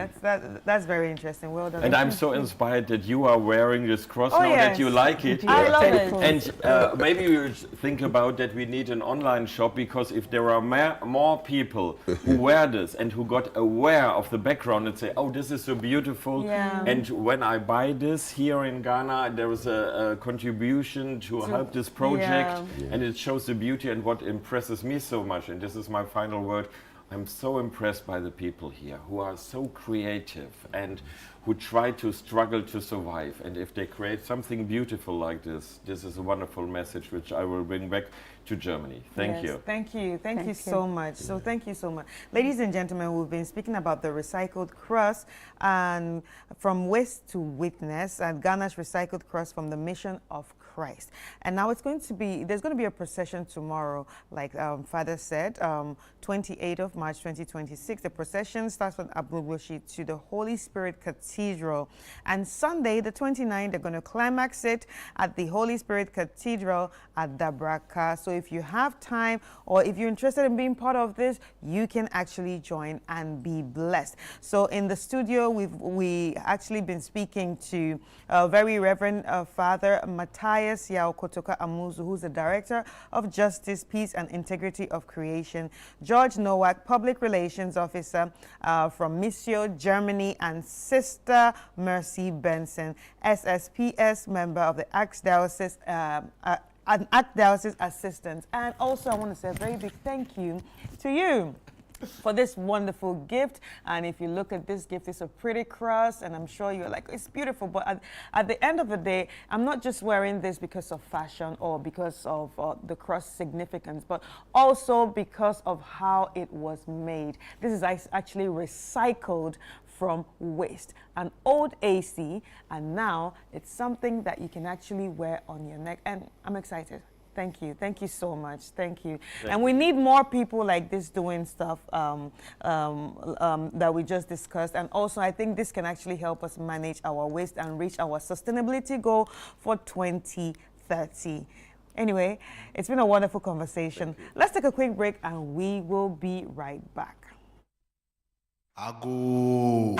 that's very interesting. Well done. And I'm so inspired that you are wearing this cross Oh, now, yes. that you like it. I love it. And maybe we should think about that we need an online shop, because if there are more people who wear this and who got aware of the background and say, oh, this is so beautiful. Yeah. And when I buy this here in Ghana, there is a contribution to help this project. And it shows the beauty. And what impresses me so much, and this is my final word, I'm so impressed by the people here who are so creative and who try to struggle to survive. And if they create something beautiful like this, this is a wonderful message which I will bring back to Germany. Thank you. Thank you. Thank you so much. So thank you so much. Ladies and gentlemen, we've been speaking about the recycled cross, and from waste to witness, and Ghana's recycled cross from the Mission of Christ. And now there's going to be a procession tomorrow, like Father said, 28th of March 2026. The procession starts from Abubushi to the Holy Spirit Cathedral. And Sunday, the 29th, they're going to climax it at the Holy Spirit Cathedral at Dabraka. So if you have time, or if you're interested in being part of this, you can actually join and be blessed. So in the studio, we actually been speaking to very Reverend Father Matthias Yao Kotoka Amuzu, who's the Director of Justice, Peace and Integrity of Creation, George Nowak, Public Relations Officer from MISIO, Germany, and Sister Mercy Benson, SSPS member of the Archdiocese, an Archdiocese assistant. And also I want to say a very big thank you to you for this wonderful gift. And if you look at this gift, it's a pretty cross, and I'm sure you're like, it's beautiful, but at the end of the day, I'm not just wearing this because of fashion or because of the cross significance, but also because of how it was made. This is actually recycled from waste, an old AC, and now it's something that you can actually wear on your neck, and I'm excited. Thank you. Thank you so much. Thank you. And we need more people like this doing stuff that we just discussed. And also, I think this can actually help us manage our waste and reach our sustainability goal for 2030. Anyway, it's been a wonderful conversation. Let's take a quick break and we will be right back. Ago.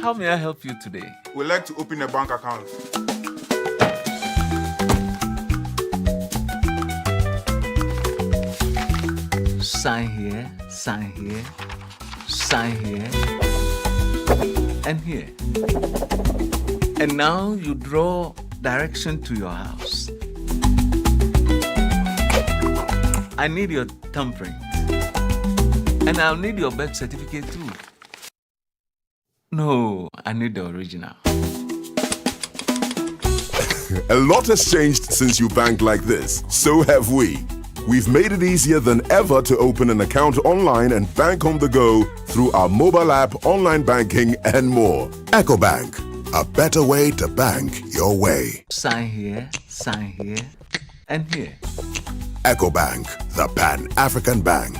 How may I help you today? We'd like to open a bank account. Sign here, sign here, sign here, and here. And now you draw direction to your house. I need your thumbprint. And I'll need your birth certificate too. No, I need the original. A lot has changed since you bank like this. So have we. We've made it easier than ever to open an account online and bank on the go through our mobile app, online banking, and more. EcoBank, a better way to bank your way. Sign here, and here. EcoBank, the Pan-African Bank.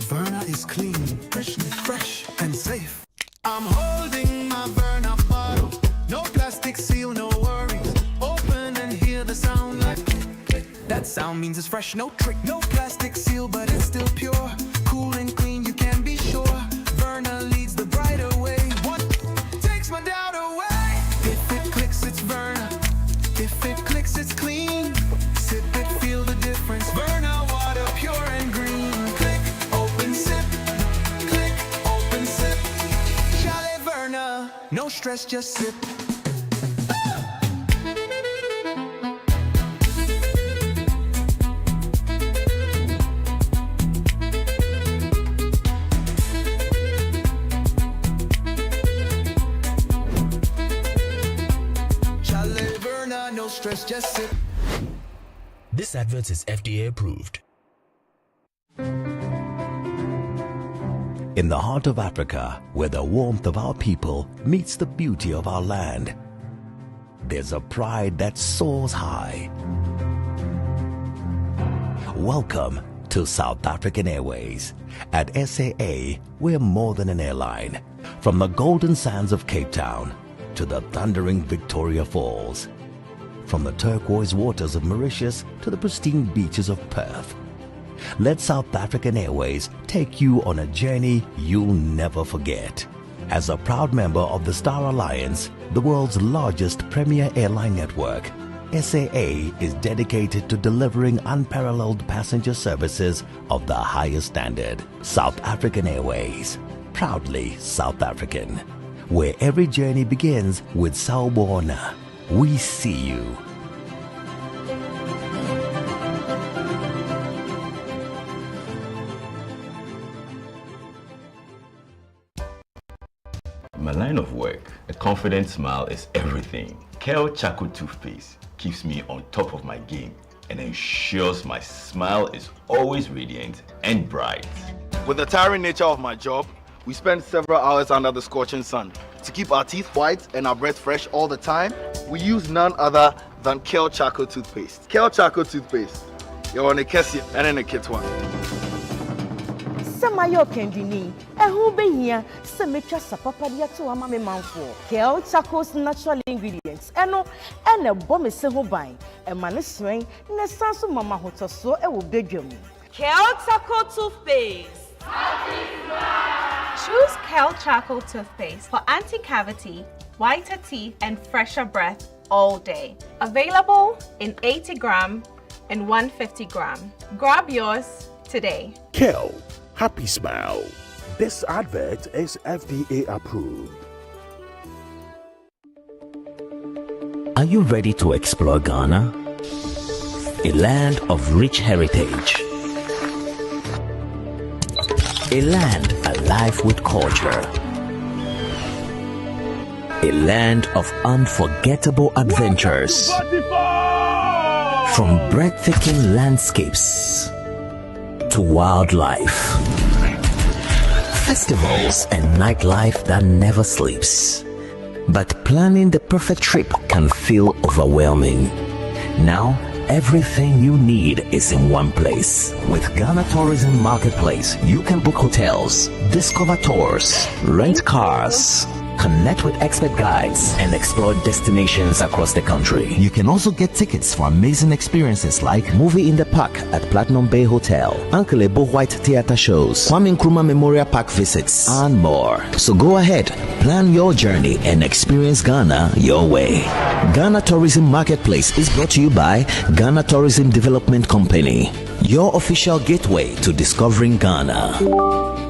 Verna is clean, fresh and safe. I'm holding my Verna bottle. No plastic seal, no worries. Open and hear the sound like click. That sound means it's fresh, no trick. No plastic seal, but it's still pure. Cool and clean, you can be sure. Verna leads the brighter way. What takes my doubt away? If it clicks, it's Verna. If it clicks, it's clean. Sip it, feel the difference. Verna water, pure and green. Click, open, sip. Click, open, sip. Chalet Verna. No stress, just sip. Chalet Verna, no stress, just sip. This advert is FDA approved. In the heart of Africa, where the warmth of our people meets the beauty of our land, there's a pride that soars high. Welcome to South African Airways. At SAA, we're more than an airline. From the golden sands of Cape Town to the thundering Victoria Falls, from the turquoise waters of Mauritius to the pristine beaches of Perth. Let South African Airways take you on a journey you'll never forget. As a proud member of the Star Alliance, the world's largest premier airline network, SAA is dedicated to delivering unparalleled passenger services of the highest standard. South African Airways, proudly South African, where every journey begins with Sawubona. We see you. My line of work, a confident smile is everything. Kel Charcoal Toothpaste keeps me on top of my game and ensures my smile is always radiant and bright. With the tiring nature of my job, we spend several hours under the scorching sun. To keep our teeth white and our breath fresh all the time, we use none other than Kel Charcoal Toothpaste. Kel Charcoal Toothpaste. You're on a Kessie and in a kit one. Samayo Kendini, a who be here, Semetra Sapapadia to Amame Manfo, Kel Charcoal's natural ingredients, and a bomb is several buying, a man swing, Nesansu Mama Hoto so a will bedroom. Kel Charcoal Toothpaste. Choose Kel Charcoal Toothpaste for anti-cavity, whiter teeth, and fresher breath all day. Available in 80 gram and 150 gram. Grab yours today. Kel, happy smile. This advert is FDA approved. Are you ready to explore Ghana? A land of rich heritage. A land alive with culture. A land of unforgettable adventures. From breathtaking landscapes to wildlife. Festivals and nightlife that never sleeps. But planning the perfect trip can feel overwhelming. Now, everything you need is in one place. With Ghana Tourism Marketplace, you can book hotels, discover tours, rent cars, connect with expert guides, and explore destinations across the country. You can also get tickets for amazing experiences like Movie in the Park at Platinum Bay Hotel, Uncle Ebo White Theatre shows, Kwame Nkrumah Memorial Park visits, and more. So go ahead, plan your journey and experience Ghana your way. Ghana Tourism Marketplace is brought to you by Ghana Tourism Development Company, your official gateway to discovering Ghana.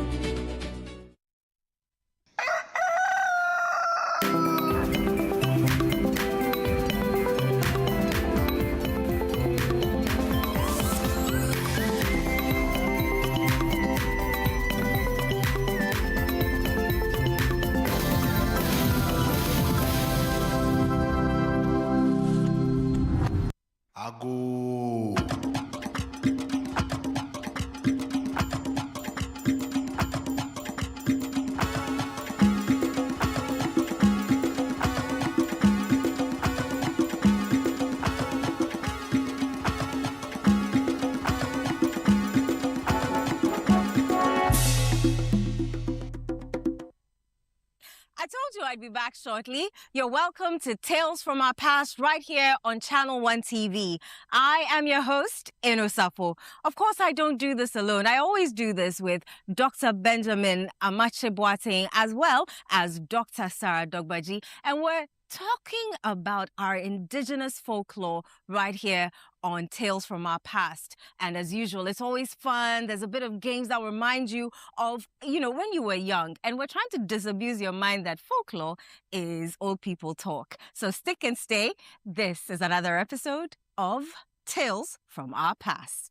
I'd be back shortly. You're welcome to Tales from Our Past right here on Channel One TV. I am your host, Enosapo. Of course, I don't do this alone. I always do this with Dr. Benjamin Amache Boateng as well as Dr. Sarah Dogbaji, and we're talking about our indigenous folklore right here on Tales from Our Past. And as usual, it's always fun. There's a bit of games that remind you of, when you were young. And we're trying to disabuse your mind that folklore is old people talk. So stick and stay. This is another episode of Tales from Our Past.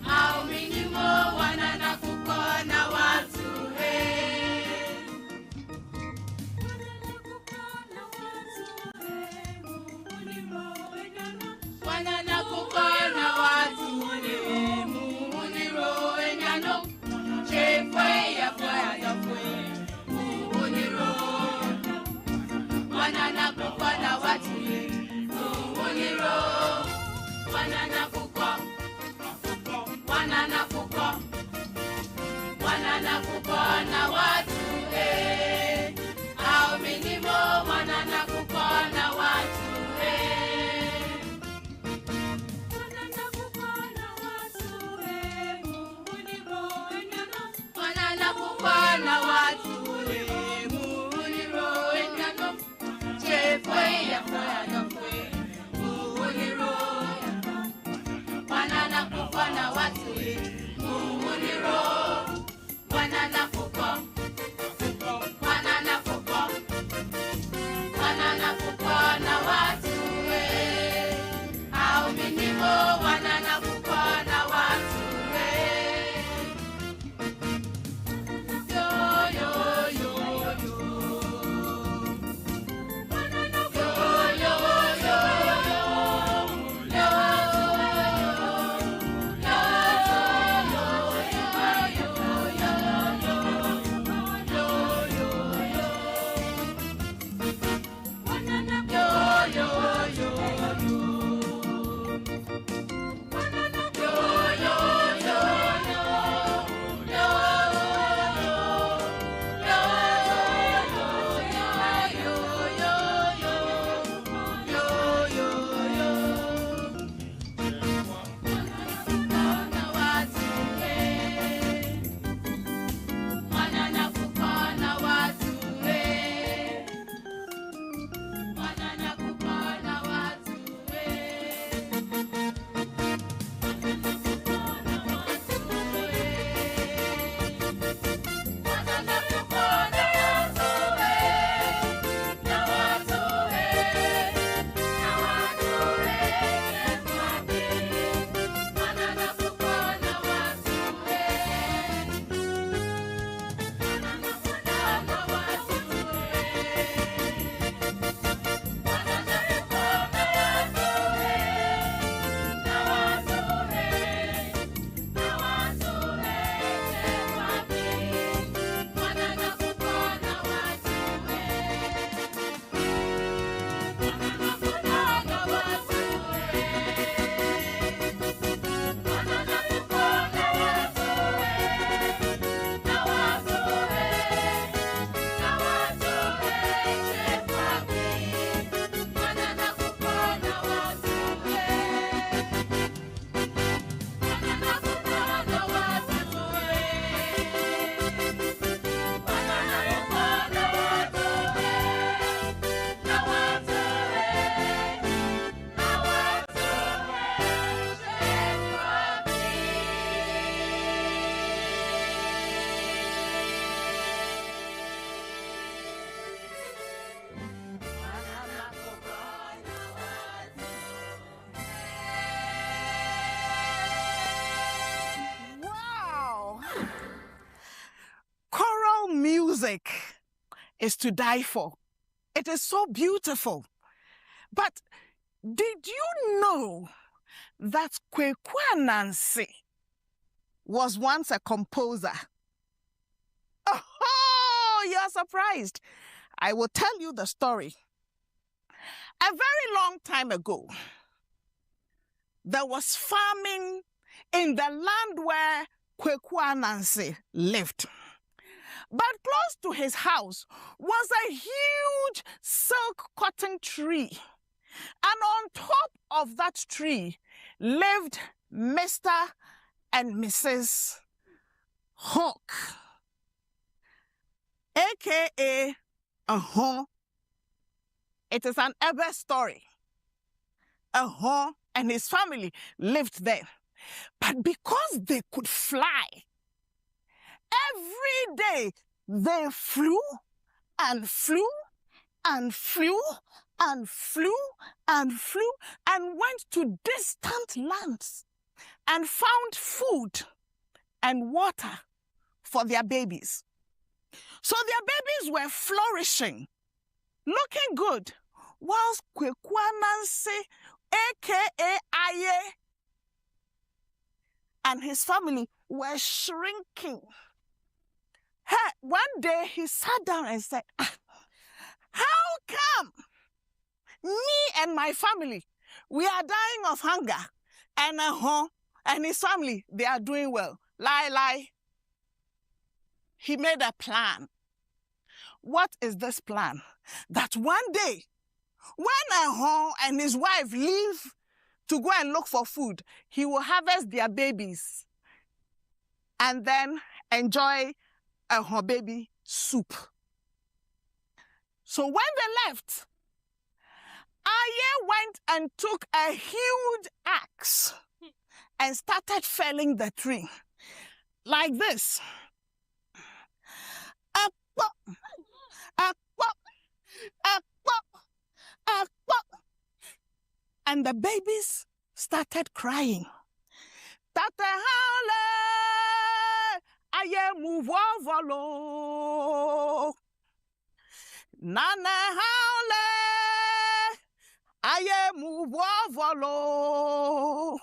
Au minimo wanana kukona watu music is to die for. It is so beautiful. But did you know that Kwaku Anansi was once a composer? Oh, you're surprised. I will tell you the story. A very long time ago, there was famine in the land where Kwaku Anansi lived. But close to his house was a huge silk cotton tree. And on top of that tree lived Mr. and Mrs. Hawk, a.k.a. Ahon. It is an Eber story. Ahon and his family lived there. But because they could fly, every day they flew and flew and flew and flew and flew and went to distant lands and found food and water for their babies. So their babies were flourishing, looking good, whilst Kwaku Anansi, a.k.a. Aye, and his family were shrinking. One day he sat down and said, how come me and my family, we are dying of hunger, and Ahon and his family, they are doing well? Lie. He made a plan. What is this plan? That one day, when Ahon and his wife leave to go and look for food, he will harvest their babies and then enjoy Ahon baby soup. So when they left, Aye went and took a huge axe and started felling the tree like this. And the babies started crying. Tate hale, Aye move volo. Nane hale, Aye move volo.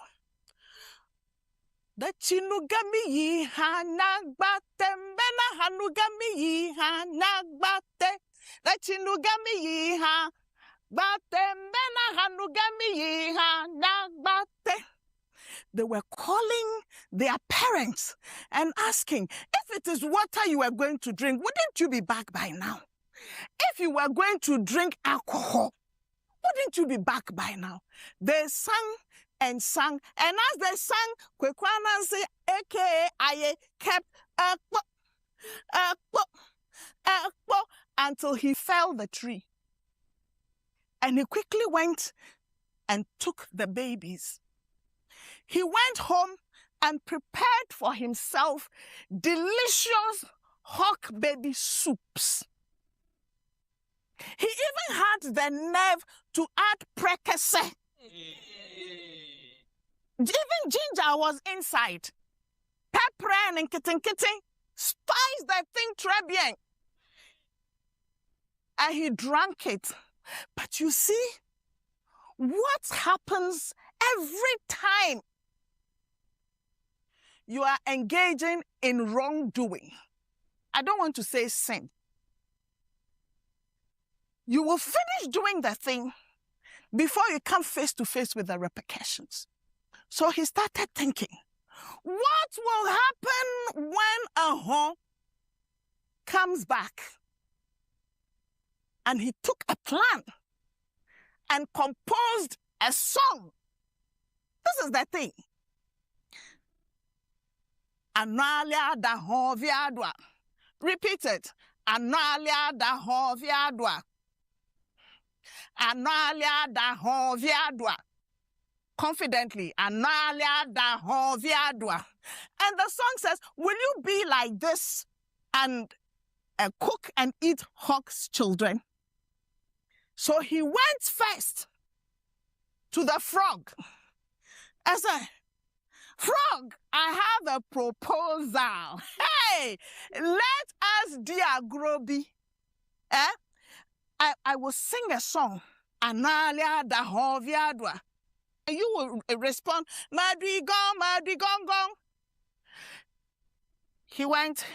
The chinugami yi hanagbate, mbena hanugami yi hanagbate. The chinugami yi ha. They were calling their parents and asking, if it is water you are going to drink, wouldn't you be back by now? If you were going to drink alcohol, wouldn't you be back by now? They sang and sang, and as they sang, Kwaku Anansi, a.k.a. Aye, kept until he fell the tree. And he quickly went and took the babies. He went home and prepared for himself delicious hawk baby soups. He even had the nerve to add prekese. Even ginger was inside. Pepper and kitten, spice that thing très bien. And he drank it. But you see, what happens every time you are engaging in wrongdoing? I don't want to say sin. You will finish doing the thing before you come face to face with the repercussions. So he started thinking, what will happen when Ahon comes back? And he took a plan and composed a song. This is the thing. Analia da hoviadwa. Repeat it. Analia da hoviadwa. Analia da hoviadwa. Confidently. Analia da hoviadwa. And the song says, will you be like this and cook and eat hawk's children? So he went first to the frog. I said, Frog, I have a proposal. Hey, let us diagrobi. I will sing a song. Analia da hoviadwa. And you will respond, Madrigong, Madrigong. He went,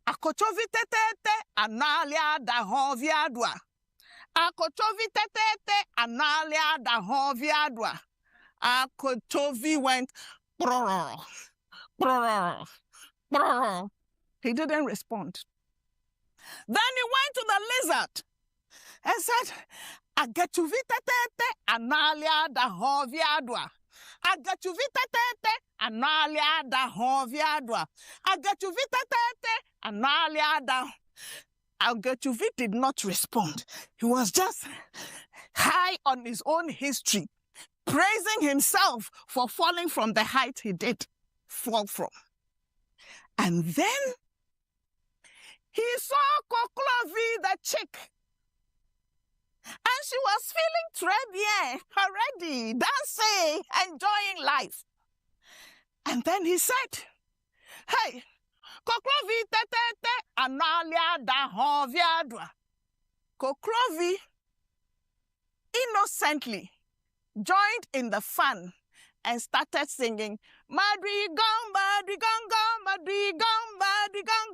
Akotovitete, Analia da hoviadwa. Akotovitete, Analia da hoviadwa. Akotovi went, brrr, brrr, brrr. He didn't respond. Then he went to the lizard and said, Agatuvitete, Analia da hoviadwa. Agatuvitete, Analia da hoviadwa. Agatuvitete, Analia da. Agatuvi did not respond. He was just high on his own history, praising himself for falling from the height he did fall from. And then he saw Koklovi the chick. And she was feeling très bien already, dancing, enjoying life. And then he said, hey, Koklovi tetete analia da hoviadwa. Koklovi innocently joined in the fun and started singing, Madrigong, Madrigong, Madrigong, Madrigong.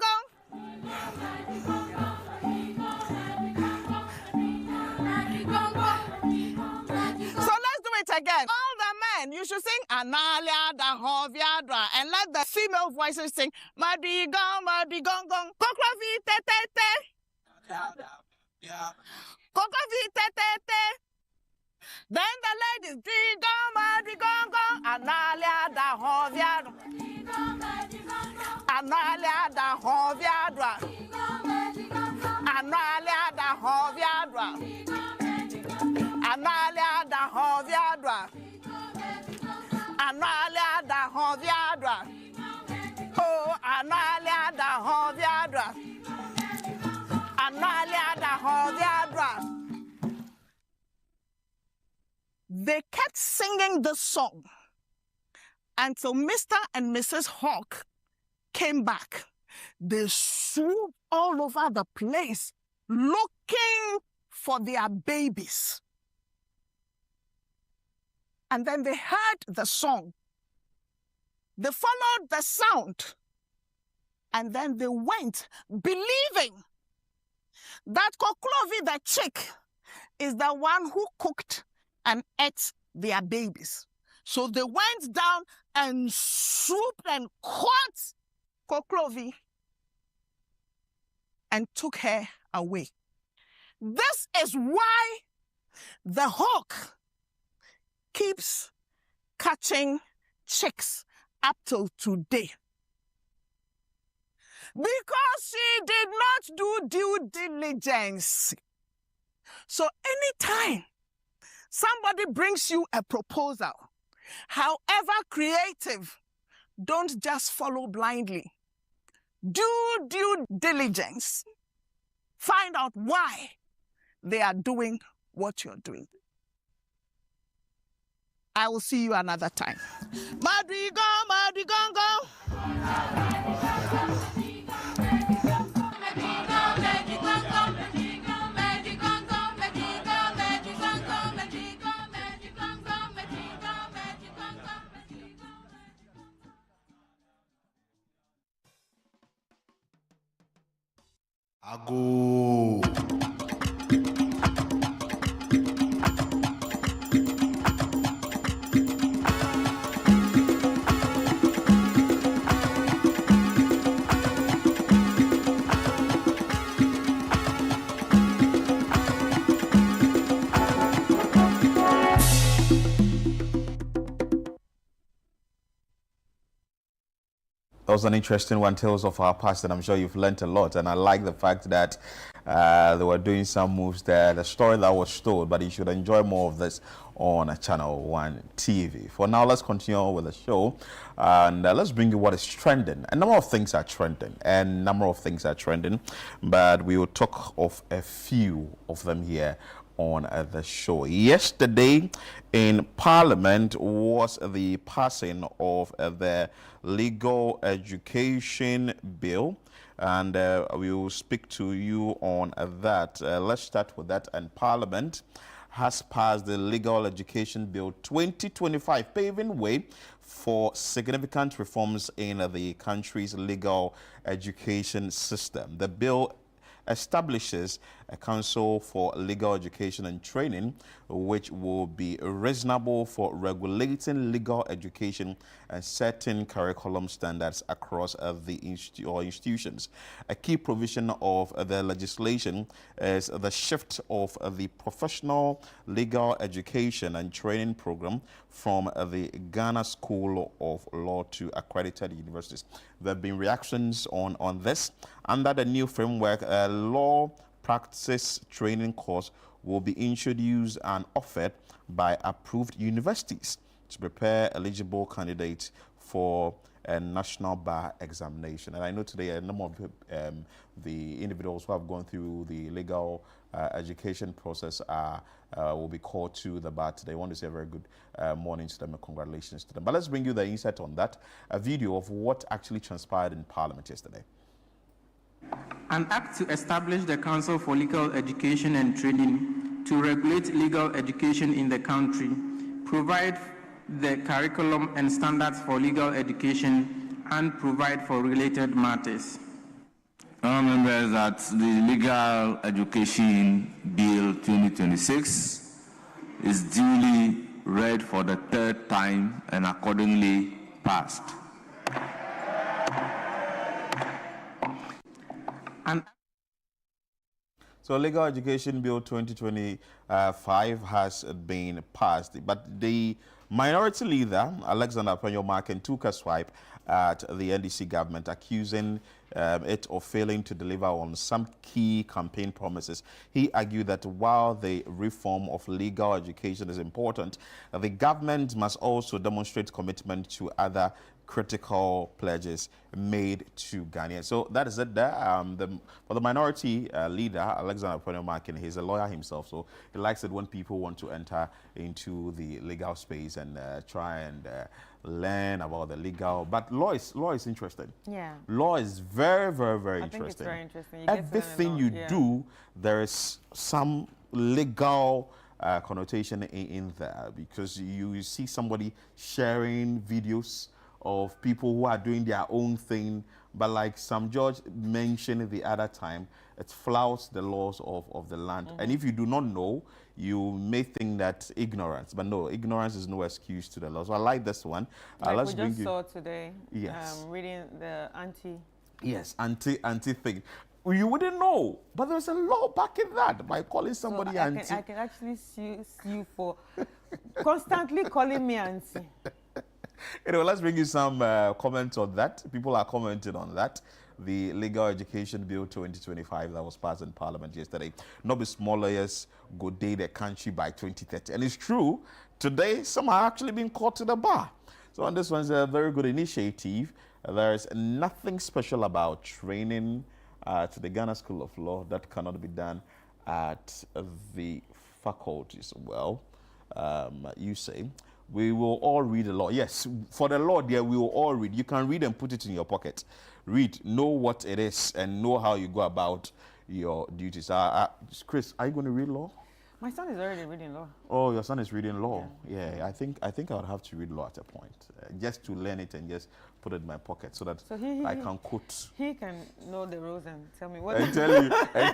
So let's do it again. All the men, you should sing Analia da hoviadwa, and let the female voices sing Madrigong, Madrigong, Koklovi tetete. Koklovi tetete. Then the ladies Madrigong, Analia da hoviadwa. Analia da hoviadwa. Analia da hoviadwa. Analia da hoviadwa. Analia da hoviadwa. Oh, Analia da hoviadwa. Analia da hoviadwa. They kept singing this song until Mr. and Mrs. Hawk came back. They swooped all over the place looking for their babies. And then they heard the song. They followed the sound. And then they went believing that Koklovi the chick is the one who cooked and ate their babies. So they went down and swooped and caught Koklovi and took her away. This is why the hawk keeps catching chicks up till today. Because she did not do due diligence. So anytime somebody brings you a proposal, however creative, don't just follow blindly. Do due diligence. Find out why they are doing what you're doing. I will see you another time. Madrigong, Madrigong. Ago. That was an interesting one, Tales of Our Past, and I'm sure you've learned a lot. And I like the fact that they were doing some moves there, the story that was told, but you should enjoy more of this on Channel One TV. For now, let's continue with the show, and let's bring you what is trending. A number of things are trending, but we will talk of a few of them here on the show. Yesterday in Parliament was the passing of the Legal Education Bill, and we will speak to you on that. Let's start with that. And Parliament has passed the Legal Education Bill 2025, paving way for significant reforms in the country's legal education system. The bill establishes a council for legal education and training, which will be reasonable for regulating legal education and setting curriculum standards across the institutions. A key provision of the legislation is the shift of the professional legal education and training program from the Ghana School of Law to accredited universities. There have been reactions on this. Under the new framework, a law practice training course will be introduced and offered by approved universities to prepare eligible candidates for a national bar examination. And I know today a number of the individuals who have gone through the legal education process will be called to the bar today. I want to say a very good morning to them and congratulations to them. But let's bring you the insight on that, a video of what actually transpired in Parliament yesterday. An act to establish the Council for Legal Education and Training to regulate legal education in the country, provide the curriculum and standards for legal education, and provide for related matters. I remember that the Legal Education Bill 2026 is duly read for the third time and accordingly passed. So Legal Education Bill 2025 has been passed, but the minority leader, Alexander Aponyo-Markin, took a swipe at the NDC government, accusing it of failing to deliver on some key campaign promises. He argued that while the reform of legal education is important, the government must also demonstrate commitment to other critical pledges made to Ghanaians. So that is it there. For the minority leader, Alexander Aponyo-Markin, he's a lawyer himself, so he likes it when people want to enter into the legal space and try and learn about the legal. But law is interesting. Yeah. Law is very, very, very I interesting. think it's very interesting. Everything you do, there is some legal connotation in there, because you see somebody sharing videos of people who are doing their own thing, but like some judge mentioned the other time, it flouts the laws of the land. And if you do not know, you may think that ignorance, but no, ignorance is no excuse to the law. So I like this one. Like let's we just saw today, yes, reading the anti. Yes, anti thing. You wouldn't know, but there's a law backing that by calling somebody auntie. I can actually sue you for constantly calling me auntie. Anyway, let's bring you some comments on that. People are commenting on that. The Legal Education Bill 2025 that was passed in Parliament yesterday. Not be small lawyers go day the country by 2030. And it's true, today some are actually being called to the bar. So on this one's a very good initiative. There's nothing special about training to the Ghana School of Law that cannot be done at the faculties. Well, you say. We will all read the law. Yes, for the law, there we will all read. You can read and put it in your pocket. Read, know what it is, and know how you go about your duties. Chris, are you going to read law? My son is already reading law. Oh, your son is reading law. Yeah, I think I would have to read law at a point, just to learn it and just put it in my pocket so that I can quote. He can know the rules and tell me what. And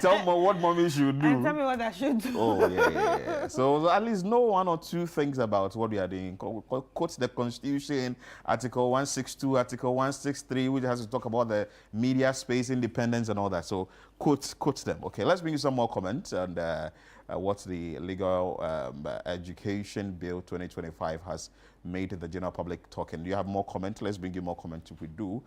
tell me what mommy should do. And tell me what I should do. Oh yeah. So at least know one or two things about what we are doing. Quote the Constitution, Article 162, Article 163, which has to talk about the media space independence and all that. So quote them. Okay, let's bring you some more comments and. What the Legal Education Bill 2025 has made the general public talking. Do you have more comment? Let's bring you more comment if we do.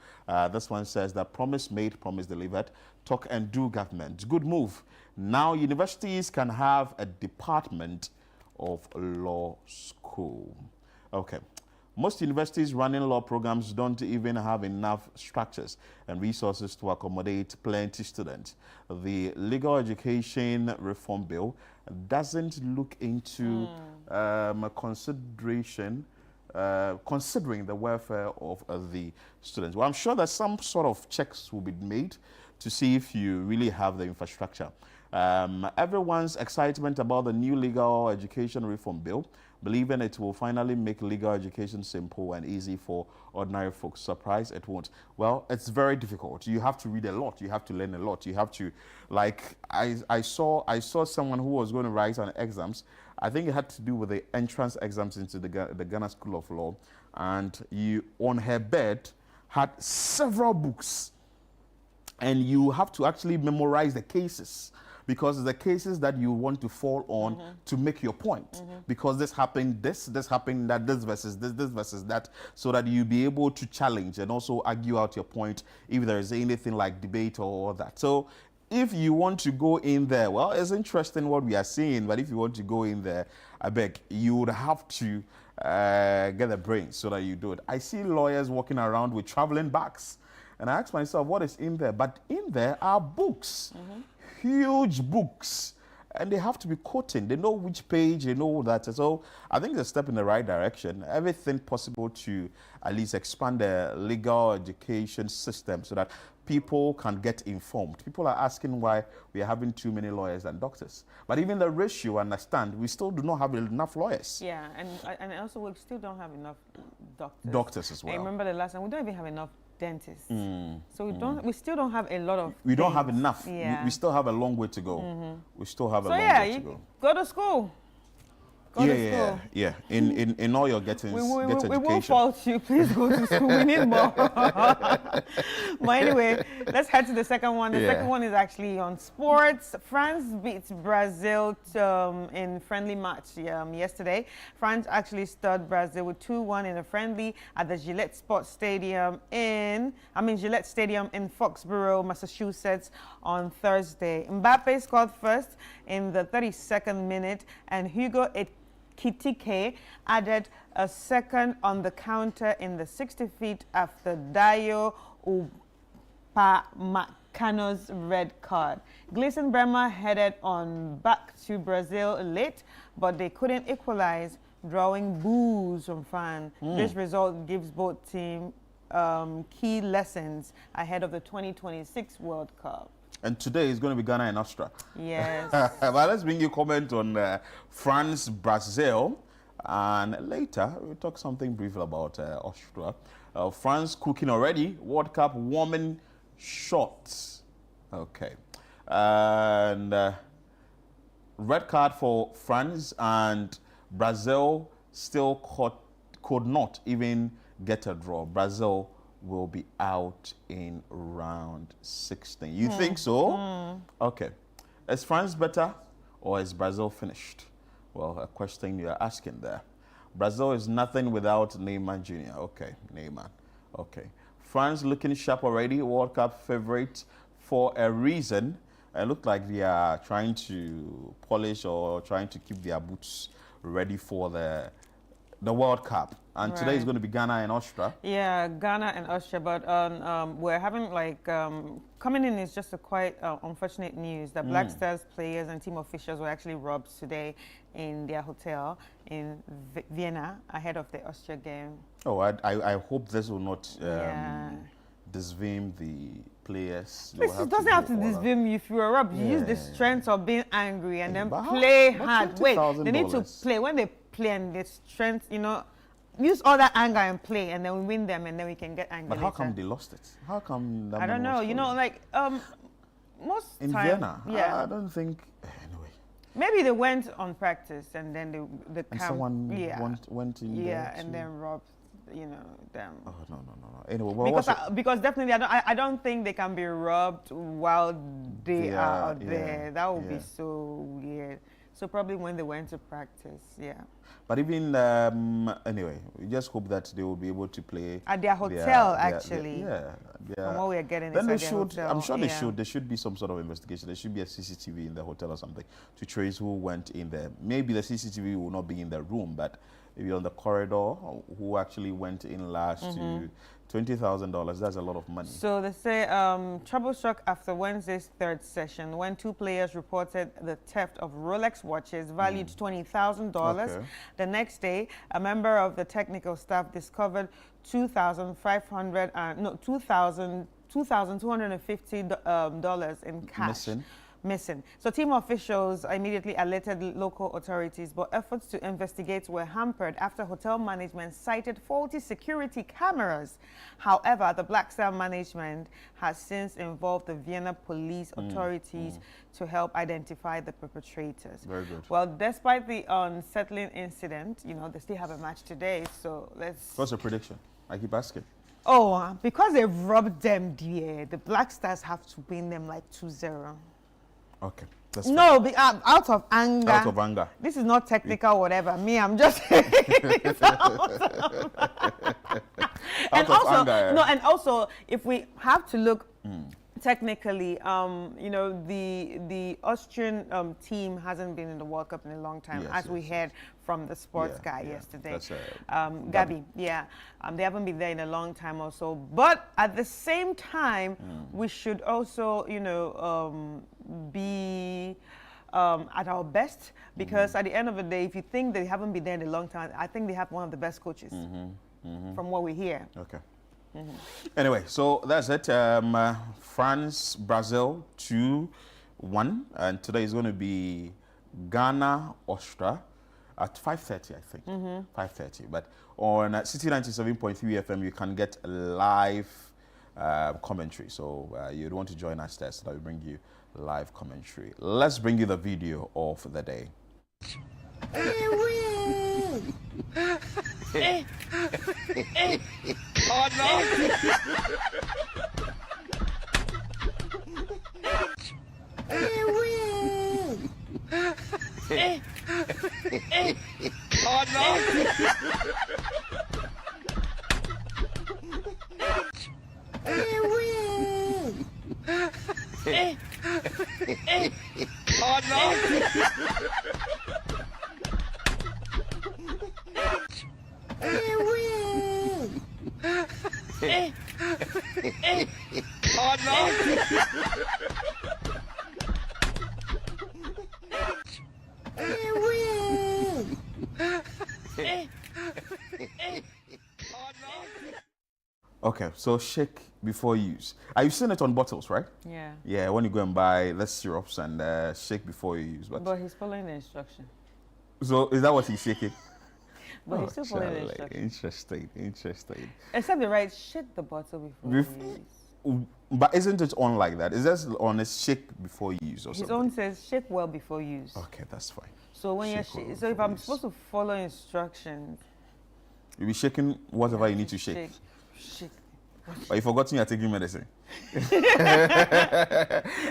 This one says that promise made, promise delivered. Talk and do government. Good move. Now universities can have a department of law school. Okay. Most universities running law programs don't even have enough structures and resources to accommodate plenty students. The Legal Education Reform Bill doesn't look into considering the welfare of the students. Well, I'm sure that some sort of checks will be made to see if you really have the infrastructure. Everyone's excitement about the new Legal Education Reform Bill, believing it will finally make legal education simple and easy for ordinary folks. Surprised it won't. Well, it's very difficult. You have to read a lot. You have to learn a lot. You have to, like, I saw someone who was going to write on exams. I think it had to do with the entrance exams into the Ghana School of Law. And you, on her bed, had several books. And you have to actually memorize the cases, because it's the cases that you want to fall on to make your point. Because this happened, this happened, that, this versus that, so that you be able to challenge and also argue out your point if there is anything like debate or that. So if you want to go in there, well, it's interesting what we are seeing, but if you want to go in there, I beg, you would have to get a brain so that you do it. I see lawyers walking around with traveling bags. And I ask myself, what is in there? But in there are books, huge books, and they have to be quoting. They know which page, they know that. So I think it's a step in the right direction. Everything possible to at least expand the legal education system so that people can get informed. People are asking why we are having too many lawyers and doctors. But even the ratio, understand, we still do not have enough lawyers. Yeah, and also we still don't have enough doctors. Doctors as well. I remember the last time, we don't even have enough dentists. So we still don't have a lot of We don't have things. enough. Yeah. We still have a long way to go. We still have a long yeah, way to go. go to school. Go to school. Yeah. In all your gettings, We education. won't fault you. Please go to school. We need more. But anyway, let's head to the second one. The second one is actually on sports. France beats Brazil in friendly match yesterday. France actually stunned Brazil with 2-1 in a friendly at the Gillette Stadium in Foxborough, Massachusetts on Thursday. Mbappe scored first in the 32nd minute, and Hugo Ekitike added a second on the counter in the 65th after Dayo Upamecano's red card. Gleison Bremer headed on back to Brazil late, but they couldn't equalize, drawing boos from fans. This result gives both teams key lessons ahead of the 2026 World Cup. And today is going to be Ghana and Austria. Yes. But let's bring you a comment on France, Brazil. And later, we'll talk something brief about Austria. France cooking already. World Cup warming shots. Okay. And red card for France, and Brazil still could not even get a draw. Brazil will be out in round 16. You think so? Okay. Is France better or is Brazil finished? Well, a question you are asking there. Brazil is nothing without Neymar Jr. Okay, Neymar. Okay. France looking sharp already, World Cup favorite for a reason. It looked like they are trying to polish or trying to keep their boots ready for the World Cup. And today is going to be Ghana and Austria. Yeah, Ghana and Austria, but we're having coming in is just a quite unfortunate news that Black Stars players and team officials were actually robbed today in their hotel in Vienna ahead of the Austria game. Oh, I hope this will not disvim the players. It doesn't have to disvim you if you're robbed. You use the strength of being angry and then play hard. Wait, they need to play. When they play and the strength, use all that anger and play, and then we win them, and then we can get angry. But how come they lost it? How come? I don't know. Most in time, Vienna. Yeah, I don't think. Anyway. Maybe they went on practice, and then the camp. Someone went in. Yeah, and then robbed. Them. Oh no. Anyway, well, because definitely, I don't think they can be robbed while they are out there. That would be so weird. So probably when they went to practice, yeah. But even anyway, we just hope that they will be able to play at their hotel. Actually, from what we are getting. Then they should. I'm sure they should. There should be some sort of investigation. There should be a CCTV in the hotel or something to trace who went in there. Maybe the CCTV will not be in the room, but maybe on the corridor who actually went in last to $20,000. That's a lot of money. So they say trouble struck after Wednesday's third session when two players reported the theft of Rolex watches valued $20,000. Okay. The next day, a member of the technical staff discovered $2,250 in cash. Missing. So team officials immediately alerted local authorities, but efforts to investigate were hampered after hotel management cited faulty security cameras. However, the Black Star management has since involved the Vienna police authorities to help identify the perpetrators. Very good. Well, despite the unsettling incident, you know, they still have a match today, so let's... What's the prediction? I keep asking. Oh, because they've robbed them, dear, the Black Stars have to win them like 2-0. Okay. No, out of anger. Out of anger. This is not technical, whatever. Me, I'm just. And also, if we have to look technically, you know, the Austrian team hasn't been in the World Cup in a long time, as we heard from the sports guy yesterday. That's Gabi, they haven't been there in a long time also. But at the same time, we should also, you know, be at our best, because at the end of the day, if you think they haven't been there in a long time, I think they have one of the best coaches from what we hear. Okay. Anyway, so that's it. France, Brazil 2-1, and today is going to be Ghana, Austria at 5:30, I think. 5:30. But on City 97.3 FM, you can get live commentary. So you'd want to join us there so that we bring you live commentary. Let's bring you the video of the day. Oh no! Oh no! Oh no! Oh no! Okay, so shake before use. Are you seeing it on bottles, right? Yeah. Yeah, when you go and buy less syrups and shake before you use. But he's following the instruction. So is that what he's shaking? But he's still following the instruction. Interesting. Except the right, shake the bottle before you use. But isn't it on like that? Is that on a shake before use or something? His own says shake well before use. Okay, that's fine. So when you're so if I'm supposed to follow instructions, you'll be shaking whatever you need to shake. Shake. But you forgot you're taking medicine.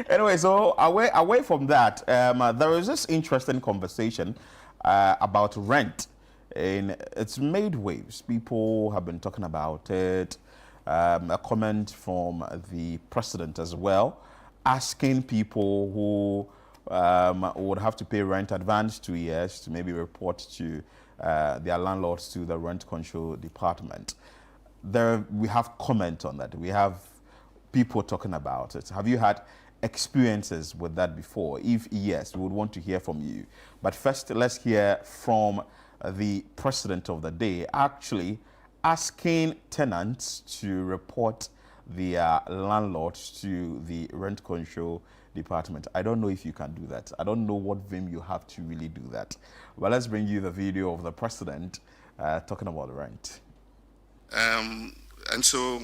Anyway, so away from that, there is this interesting conversation about rent. And it's made waves. People have been talking about it. A comment from the president as well, asking people who would have to pay rent advance 2 years to maybe report to their landlords to the rent control department. We have comment on that. We have people talking about it. Have you had experiences with that before? If yes, we would want to hear from you. But first, let's hear from the president of the day, actually asking tenants to report their landlords to the rent control department. I don't know if you can do that. I don't know what vim you have to really do that. But let's bring you the video of the president talking about rent. And so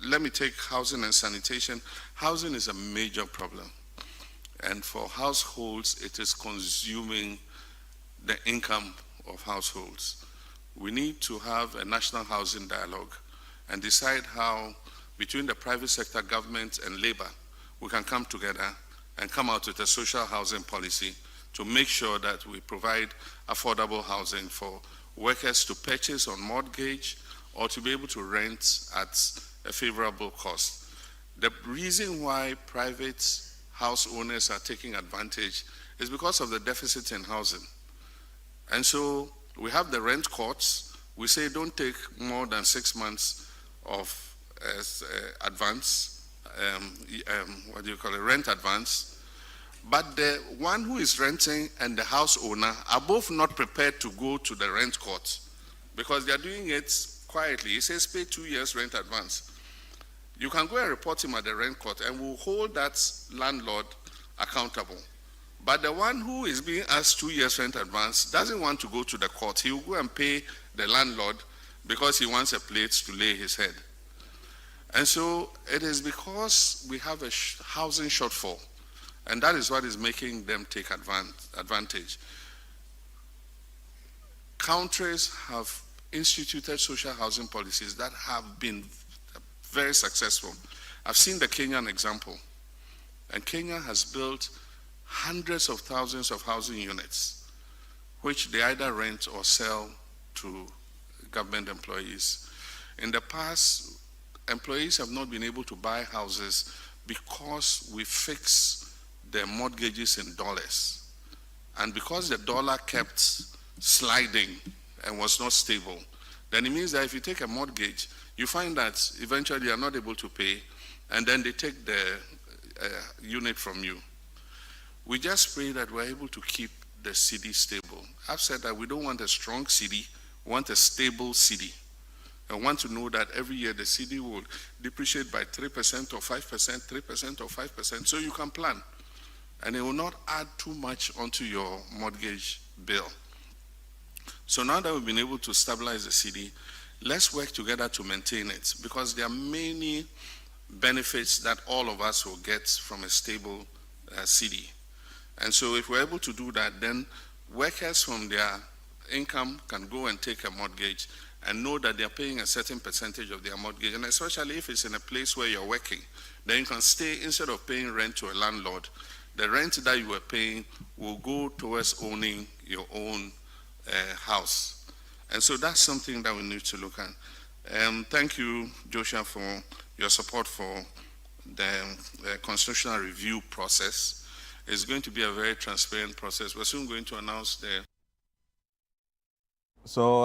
let me take housing and sanitation. Housing is a major problem. And for households, it is consuming the income of households. We need to have a national housing dialogue and decide how, between the private sector, government, and labor, we can come together and come out with a social housing policy to make sure that we provide affordable housing for workers to purchase on mortgage or to be able to rent at a favorable cost. The reason why private house owners are taking advantage is because of the deficit in housing. And so We have the rent courts. We say don't take more than 6 months of advance, rent advance. But the one who is renting and the house owner are both not prepared to go to the rent court because they are doing it quietly. It says pay 2 years rent advance. You can go and report him at the rent court and we'll hold that landlord accountable. But the one who is being asked 2 years rent advance doesn't want to go to the court. He will go and pay the landlord because he wants a place to lay his head. And so it is because we have a housing shortfall, and that is what is making them take advantage. Countries have instituted social housing policies that have been very successful. I've seen the Kenyan example, and Kenya has built hundreds of thousands of housing units, which they either rent or sell to government employees. In the past, employees have not been able to buy houses because we fix their mortgages in dollars. And because the dollar kept sliding and was not stable, then it means that if you take a mortgage, you find that eventually you are not able to pay, and then they take the unit from you. We just pray that we're able to keep the city stable. I've said that we don't want a strong city, we want a stable city. I want to know that every year the city will depreciate by 3% or 5%, 3% or 5%, so you can plan. And it will not add too much onto your mortgage bill. So now that we've been able to stabilize the city, let's work together to maintain it, because there are many benefits that all of us will get from a stable city. And so if we're able to do that, then workers from their income can go and take a mortgage and know that they're paying a certain percentage of their mortgage. And especially if it's in a place where you're working, then you can stay, instead of paying rent to a landlord, the rent that you were paying will go towards owning your own house. And so that's something that we need to look at. Thank you, Joshua, for your support for the constitutional review process. It's going to be a very transparent process. We're soon going to announce the... So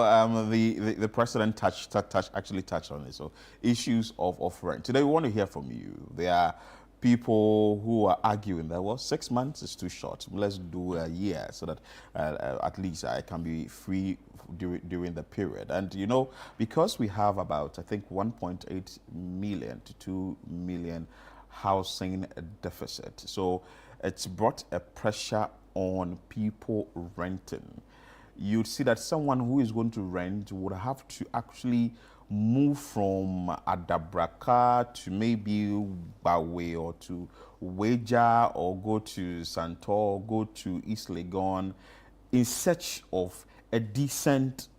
the president actually touched on it. So issues of rent. Today we want to hear from you. There are people who are arguing that, well, 6 months is too short. Let's do a year so that at least I can be free during the period. And, you know, because we have about, I think, 1.8 million to 2 million housing deficit. So it's brought a pressure on people renting. You'd see that someone who is going to rent would have to actually move from Adabraka to maybe Bawe or to Weja, or go to Santor, go to East Legon in search of a decent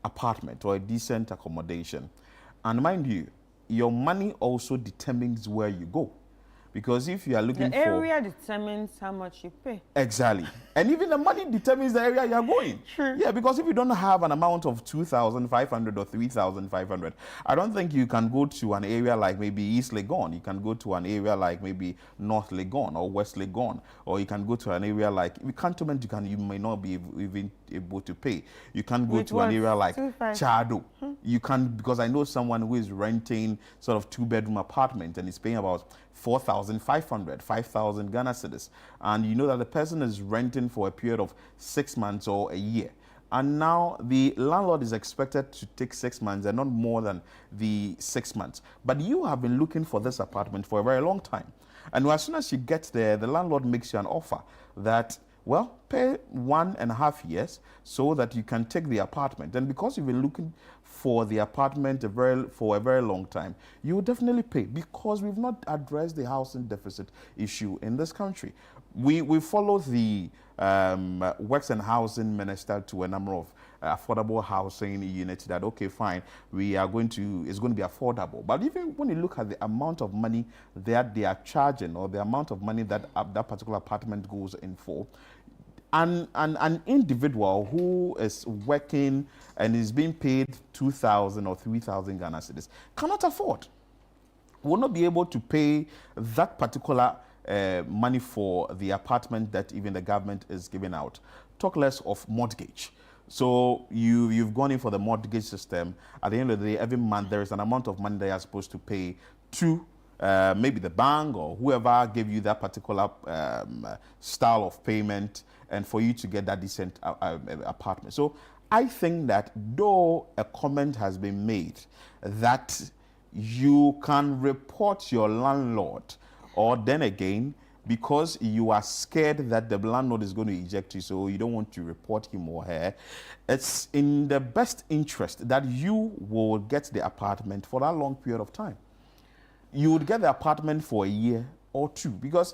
apartment or a decent accommodation. And mind you, your money also determines where you go. Because if you are looking for... The area determines how much you pay. Exactly. And even the money determines the area you are going. Sure. Yeah, because if you don't have an amount of 2,500 or 3,500, I don't think you can go to an area like maybe East Legon. You can go to an area like maybe North Legon or West Legon. Or you can go to an area like... Cantonment, you may not be even able to pay. You can go to an area like Chado. You can, because I know someone who is renting sort of 2-bedroom apartment and is paying about 4,500, 5,000 Ghana cedis. And you know that the person is renting for a period of 6 months or a year. And now the landlord is expected to take 6 months and not more than the 6 months. But you have been looking for this apartment for a very long time. And as soon as you get there, the landlord makes you an offer that, well, pay 1.5 years so that you can take the apartment. And because you've been looking for the apartment for a very long time, you will definitely pay, because we've not addressed the housing deficit issue in this country. We follow the Works and Housing Minister to a number of affordable housing units that, okay, fine, it's going to be affordable. But even when you look at the amount of money that they are charging, or the amount of money that that particular apartment goes in for, an individual who is working and is being paid 2,000 or 3,000 Ghana cedis cannot afford, will not be able to pay that particular money for the apartment that even the government is giving out. Talk less of mortgage. So you've gone in for the mortgage system. At the end of the day, every month there is an amount of money that you're supposed to pay to maybe the bank or whoever gave you that particular style of payment, and for you to get that decent apartment. So I think that though a comment has been made that you can report your landlord, or then again, because you are scared that the landlord is going to eject you, so you don't want to report him or her, it's in the best interest that you will get the apartment for that long period of time. You would get the apartment for a year or two, because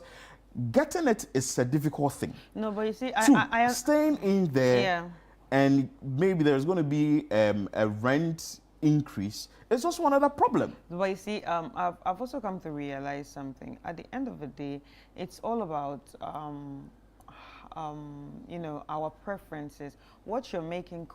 getting it is a difficult thing. No, but you see, I staying in there, yeah. and maybe there's going to be a rent increase. It's just one other problem. But you see, I've also come to realize something. At the end of the day, it's all about you know, our preferences. What you're making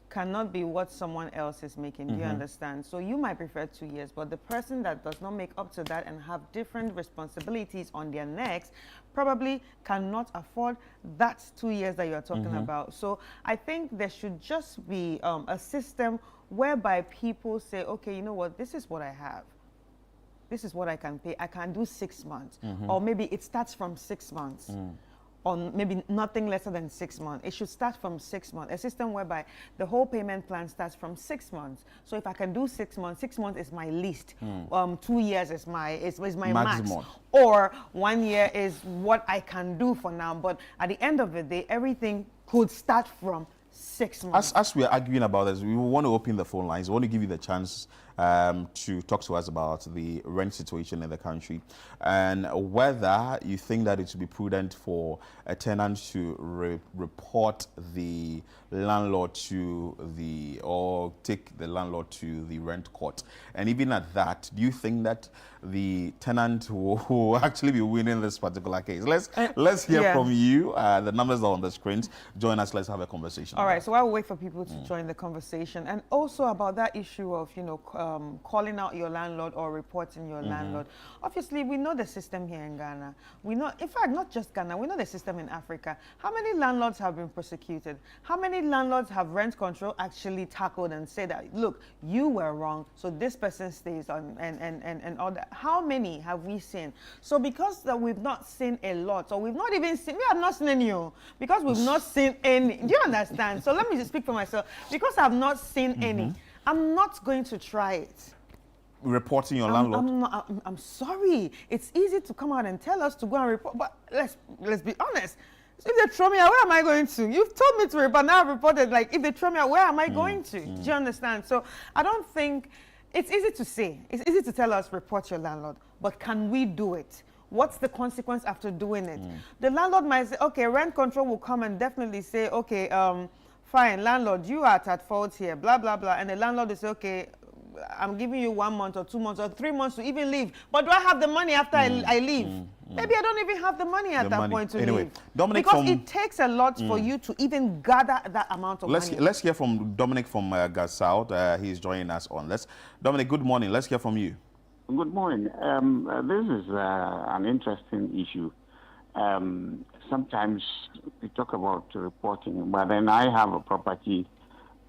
cannot be what someone else is making. Do you understand? So you might prefer 2 years, but the person that does not make up to that and have different responsibilities on their necks probably cannot afford that 2 years that you're talking about. So I think there should just be a system whereby people say, okay, you know what, this is what I have. This is what I can pay. I can do 6 months. Or maybe it starts from 6 months. Or maybe nothing lesser than 6 months. It should start from 6 months. A system whereby the whole payment plan starts from 6 months. So if I can do 6 months, 6 months is my least. 2 years is my max. Or 1 year is what I can do for now. But at the end of the day, everything could start from 6 months. As we are arguing about this, we want to open the phone lines. We want to give you the chance to talk to us about the rent situation in the country and whether you think that it would be prudent for a tenant to report the landlord or take the landlord to the rent court. And even at that, do you think that the tenant will actually be winning this particular case? Let's hear from you. The numbers are on the screens. Join us. Let's have a conversation. All right. So I'll wait for people to join the conversation, and also about that issue of, you know, calling out your landlord or reporting your landlord. Obviously, we know the system here in Ghana. We know, in fact, not just Ghana. We know the system in Africa. How many landlords have been prosecuted? How many landlords have rent control actually tackled and said that, look, you were wrong, so this person stays on and all that? How many have we seen? So because that we've not seen a lot, or we've not even seen, we have not seen any, because we've not seen any. Do you understand? So let me just speak for myself. Because I've not seen any, I'm not going to try it. Reporting your landlord? I'm sorry. It's easy to come out and tell us to go and report, but let's be honest. So if they throw me out, where am I going to? You've told me to report, now I've reported. Like, if they throw me out, where am I going to? Do you understand? So I don't think, it's easy to say. It's easy to tell us, report your landlord. But can we do it? What's the consequence after doing it? The landlord might say, okay, rent control will come and definitely say, okay, fine, landlord, you are at fault here, blah, blah, blah. And the landlord will say, okay, I'm giving you 1 month or 2 months or 3 months to even leave. But do I have the money after I leave? Maybe I don't even have the money at that point to leave. Dominic, because it takes a lot for you to even gather that amount of money. Let's hear from Dominic from South. He's joining us on. Dominic, good morning. Let's hear from you. Good morning. This is an interesting issue. Sometimes we talk about reporting, but then I have a property,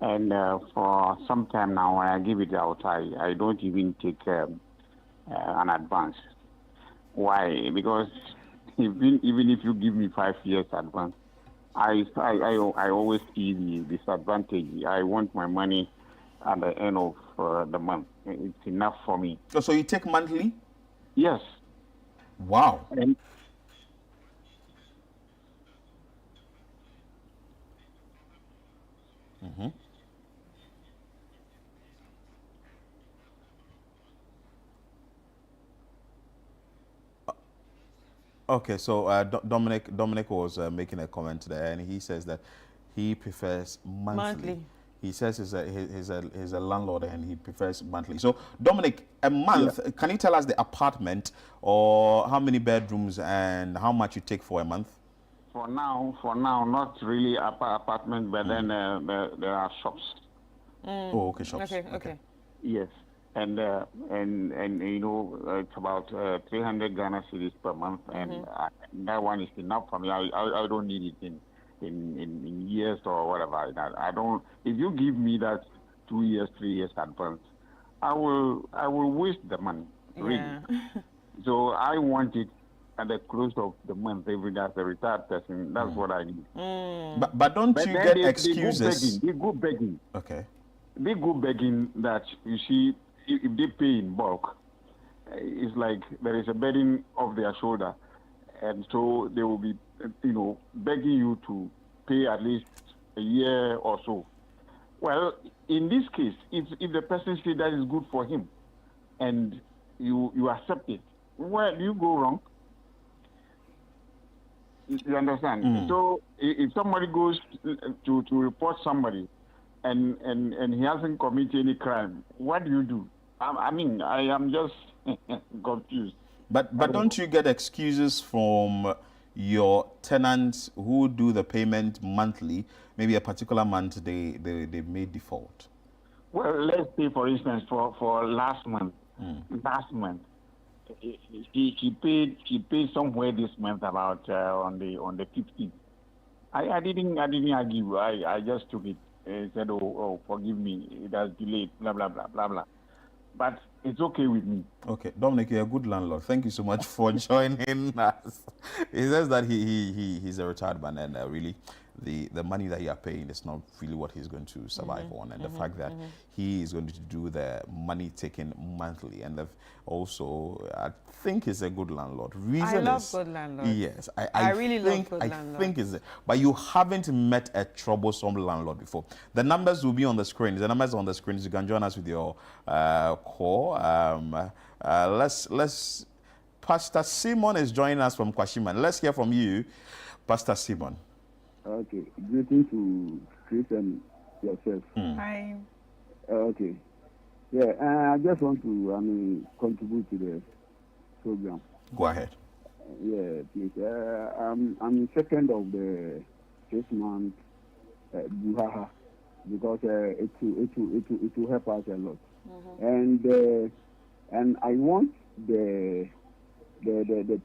and for some time now, when I give it out, I don't even take an advance. Why? Because even if you give me 5 years advance, I always see the disadvantage. I want my money at the end of the month. It's enough for me. So you take monthly? Yes. Wow. And Okay, so Dominic was making a comment there, and he says that he prefers monthly. He says he's a landlord and he prefers monthly. So Dominic, a month, can you tell us the apartment or how many bedrooms and how much you take for a month? For now, not really apartment, but then there are shops. Oh, okay, shops. Okay. Yes, and you know, it's about 300 Ghana cedis per month, and that one is enough for me. I don't need it in years or whatever. I don't. If you give me that 2 years, 3 years advance, I will waste the money. Really. Yeah. So I want it at the close of the month every day as a retired person. That's what I need. But don't you then get they excuses? They go begging. Okay. They go begging that, you see, if they pay in bulk, it's like there is a burden off their shoulder. And so they will be, begging you to pay at least a year or so. Well, in this case, if the person says that is good for him and you accept it, where do you go wrong? You understand? So if somebody goes to report somebody and he hasn't committed any crime, what do you do? I mean, I am just confused. But don't you get excuses from your tenants who do the payment monthly? Maybe a particular month they may default. Well, let's say for instance for last month. Last month, she paid somewhere this month about on the 15th. I didn't argue. I just took it. Said, oh, forgive me, it has delayed, blah blah blah blah blah. But it's okay with me. Okay, Dominic, you're a good landlord. Thank you so much for joining us. He says that he's a retired man, and really the money that he are paying is not really what he's going to survive on, and the fact that he is going to do the money taken monthly, and also I think he's a good landlord. Reason I love is, good landlords. Yes, I really love good I landlords. think is it, but you haven't met a troublesome landlord before. The numbers will be on the screen. The numbers on the screen. You can join us with your call. Let's. Pastor Simon is joining us from Kwashiman. Let's hear from you, Pastor Simon. Okay, greeting to Chris and yourself. Hi. Okay. Yeah, I just want to, contribute to the program. Go ahead. Yeah, please. I'm second of the 6 month Buhaha because it will help us a lot. And I want the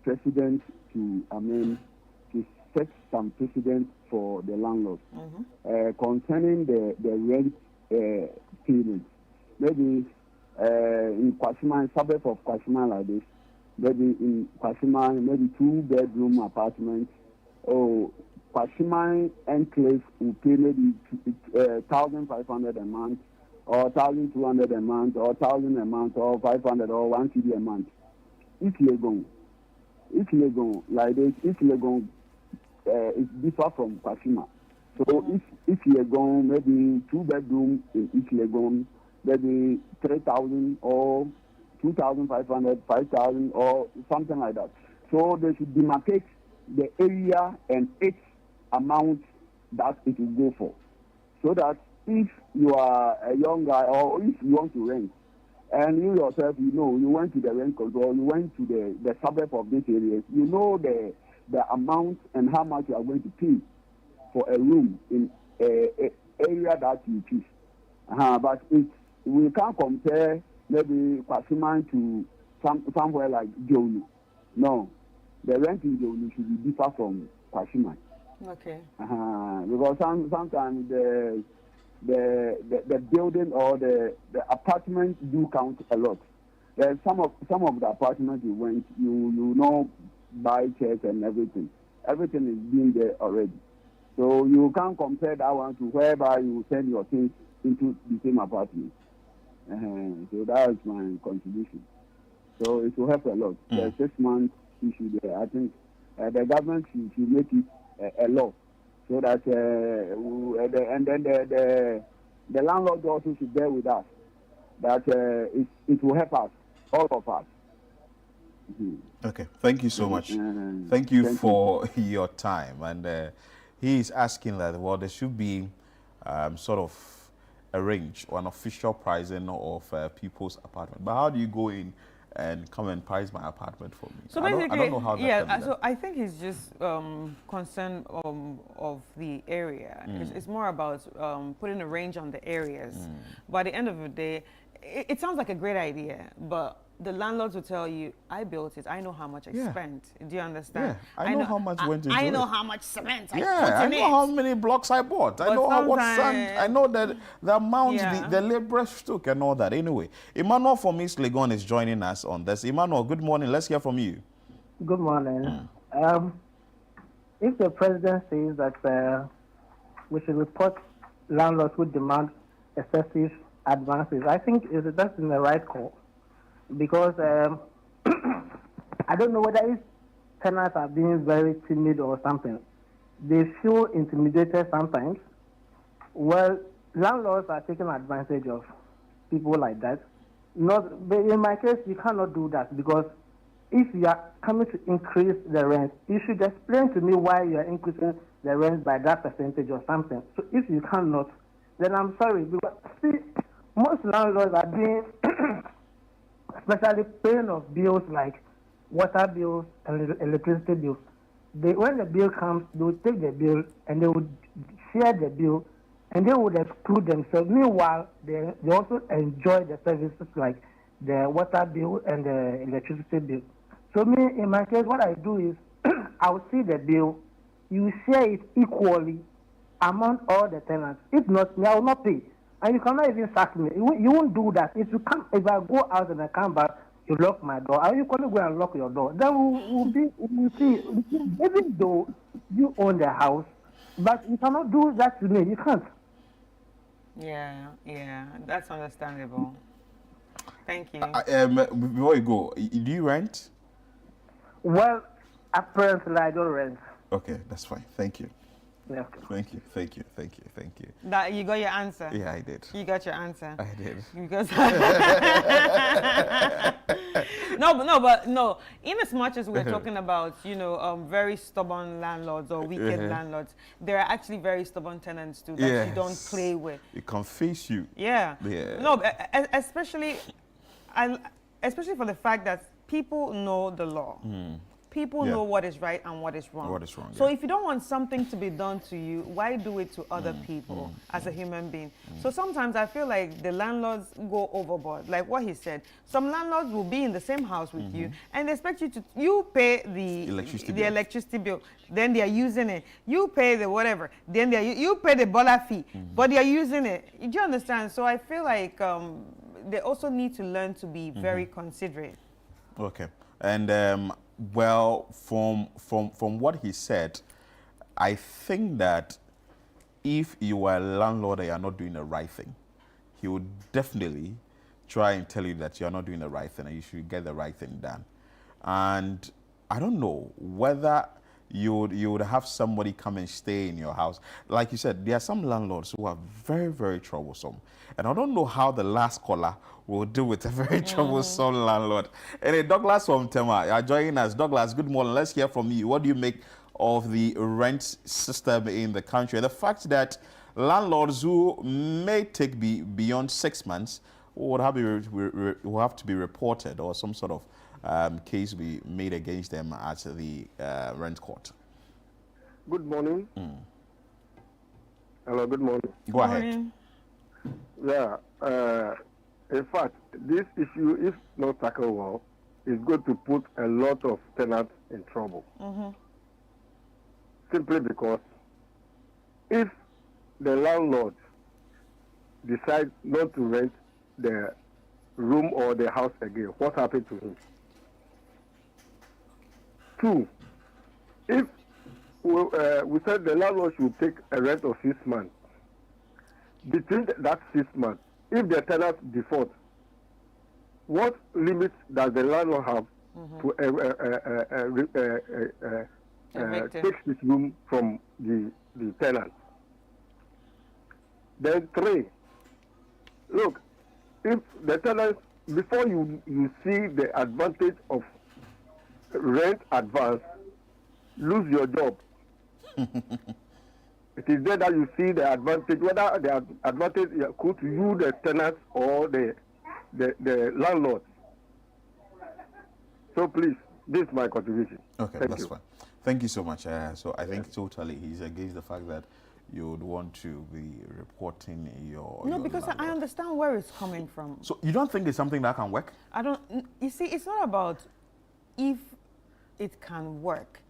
president to set some precedent for the landlords concerning the rent payment. Maybe in Kwashiman, suburb of Kwashiman like this, maybe in Kwashiman, maybe 2-bedroom apartments, or Kwashiman enclave will pay maybe 1,500 a month, or 1,200 a month, or 1,000 a month, or 500, or 1 CD a month. If Legon, like this, if Legon, it differ from Kwashima. So if Legon, maybe 2-bedroom in each Legon, maybe 3,000 or 2,500, 5,000 or something like that. So they should demarcate the area and its amount that it will go for. So that if you are a young guy or if you want to rent, and you yourself, you went to the rent control, you went to the suburb of this area, you know the amount and how much you are going to pay for a room in a area that you choose. But we can't compare maybe Kwashiman to somewhere like Joni. No, the rent in Joni should be different from Kwashiman. Okay. Because sometimes the building or the apartments do count a lot. There's some of the apartments you went, you buy chairs and everything. Everything is being there already. So you can't compare that one to whereby you send your things into the same apartment. So that is my contribution. So it will help a lot. The 6 months issue there, I think the government should make it a law. So that and then the landlord also should bear with us. That it will help us, all of us. Okay, thank you so much. Thank you for your time. And he is asking that, well, there should be sort of a range or an official pricing of people's apartment. But how do you go in and come and price my apartment for me? So I basically, don't know how that can be done. so I think it's just concern of the area. It's more about putting a range on the areas. But at the end of the day, it sounds like a great idea, but the landlords will tell you, I built it. I know how much I spent. Do you understand? Yeah, I know how much went into it. I know how much cement I put Yeah, I in know how many blocks I bought. I know how much sand. I know that the amount the laborers took and all that. Anyway, Emmanuel from East Legon is joining us on this. Emmanuel, good morning. Let's hear from you. Good morning. If the president says that we should report landlords who demand excessive advances, I think that's in the right call. Because I don't know whether if tenants are being very timid or something. They feel intimidated sometimes. Well, landlords are taking advantage of people like that. But in my case, you cannot do that, because if you are coming to increase the rent, you should explain to me why you are increasing the rent by that percentage or something. So if you cannot, then I'm sorry. Because see, most landlords are being especially paying of bills like water bills and electricity bills. When the bill comes, they will take the bill and they would share the bill and they would exclude themselves. Meanwhile, they also enjoy the services like the water bill and the electricity bill. So me, in my case, what I do is I will see the bill, you share it equally among all the tenants. If not, I will not pay. And you cannot even sack me. You won't do that. If I go out and I come back, you lock my door. I will go and lock your door. Then we'll see. Even though you own the house, but you cannot do that to me. You can't. Yeah, that's understandable. Thank you. Before you go, do you rent? Well, apparently I don't rent. Okay, that's fine. Thank you. Yeah. Thank you. That you got your answer. Yeah, I did. You got your answer. I did. Because no. In as much as we're talking about, very stubborn landlords or wicked landlords, there are actually very stubborn tenants too that you don't play with. It can face you. Yeah. No, especially for the fact that people know the law. People know what is right and what is wrong. So if you don't want something to be done to you, why do it to other people as a human being? So sometimes I feel like the landlords go overboard. Like what he said, some landlords will be in the same house with you and they expect you pay the electricity bill, then they are using it. You pay the whatever, then you pay the boiler fee, but they are using it. Do you understand? So I feel like they also need to learn to be very considerate. Okay. And well, from what he said, I think that if you are a landlord and you're not doing the right thing, he would definitely try and tell you that you're not doing the right thing and you should get the right thing done. And I don't know whether you would have somebody come and stay in your house. Like you said, there are some landlords who are very, very troublesome. And I don't know how the last caller will deal with a very troublesome landlord. And Douglas from Tema, you're joining us. Douglas, good morning. Let's hear from you. What do you make of the rent system in the country? The fact that landlords who may take beyond 6 months will have to be reported, or some sort of case be made against them at the rent court. Good morning. Hello, good morning. Go ahead. Yeah, in fact, this issue, if not tackled well, is going to put a lot of tenants in trouble. Simply because if the landlord decides not to rent the room or the house again, what happened to him? 2, if we said the landlord should take a rent of 6 months, between that 6 months, if the tenant default, what limits does the landlord have to take his room from the tenant? Then 3, look, if the tenant, before you see the advantage of rent advance, lose your job. It is there that you see the advantage, whether the advantage could to you, the tenants, or the landlord. So please, this is my contribution. Okay, that's fine. Thank you so much. So I think totally he's against the fact that you would want to be reporting your No, your because I landlord. understand where it's coming from. So you don't think it's something that can work? I don't. You see, it's not about if it can work.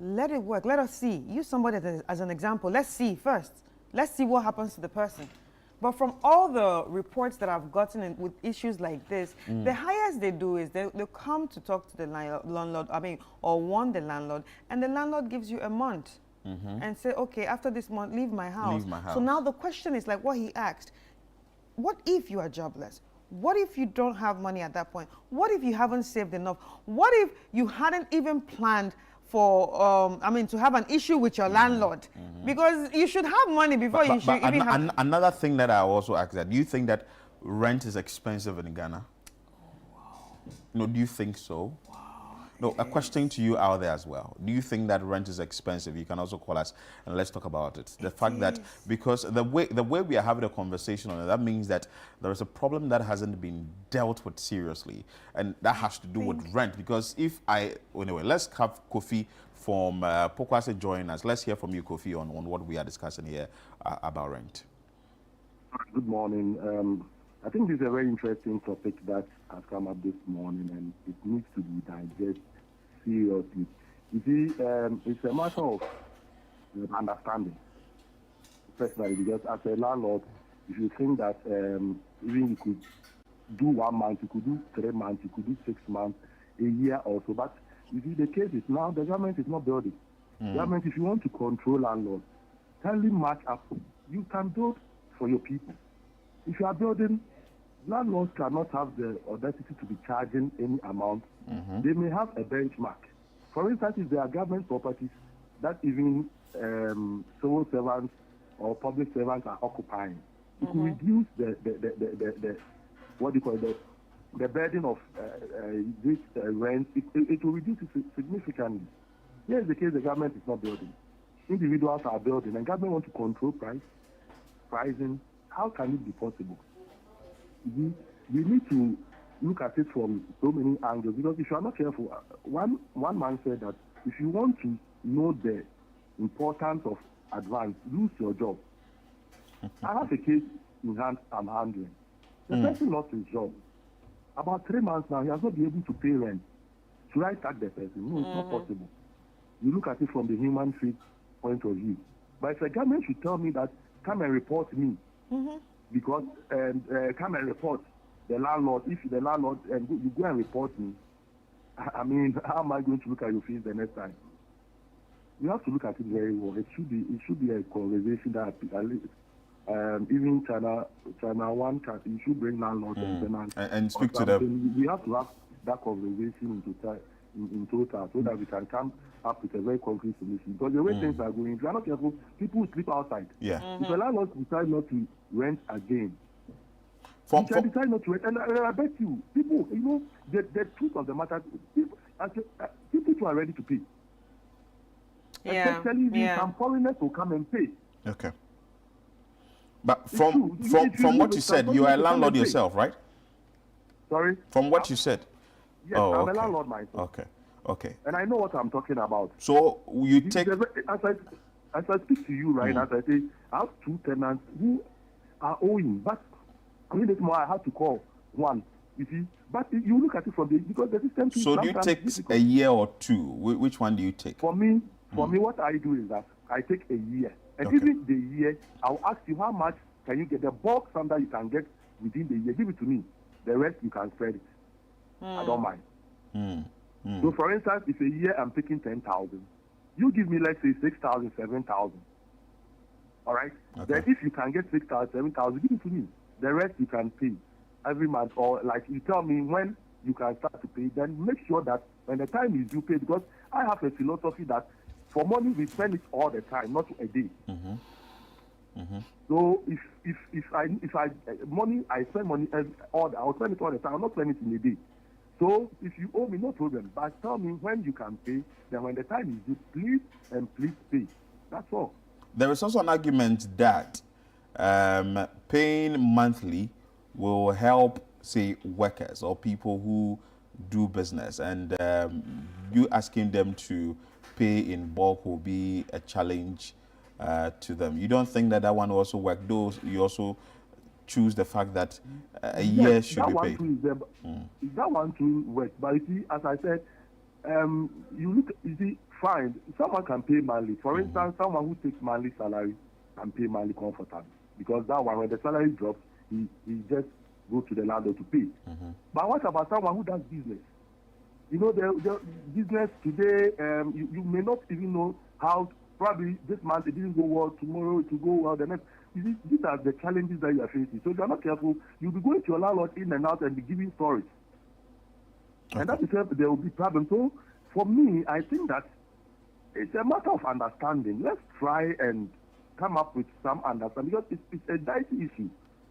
Let it work. Let us see. Use somebody as an example. Let's see first. Let's see what happens to the person. But from all the reports that I've gotten with issues like this, the highest they do is they come to talk to the landlord, or warn the landlord, and the landlord gives you a month and say, okay, after this month, leave my house. Leave my house. So now the question is like what he asked. What if you are jobless? What if you don't have money at that point? What if you haven't saved enough? What if you hadn't even planned for, to have an issue with your landlord? Because you should have money before you should even have... Another thing that I also ask that, do you think that rent is expensive in Ghana? No, do you think so? No, a question to you out there as well. Do you think that rent is expensive? You can also call us and let's talk about it. The fact that, because the way we are having a conversation on it, that means that there is a problem that hasn't been dealt with seriously. And that has to do with rent. Because anyway, let's have Kofi from Pokwase join us. Let's hear from you, Kofi, on what we are discussing here about rent. Good morning. I think this is a very interesting topic that has come up this morning, and it needs to be digested seriously. You see, it's a matter of understanding, personally, because as a landlord, if you think that even you could do 1 month, you could do 3 months, you could do 6 months, a year or so, but you see, the case is now the government is not building. The government, if you want to control landlords, kindly match up. You can build for your people. If you are building, landlords cannot have the audacity to be charging any amount. They may have a benchmark. For instance, if there are government properties that even civil servants or public servants are occupying, it will reduce the what do you call it, the burden of this rent. It will reduce it significantly. Here is the case: the government is not building. Individuals are building, and government want to control pricing. How can it be possible? We need to look at it from so many angles, because if you are not careful, one man said that if you want to know the importance of advance, lose your job. I have a case in hand I'm handling. The person lost his job. About 3 months now, he has not been able to pay rent. Should I tag the person? No, it's not possible. You look at it from the human feet point of view. But if the government should tell me that, come and report me, because come and report the landlord. If the landlord you go and report me, I mean, how am I going to look at your face the next time? You have to look at it very well. It should be a conversation that at least even China One you should bring landlords and tenants and speak to them. We have to have that conversation in total so that we can come up with a very concrete solution. Because the way things are going, if you are not careful, people will sleep outside. Yeah. If a landlord decide not to rent again, you can decide not to rent. And I bet you, people, the truth of the matter, people are ready to pay. Especially some foreigners will come and pay. Okay. But from what you said, you are a landlord yourself, right? Sorry? From what you said? Yes, I'm a landlord myself. Okay. And I know what I'm talking about. So you take... As I speak to you right now, as I say, I have 2 tenants who are owing, but I mean, I have to call one, you see. But you look at it from because the system... So do you take a year or 2? Which one do you take? For me, what I do is that I take a year. And even the year, I'll ask you how much can you get, the bulk sum that you can get within the year. Give it to me. The rest you can spread it. I don't mind. So for instance, if a year I'm taking 10,000, you give me, let's say, 6,000, 7,000. All right? Okay. Then if you can get 6,000, 7,000, give it to me. The rest you can pay every month, or like you tell me when you can start to pay, then make sure that when the time is due, pay, because I have a philosophy that for money we spend it all the time, not a day. So if I money, I spend money I'll spend it all the time. I'll not spend it in a day. So if you owe me, no problem. But tell me when you can pay. Then when the time is due, please pay. That's all. There is also an argument that paying monthly will help, say, workers or people who do business, and you asking them to pay in bulk will be a challenge to them. You don't think that that one also work? Though you also choose the fact that a year should be paid. That one too works. But you see, as I said, you see, fine, someone can pay monthly. For instance, someone who takes monthly salary can pay monthly comfortably. Because that one, when the salary drops, he just goes to the landlord to pay. But what about someone who does business? You know, the business today, you may not even know how, probably this month it didn't go well, tomorrow it will go well, the next. You see, these are the challenges that you are facing. So if you are not careful, you'll be going to your landlord in and out and be giving stories. Okay. And that is where there will be problems. So for me, I think that it's a matter of understanding. Let's try and come up with some understanding, because it's a dicey issue.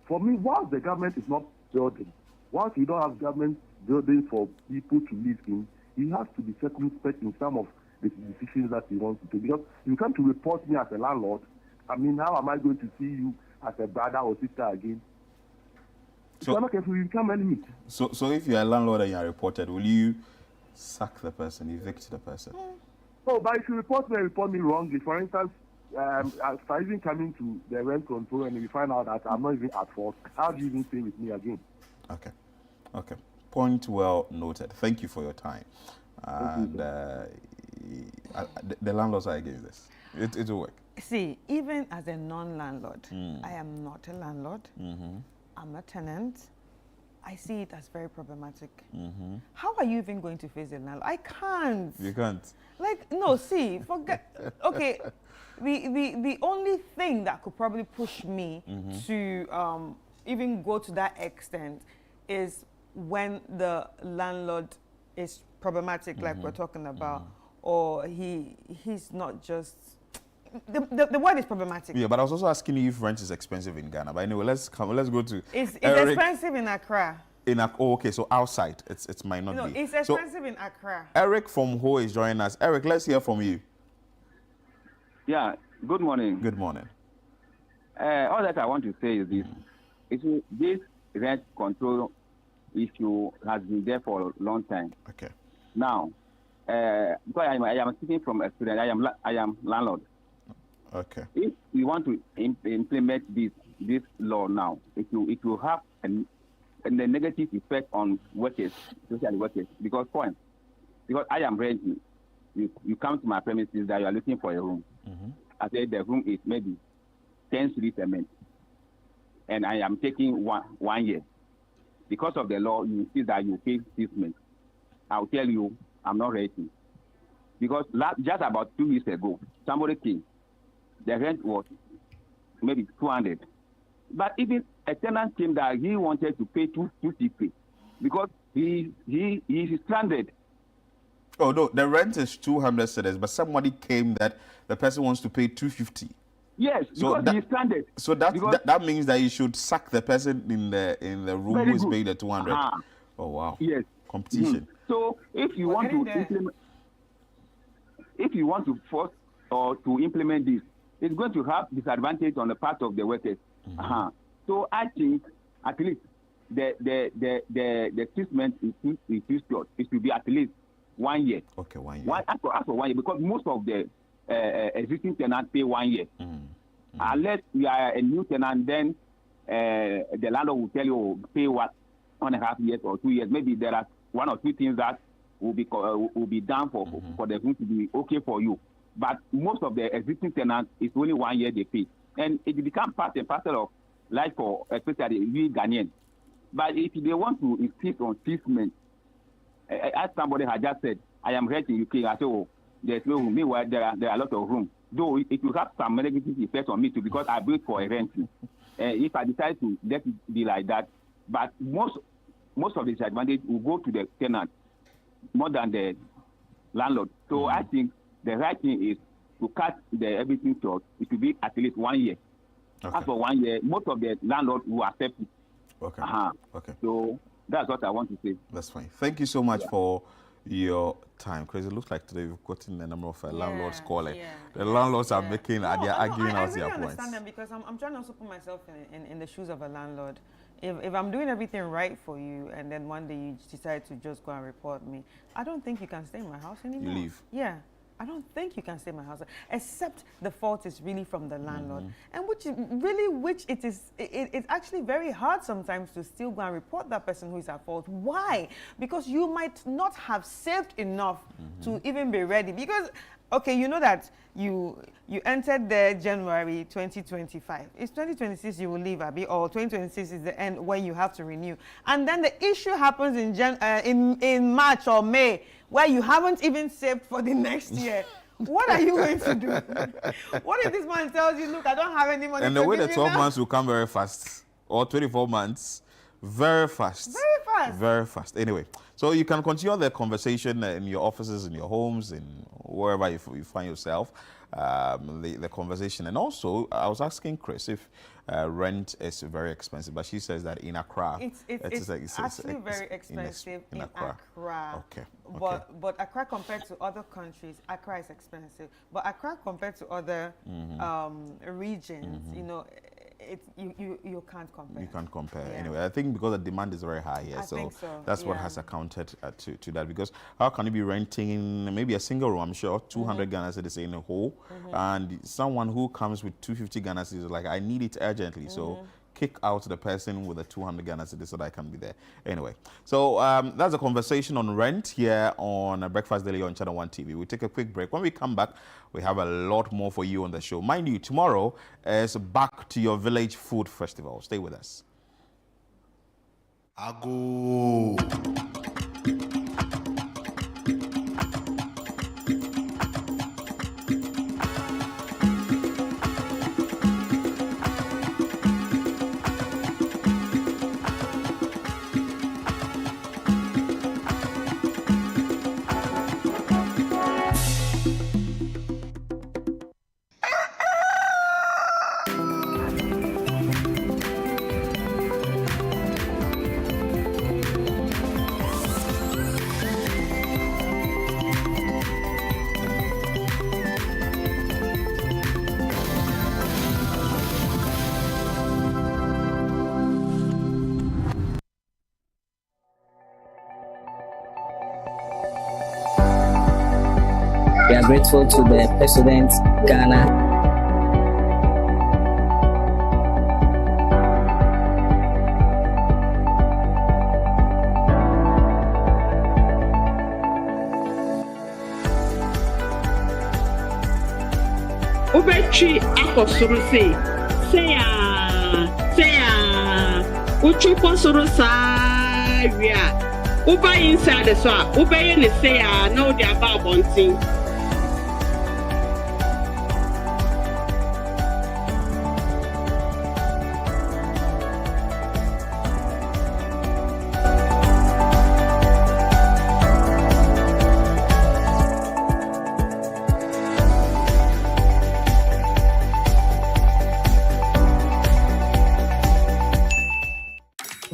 For me, whilst the government is not building, once you don't have government building for people to live in, you have to be circumspect in some of the decisions that you want to take. Because you come to report me as a landlord, I mean, how am I going to see you as a brother or sister again? So, if you're not careful, you become enemy. So if you're a landlord and you are reported, will you sack the person, evict the person? Oh, but if you report me wrongly, for instance, after even coming to the rent control and you find out that I'm not even at fault, how do you even stay with me again? Okay. Point well noted. Thank you for your time. And the landlords are against this. It will work. See, even as a non-landlord, I am not a landlord. I'm a tenant. I see it as very problematic. How are you even going to face the landlord? I can't. You can't. Like, no, see, forget. Okay, the only thing that could probably push me to even go to that extent is when the landlord is problematic, like we're talking about, or he's not just. The word is problematic. Yeah, but I was also asking you if rent is expensive in Ghana. But anyway, let's go to. It's Eric. expensive in Accra. Okay, so outside, it might not be. No, it's expensive in Accra. Eric from Ho is joining us. Eric, let's hear from you. Yeah. Good morning. Good morning. All that I want to say is this: this rent control issue has been there for a long time. Okay. Now, because I am speaking from experience, I am landlord. Okay. If we want to implement this law now, it will have a negative effect on workers, especially workers. Because I am renting, you come to my premises that you are looking for a room. I say the room is maybe 10 street cement, and I am taking 1 year. Because of the law, you see that you pay 6 months. I'll tell you, I'm not renting. Because just about 2 weeks ago, somebody came. The rent was maybe 200. But even a tenant came that he wanted to pay 250 because he is stranded. Oh no, the rent is 200 cedis, but somebody came that the person wants to pay 250. Yes, so because he is stranded. So that means that you should sack the person in the room who is paying the 200. Oh wow. Yes. Competition. So if you want to force or to implement this, it's going to have disadvantage on the part of the workers. So I think at least the treatment is too short. It should be at least 1 year. Okay, 1 year. After 1 year, because most of the existing tenants pay 1 year. Unless you are a new tenant, then the landlord will tell you pay 1.5 years or 2 years. Maybe there are 1 or 2 things that will be done for the room to be okay for you. But most of the existing tenants, it's only 1 year they pay. And it becomes part and parcel of life for especially we Ghanaians. But if they want to insist on 6 months, as somebody had just said, I am renting in UK. I say, oh, there's no room. Meanwhile, there are a lot of room. Though it will have some negative effects on me too, because I built for a rent. If I decide to let it be like that, but most of the disadvantage will go to the tenant more than the landlord. So I think the right thing is to cut everything short. It will be at least 1 year. Okay. After 1 year, most of the landlords will accept it. Okay. Okay. So that's what I want to say. That's fine. Thank you so much for your time, because it looks like today we've gotten a number of landlords calling. The landlords are making, they're arguing out their points. I understand them, because I'm trying to also put myself in the shoes of a landlord. If I'm doing everything right for you, and then one day you decide to just go and report me, I don't think you can stay in my house anymore. You leave. Yeah. I don't think you can stay in my house, except the fault is really from the landlord. Mm-hmm. And it's actually very hard sometimes to still go and report that person who is at fault. Why? Because you might not have saved enough to even be ready. Because, okay, you know that you entered there January 2025. It's 2026 you will leave, Abi, or 2026 is the end when you have to renew. And then the issue happens in March or May, where you haven't even saved for the next year. What are you going to do? What if this man tells you, look, I don't have any money? And the way the 12 months will come very fast, or 24 months, very fast. Very fast. Very fast. Anyway, so you can continue the conversation in your offices, in your homes, in wherever you find yourself, the conversation. And also, I was asking Chris if rent is very expensive, but she says that in Accra, it's actually very expensive in Accra. Okay. But Accra compared to other countries, Accra is expensive. But Accra compared to other regions, you know, you can't compare. You can't compare. Yeah. Anyway, I think because the demand is very high here, I think so. That's what has accounted to that. Because how can you be renting maybe a single room? I'm sure 200 Ghana cedis in a whole, and someone who comes with 250 Ghana cedis is like, I need it urgently. So kick out the person with the 200 Ghana cedis so that I can be there. Anyway, so that's a conversation on rent here on Breakfast Daily on Channel 1 TV. We'll take a quick break. When we come back, we have a lot more for you on the show. Mind you, tomorrow is Back to Your Village Food Festival. Stay with us. Ago. We are grateful to the President, Ghana. Ubechi akosuru say uchu kosuru sa wia uba inside so ubeye ne say na odi aba abontin.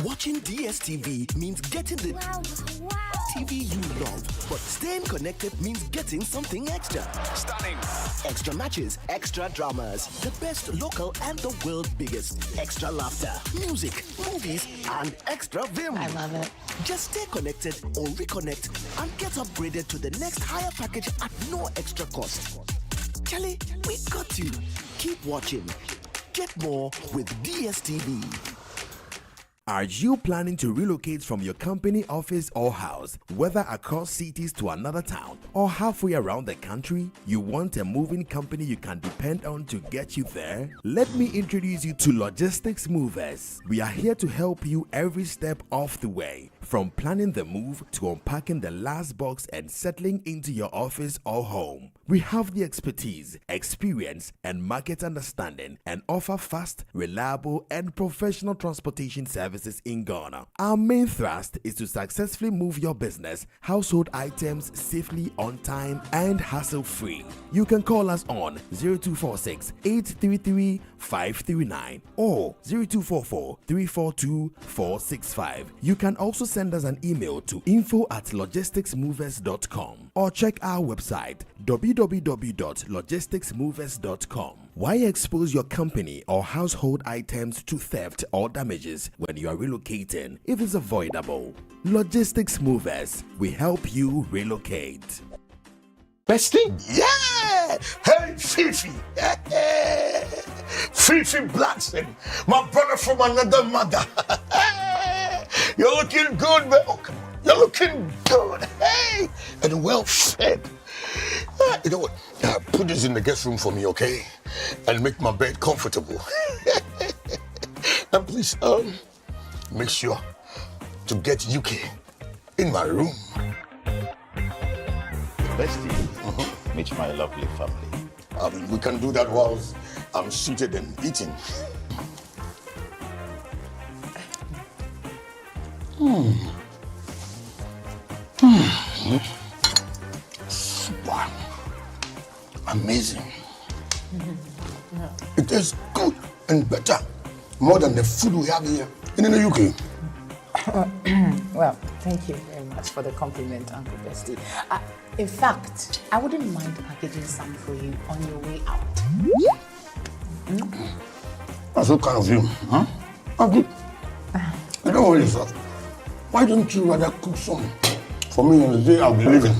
Watching DSTV means getting the TV you love, but staying connected means getting something extra. Stunning. Extra matches, extra dramas, the best local and the world's biggest. Extra laughter, music, movies, and extra vim. I love it. Just stay connected or reconnect and get upgraded to the next higher package at no extra cost. Charlie, we got you. Keep watching. Get more with DSTV. Are you planning to relocate from your company office or house, whether across cities to another town or halfway around the country? You want a moving company you can depend on to get you there? Let me introduce you to Logistics Movers. We are here to help you every step of the way, from planning the move to unpacking the last box and settling into your office or home. We have the expertise, experience, and market understanding and offer fast, reliable, and professional transportation services in Ghana. Our main thrust is to successfully move your business, household items safely, on time, and hassle-free. You can call us on 0246 833 539 or 0244 342 465. You can also send us an email to info@logisticsmovers.com or check our website www.logisticsmovers.com. Why expose your company or household items to theft or damages when you are relocating if it's avoidable? Logistics Movers, we help you relocate. Bestie? Yeah! Hey, Fifi! Fifi Blackson, my brother from another mother. You're looking good, man. Oh, come on. You're looking good. Hey! And well fed. You know what? Put this in the guest room for me, okay? And make my bed comfortable. And please, make sure to get UK in my room. Bestie, meet my lovely family. We can do that while I'm seated and eating. Super. Amazing. It tastes good and better, more than the food we have here in the UK. Well, thank you very much for the compliment, Uncle Bestie. In fact, I wouldn't mind packaging some for you on your way out. That's so kind of you, huh? Okay. I don't worry, sir. Why don't you rather cook some for me on the day I'll be leaving?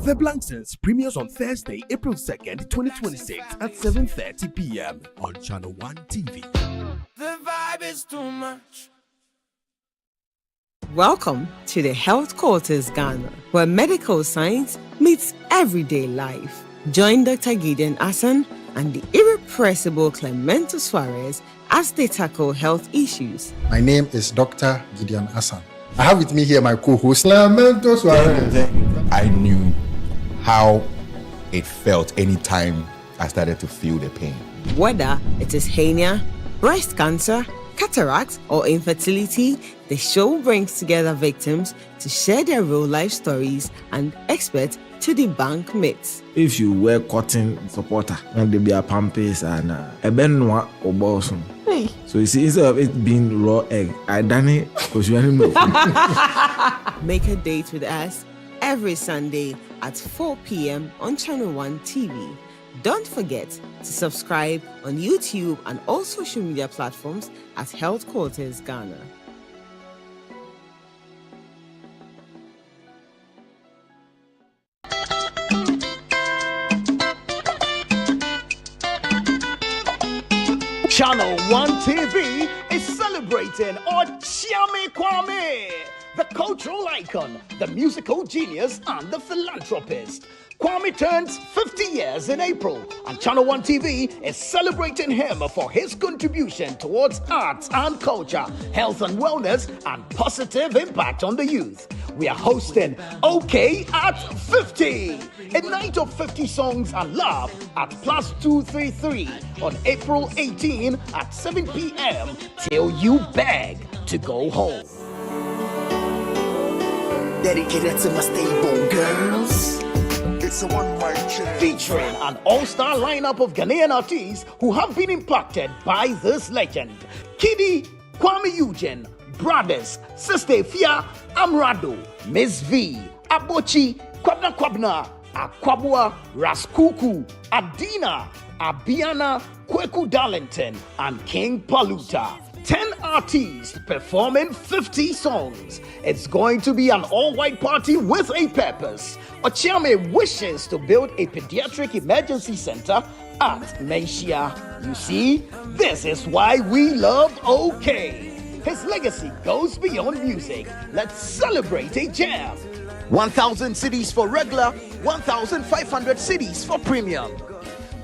The Blankstons premieres on Thursday, April 2nd, 2026 at 7:30 p.m. on Channel 1 TV. The vibe is too much. Welcome to the Health Quarters Ghana, where medical science meets everyday life. Join Dr. Gideon Asan and the irrepressible Clemento Suarez as they tackle health issues. My name is Dr. Gideon Asan. I have with me here my co-host, Clemento Suarez. I knew how it felt anytime I started to feel the pain. Whether it is hernia, breast cancer, cataracts, or infertility, the show brings together victims to share their real life stories and experts to debunk myths. If you wear cotton supporter, and there be a pampers and a benwa or bosom. So you see, instead of it being raw egg, I done it because you know. Make a date with us every Sunday at 4 p.m. on Channel 1 TV. Don't forget to subscribe on YouTube and all social media platforms at Health Quarters Ghana. Channel 1 TV is celebrating Ochiame Kwame, the cultural icon, the musical genius, and the philanthropist. Kwame turns 50 years in April, and Channel 1 TV is celebrating him for his contribution towards arts and culture, health and wellness, and positive impact on the youth. We are hosting OK at 50, a night of 50 songs and love at Plus 233 on April 18 at 7 p.m. till you beg to go home. Dedicated to my stable girls. It's a one-mic check. Featuring an all-star lineup of Ghanaian artists who have been impacted by this legend. Kiddy, Kwame Eugene, Brothers, Sister Fia, Amrado, Miss V, Abochi, Kwabna, Akwabua, Raskuku, Adina, Abiana, Kweku Darlington, and King Paluta. 10 artists performing 50 songs. It's going to be an all-white party with a purpose. Ochiame wishes to build a pediatric emergency center at Menchia. You see, this is why we love OK. His legacy goes beyond music. Let's celebrate a jam. 1,000 cities for regular, 1,500 cities for premium.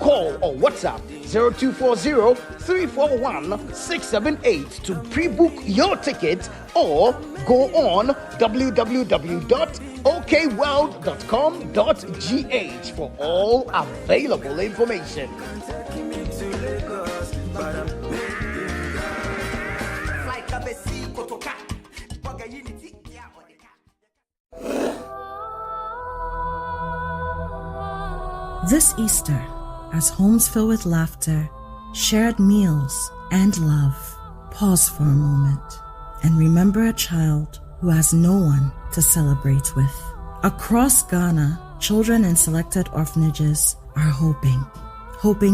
Call or WhatsApp 0240-341-678 to pre-book your ticket or go on www.okworld.com.gh for all available information. This Easter, as homes fill with laughter, shared meals, and love, pause for a moment and remember a child who has no one to celebrate with. Across Ghana, children in selected orphanages are hoping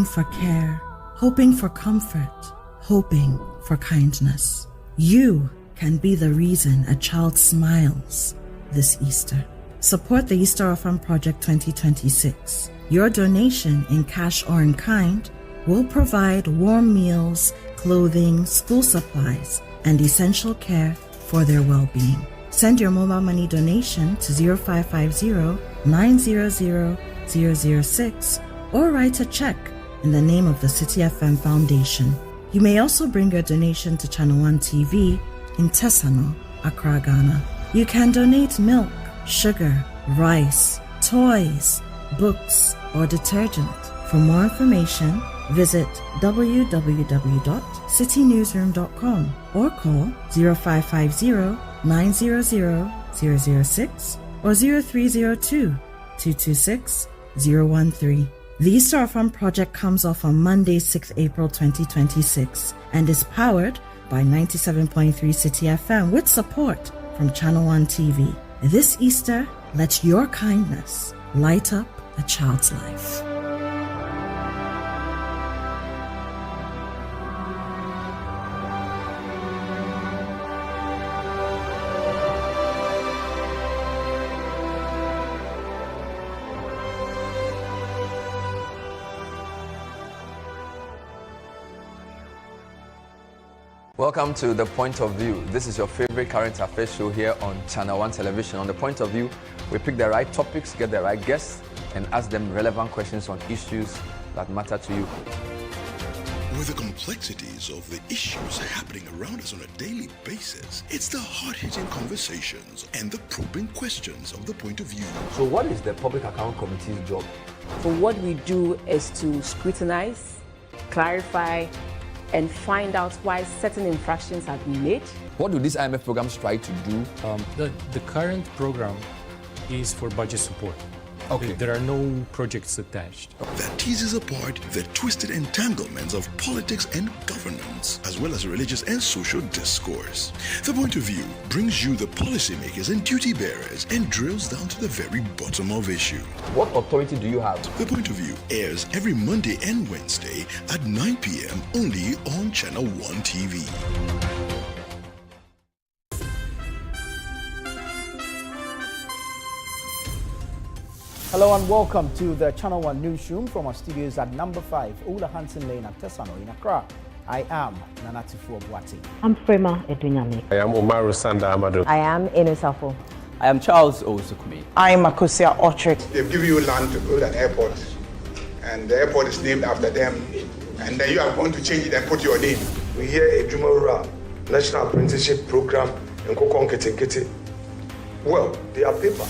for care, hoping for comfort, hoping for kindness. You can be the reason a child smiles this Easter. Support the Easter Orphan Project 2026. Your donation in cash or in kind will provide warm meals, clothing, school supplies, and essential care for their well-being. Send your mobile money donation to 0550-900-006 or write a check in the name of the City FM Foundation. You may also bring your donation to Channel One TV in Tesano, Accra, Ghana. You can donate milk, sugar, rice, toys, books, or detergent. For more information, visit www.citynewsroom.com or call 0550-900-006 or 0302-226-013. The Easter Orphan Project comes off on Monday, 6 April 2026 and is powered by 97.3 City FM with support from Channel One TV. This Easter, let your kindness light up a child's life. Welcome to The Point of View. This is your favorite current affairs show here on Channel One Television. On The Point of View, we pick the right topics, get the right guests, and ask them relevant questions on issues that matter to you. With the complexities of the issues happening around us on a daily basis, it's the hard-hitting conversations and the probing questions of The Point of View. So what is the Public Account Committee's job? So what we do is to scrutinize, clarify, and find out why certain infractions have been made. What do these IMF programs try to do? The current program is for budget support. Okay. There are no projects attached. That teases apart the twisted entanglements of politics and governance, as well as religious and social discourse. The Point of View brings you the policymakers and duty bearers and drills down to the very bottom of issues. What authority do you have? The Point of View airs every Monday and Wednesday at 9 p.m. only on Channel One TV. Hello and welcome to the Channel One Newsroom from our studios at number 5, Ola Hansen Lane at Tesano in Accra. I am Nanatifu Obuati. I'm Frema Edunyame. I am Umaru Sanda Amado. I am Enosafo. I am Charles Owusukumi. I am Makosia Otrick. They've given you land to build an airport, and the airport is named after them, and then you are going to change it and put your name. We hear a Jumura National Apprenticeship Program in Kokon Kete. Well, they are paper.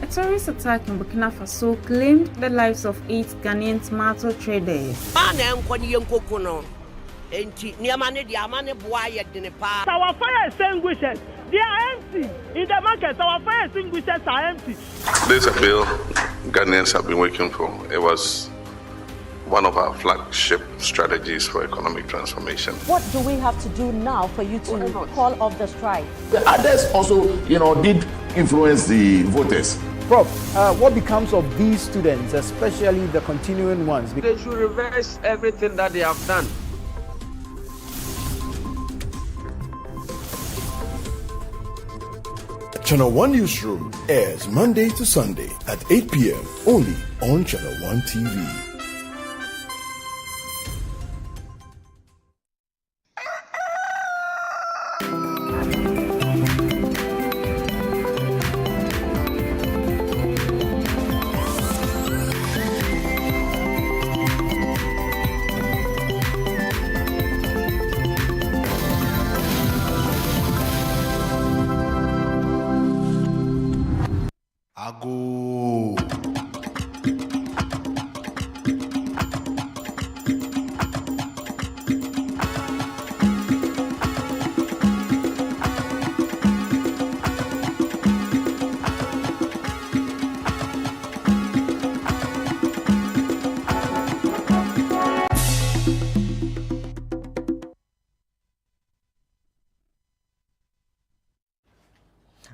A terrorist attack in Burkina Faso claimed the lives of 8 Ghanaian tomato traders. Our fire extinguishers, they are empty. In the market, our fire extinguishers are empty. There's a bill Ghanaians have been working for. It was one of our flagship strategies for economic transformation. What do we have to do now for you to call off the strike? The others also, did influence the voters. Prof, what becomes of these students, especially the continuing ones? They should reverse everything that they have done. Channel One Newsroom airs Monday to Sunday at 8 p.m. only on Channel One TV.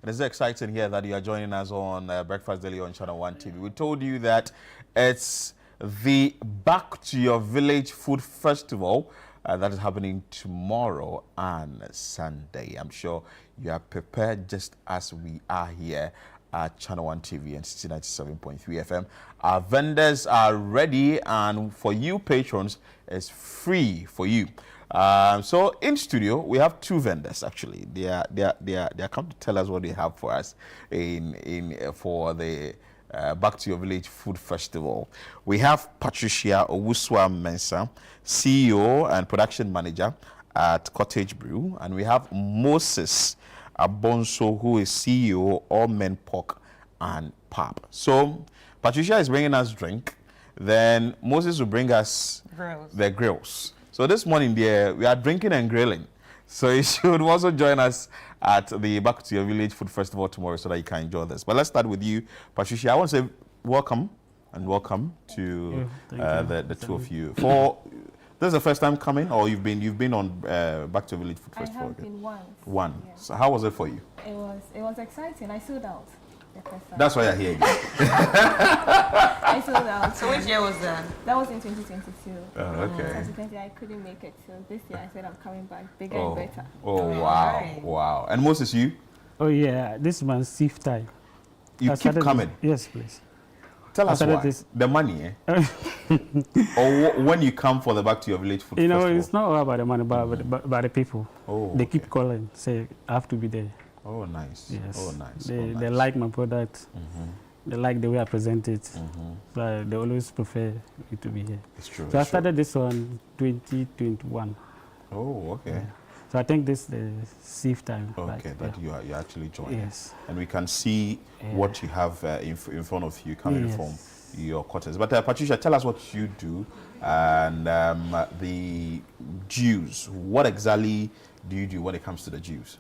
It is exciting here that you are joining us on Breakfast Daily on Channel One TV. We told you that it's the Back to Your Village Food Festival that is happening tomorrow and Sunday. I'm sure you are prepared just as we are here at Channel 1 TV and 97.3 FM. Our vendors are ready, and for you patrons, it's free for you. So in studio, we have two vendors actually. They are come to tell us what they have for us for the Back to Your Village Food Festival. We have Patricia Owusu-Mensah, CEO and production manager at Cottage Brew, and we have Moses Abonso, who is CEO All Men Pork and Pub. So Patricia is bringing us drink, then Moses will bring us the grills. So this morning there, we are drinking and grilling. So you should also join us at the Back to Your Village Food Festival tomorrow so that you can enjoy this. But let's start with you, Patricia. I want to say welcome to the two of you. This is the first time coming, or you've been on Back to Your Village Food Festival? I have been once. Once. Yes. So how was it for you? It was exciting. I sold out. That's why you're here again. I sold out. So which year was that? That was in 2022. Oh, okay. 2020, I couldn't make it. So this year I said I'm coming back bigger and better. Oh, wow. Right. Wow. And Moses, you? Oh, yeah. This man's safe time. You keep coming? Yes, please. Tell us why. The money, eh? Or when you come for the Back to Your Village Food Festival? It's not all about the money, but the people. Oh, they keep calling, say, I have to be there. Oh, nice. Yes. Oh, nice. They like my product. They like the way I present it. So they always prefer me to be here. It's true. So I started this one 2021. Oh, okay. Yeah. So I think this is the safe time. Okay, that you are actually joining. Yes. And we can see what you have in front of you coming from your quarters. But Patricia, tell us what you do and the juice. What exactly do you do when it comes to the juice?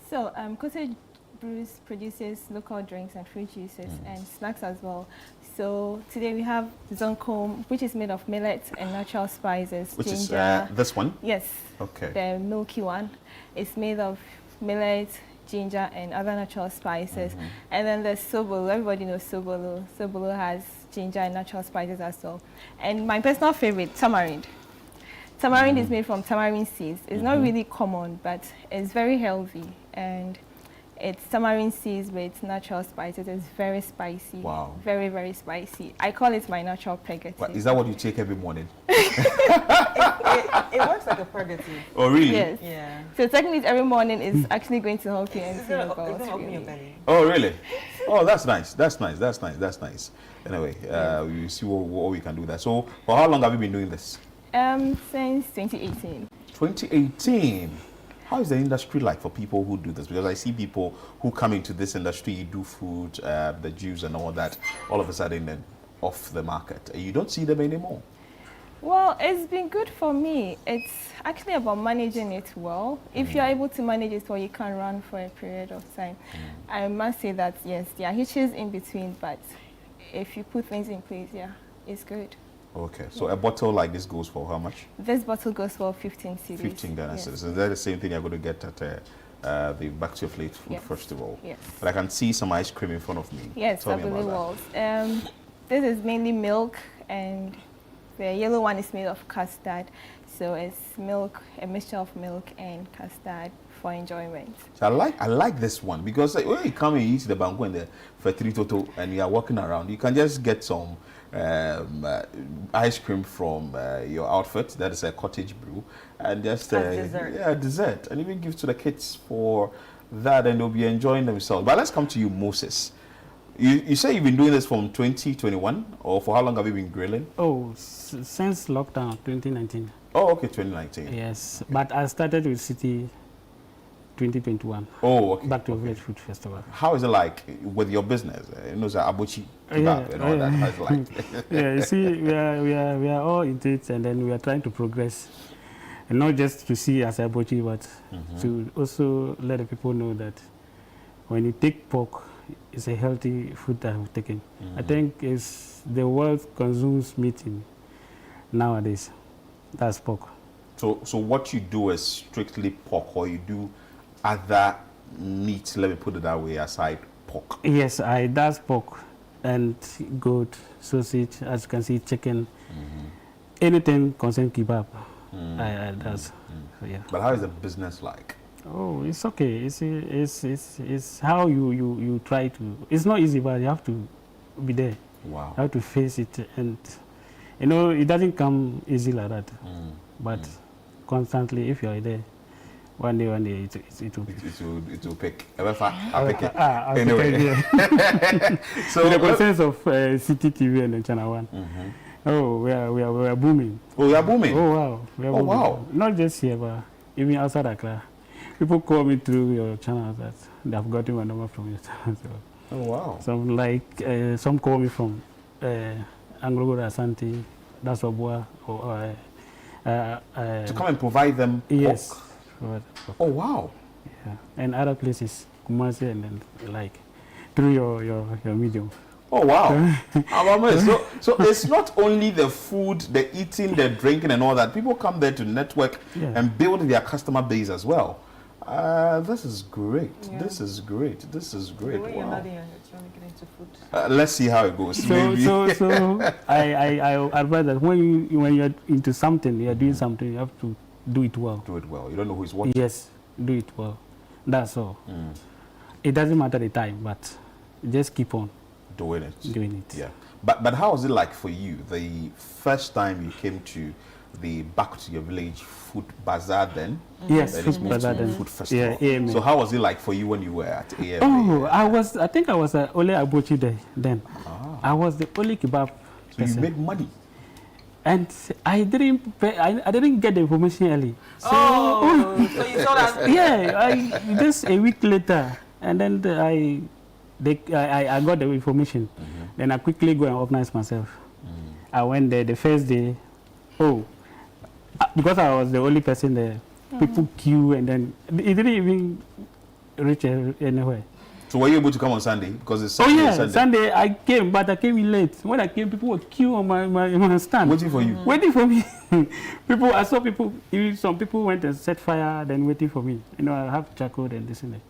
So Cottage Brews produces local drinks and fruit juices and snacks as well. So today we have Zonkom, which is made of millet and natural spices. Which ginger. is this one? Yes. Okay. The milky one. It's made of millet, ginger, and other natural spices. And then there's Sobolo. Everybody knows Sobolo. Sobolo has ginger and natural spices as well. And my personal favorite, tamarind. Tamarind is made from tamarind seeds. It's not really common, but it's very healthy. And it's tamarind seeds with natural spices. It's very spicy. Wow. Very, very spicy. I call it my natural purgative. Is that what you take every morning? It works like a purgative. Oh, really? Yes. Yeah. So taking it every morning is actually going to help you empty your It's bowels. gonna open your belly. Oh, really? Oh, that's nice. That's nice. That's nice. That's nice. Anyway, we see what we can do there. So, for how long have you been doing this? Since 2018. 2018. How is the industry like for people who do this? Because I see people who come into this industry, do food, the juice and all that, all of a sudden then off the market. You don't see them anymore. Well, it's been good for me. It's actually about managing it well. If you're able to manage it well, you can run for a period of time. I must say that, yes, there are hitches in between, but if you put things in place, yeah, it's good. Okay, so a bottle like this goes for how much? This bottle goes for 15 cedis. 15 Ghana yes. cedis. Is that the same thing you're going to get at the Back to Your Village Food Festival? Yes. But I can see some ice cream in front of me. Yes, Tell me about walls. This is mainly milk, and the yellow one is made of custard. So it's milk, a mixture of milk and custard for enjoyment. So I like this one because when you come and eat the bangu and the Fetri Toto and you are walking around, you can just get some ice cream from your outfit, that is a Cottage Brew, and just dessert, and even give to the kids for that, and they'll be enjoying themselves. But let's come to you, Moses. You say you've been doing this from 2021, or for how long have you been grilling? Oh, since lockdown 2019. Oh, okay, 2019. Yes, okay. But I started with City 2021. Oh, okay. Back to Your Village Food Festival. How is it like with your business? You know, Abuchi, kebab, and all that. How's it like? Yeah, you see, we are all into it, and then we are trying to progress, and not just to see as Abuchi, but to also let the people know that when you take pork, it's a healthy food that I've taken. I think it's the world consumes meat nowadays. That's pork. So what you do is strictly pork, or you do other meat, let me put it that way, aside pork? Yes, that's pork. and goat, sausage, as you can see, chicken, anything concerning kebab. I does. So, yeah. But how is the business like? Oh, it's okay. It's how you try to. It's not easy, but you have to be there. Wow. You have to face it, and you know it doesn't come easy like that. But constantly, if you are there, one day it will pick. I'll pick it. Anyway. So in the process of City TV and Channel 1. Oh, we are booming. Oh, we are booming. Oh wow. We are booming. Wow. Not just here, but even outside Accra. People call me through your channel that they have gotten my number from your channel. So, oh wow. Some call me from Anglo Asante, that's Obua, or to come and provide them yes. Pork. Oh wow. Yeah. And other places, Kumasi and then like through your medium. Oh wow. So it's not only the food, the eating, the drinking and all that. People come there to network and build their customer base as well. This is great. Yeah. This is great. This is great. Wow. You're not trying to get into food. Let's see how it goes. So I advise that when you're into something, you're doing something, you have to do it well. Do it well. You don't know who's watching. Yes, do it well. That's all. It doesn't matter the time, but just keep on doing it. Doing it. Yeah. But how was it like for you the first time you came to the Back to Your Village Food Bazaar then? Yes, Food Bazaar then. Food Festival. Yeah, AMA. So how was it like for you when you were at AMA? Oh, I think I was only Abochi there then. I was the only kebab person. You made money? And I didn't pay, I didn't get the information early. So, so you saw that? Yeah, just a week later, and then I got the information. Then I quickly go and organize myself. I went there the first day. Because I was the only person there, people queue, and then it didn't even reach anywhere. So were you able to come on Sunday? Because it's Sunday. Sunday I came, but I came in late. When I came, people would queue on my stand. Waiting for you? Waiting for me. I saw people, even some people went and set fire, then waiting for me. You know, I have charcoal and this and that.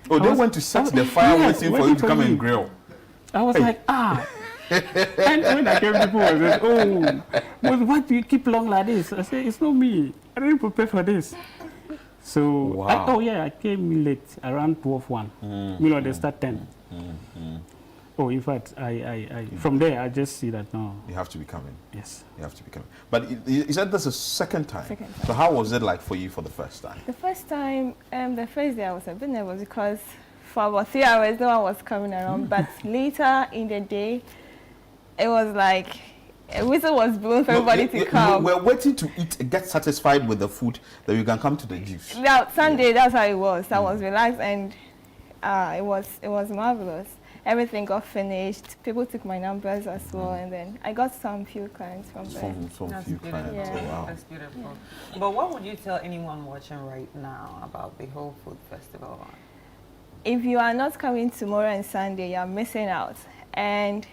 Oh, they went to set the fire waiting for you to come and grill. I was like, And when I came, people were like, why do you keep long like this? I said, it's not me. I didn't prepare for this. So, I came late, around 12:01. You know, they start 10. Oh, in fact, I from there, I just see that, no. You have to be coming. Yes. You have to be coming. But you said this is the second time. Second time. So how was it like for you for the first time? The first time, the first day I was a bit nervous because for about 3 hours, no one was coming around. But later in the day, it was like a whistle was blown for everybody to come. We're waiting to eat, get satisfied with the food, that you can come to the juice. Now, Sunday, that's how it was. I was relaxed, and it was marvelous. Everything got finished. People took my numbers as well, and then I got some few clients from there. Some few clients. Yeah. Oh, wow. That's beautiful. Yeah. But what would you tell anyone watching right now about the whole food festival? If you are not coming tomorrow and Sunday, you are missing out. And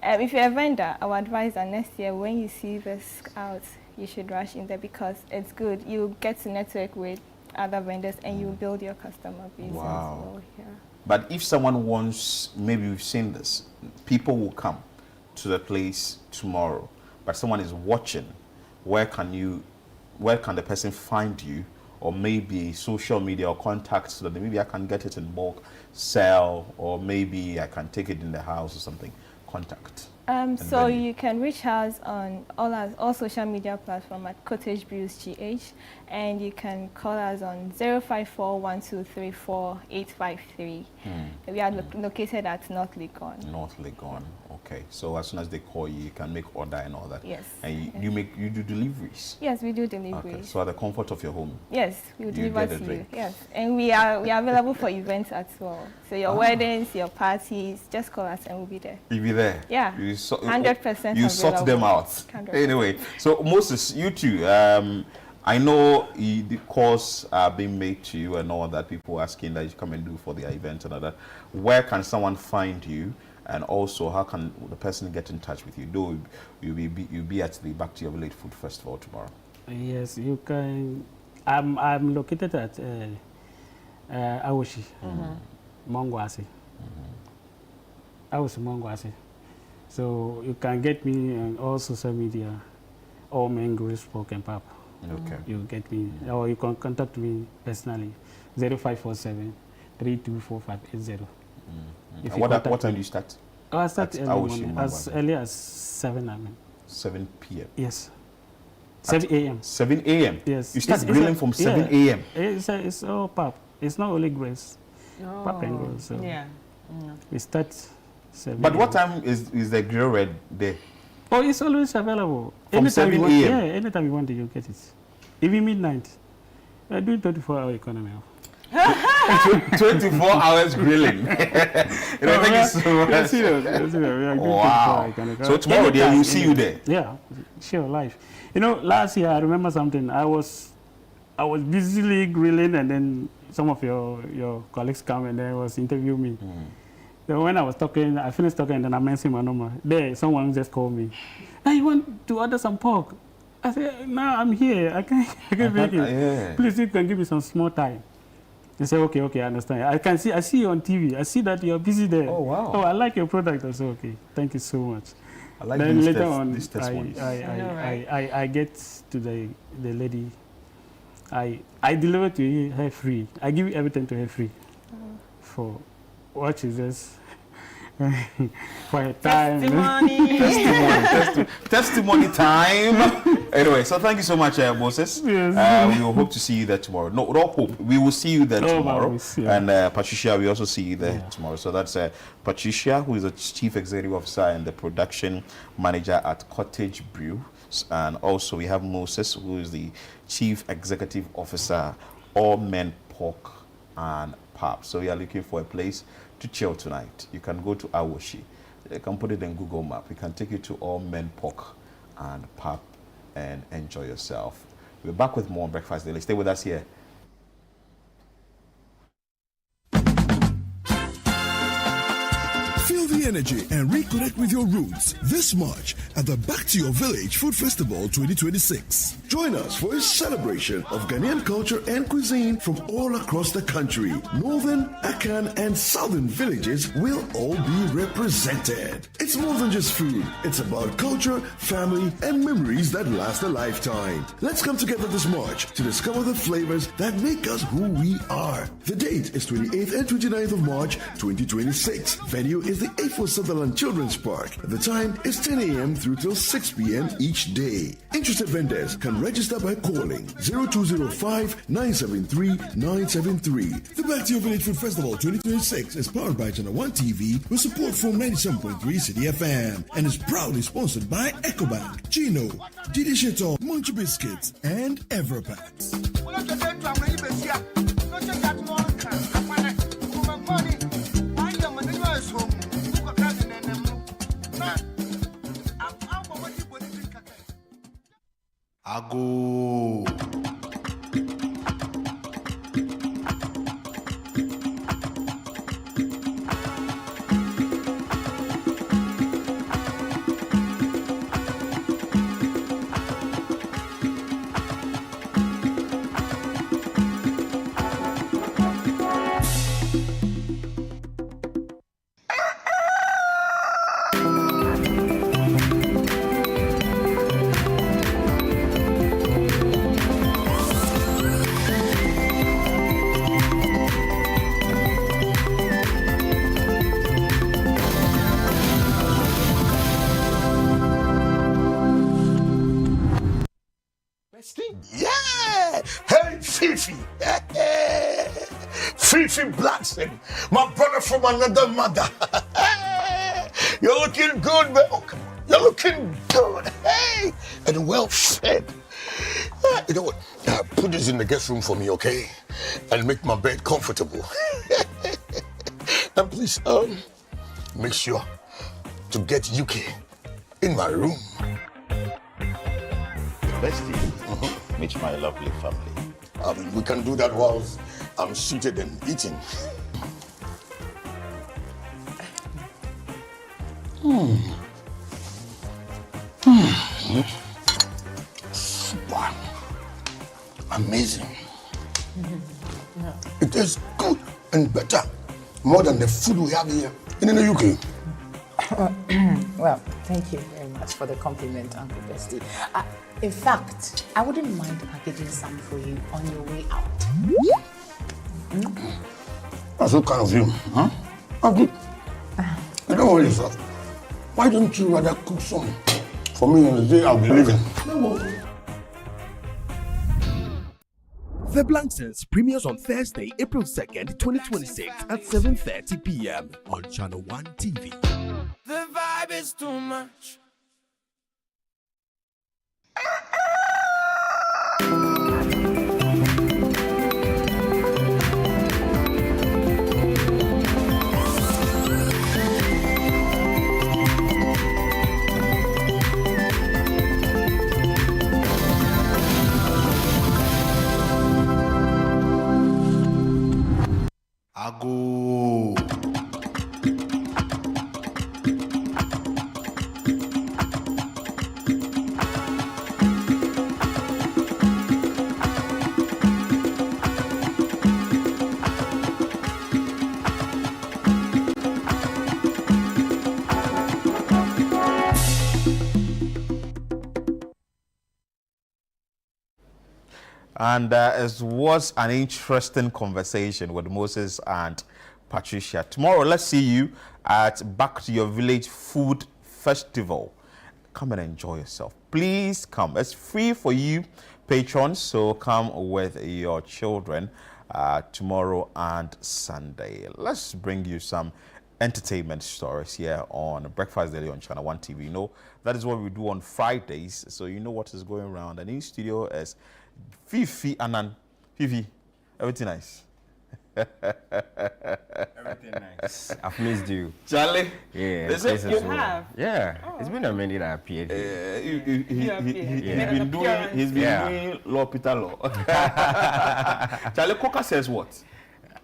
if you're a vendor, I would advise that next year when you see this out, you should rush in there because it's good. You get to network with other vendors and you build your customer base. Wow. As well. Yeah. But if someone wants, maybe we've seen this, people will come to the place tomorrow, but someone is watching, where can the person find you? Or maybe social media or contacts so that maybe I can get it in bulk, sell, or maybe I can take it in the house or something. Contact. So you can reach us on all social media platforms at Cottage Brews GH, and you can call us on 054-1234-853. We are located at North Legon. North Legon. Okay. So as soon as they call you, you can make order and all that. Yes. And you do deliveries. Yes, we do deliveries. Okay. So at the comfort of your home. Yes, we will deliver to you. Yes, and we are available for events as well. So your weddings, your parties, just call us and we'll be there. You'll be there. Yeah. 100%. You sort them out. 100%. Anyway, so Moses, you too. I know the calls are being made to you and all that, people asking that you come and do for their event and all that. Where can someone find you? And also, how can the person get in touch with you? Though you'll be at the Back to Your Village Food Festival tomorrow. Yes, you can. I'm located at Awoshi, Mongwasi. Awoshi, Mongwasi. So you can get me on all social media, All Men Grills Pork and Pap. Okay. You get me, or you can contact me personally, 0547 324580. What time do you start? I start At early Awoshi morning, Mamba. as early as 7 7 p.m. Yes. 7 a.m. 7 a.m. Yes. You start It's grilling from 7 a.m. It's all pap. It's not only grills. Pap and grills. So we start 7 But what time is the grill red there? Oh, it's always available. From Anytime 7 you want, a.m.? Yeah, anytime you want it, you get it. Even midnight. We're doing 24-hour economy. 24 hours grilling. Thank you so much. Yes, serious. We are doing 24-hour economy. So tomorrow there, we'll see you there. Yeah, sure, live. You know, last year I remember something. I was busily grilling, and then some of your colleagues come and they was interview me. So when I was talking, I finished talking, and then I mentioned my number. There, someone just called me. Hey, you want to order some pork? I said, no, I'm here. I can't make it. Yeah. Please, you can give me some small time. They say, okay, I understand. I see you on TV. I see that you're busy there. Oh, wow. Oh, I like your product. I said, okay, thank you so much. I like then these later tests, on, these test ones. I get to the lady. I deliver to her free. I give everything to her free for what she says. For her time. Testimony time. Anyway, so thank you so much, Moses. Yes. We will hope to see you there tomorrow. No, not hope. We will see you there tomorrow. And Patricia, we also see you there tomorrow. So that's Patricia, who is the Chief Executive Officer and the Production Manager at Cottage Brew. And also we have Moses, who is the Chief Executive Officer, All Men Pork and Pap. So you are looking for a place to chill tonight. You can go to Awoshi. You can put it in Google Map. You can take you to All Men Pork and Pap and enjoy yourself. We're back with more on Breakfast Daily. Stay with us here. Feel the energy and reconnect with your roots this March at the Back to Your Village Food Festival 2026. Join us for a celebration of Ghanaian culture and cuisine from all across the country. Northern, Akan, and Southern villages will all be represented. It's more than just food. It's about culture, family, and memories that last a lifetime. Let's come together this March to discover the flavors that make us who we are. The date is 28th and 29th of March 2026. Venue is the A4 Sutherland Children's Park. The time is 10 a.m. through till 6 p.m. each day. Interested vendors can register by calling 0205-973-973. The Back to Your Village Food Festival 2026 is powered by Channel 1 TV with support from 97.3 City FM and is proudly sponsored by Ecobank, Gino, Didi Sheto, Munch Biscuits, and Everpax. Ago. Yeah! Hey, Fifi! Fifi Blackson, my brother from another mother. You're looking good, man. Oh, come on. You're looking good. Hey! And well fed. You know what? Put this in the guest room for me, okay? And make my bed comfortable. And please, make sure to get UK in my room. Bestie, meet my lovely family. We can do that while I'm seated and eating. Wow. Amazing. It tastes good and better, more than the food we have here in the UK. Well, thank you very much for the compliment, Uncle Bestie. In fact, I wouldn't mind packaging some for you on your way out. That's so kind of you, huh? Uncle, I don't worry yourself. Why don't you rather cook some for me on the day I'll be leaving? The Blank Sense premieres on Thursday, April 2nd, 2026 at 7:30 p.m. on Channel 1 TV. The vibe is too much. Ago. And it was an interesting conversation with Moses and Patricia. Tomorrow, let's see you at Back to Your Village Food Festival. Come and enjoy yourself. Please come. It's free for you, patrons, so come with your children tomorrow and Sunday. Let's bring you some entertainment stories here on Breakfast Daily on Channel 1 TV. You know, that is what we do on Fridays, so you know what is going around. And in studio is Fifi Anan. Fifi, everything nice? Everything nice. I've missed you. Charlie? Yeah. You have? Yeah. Oh. It's been a minute I appeared here. He's been doing Law Peter Law. Charlie Coker says what?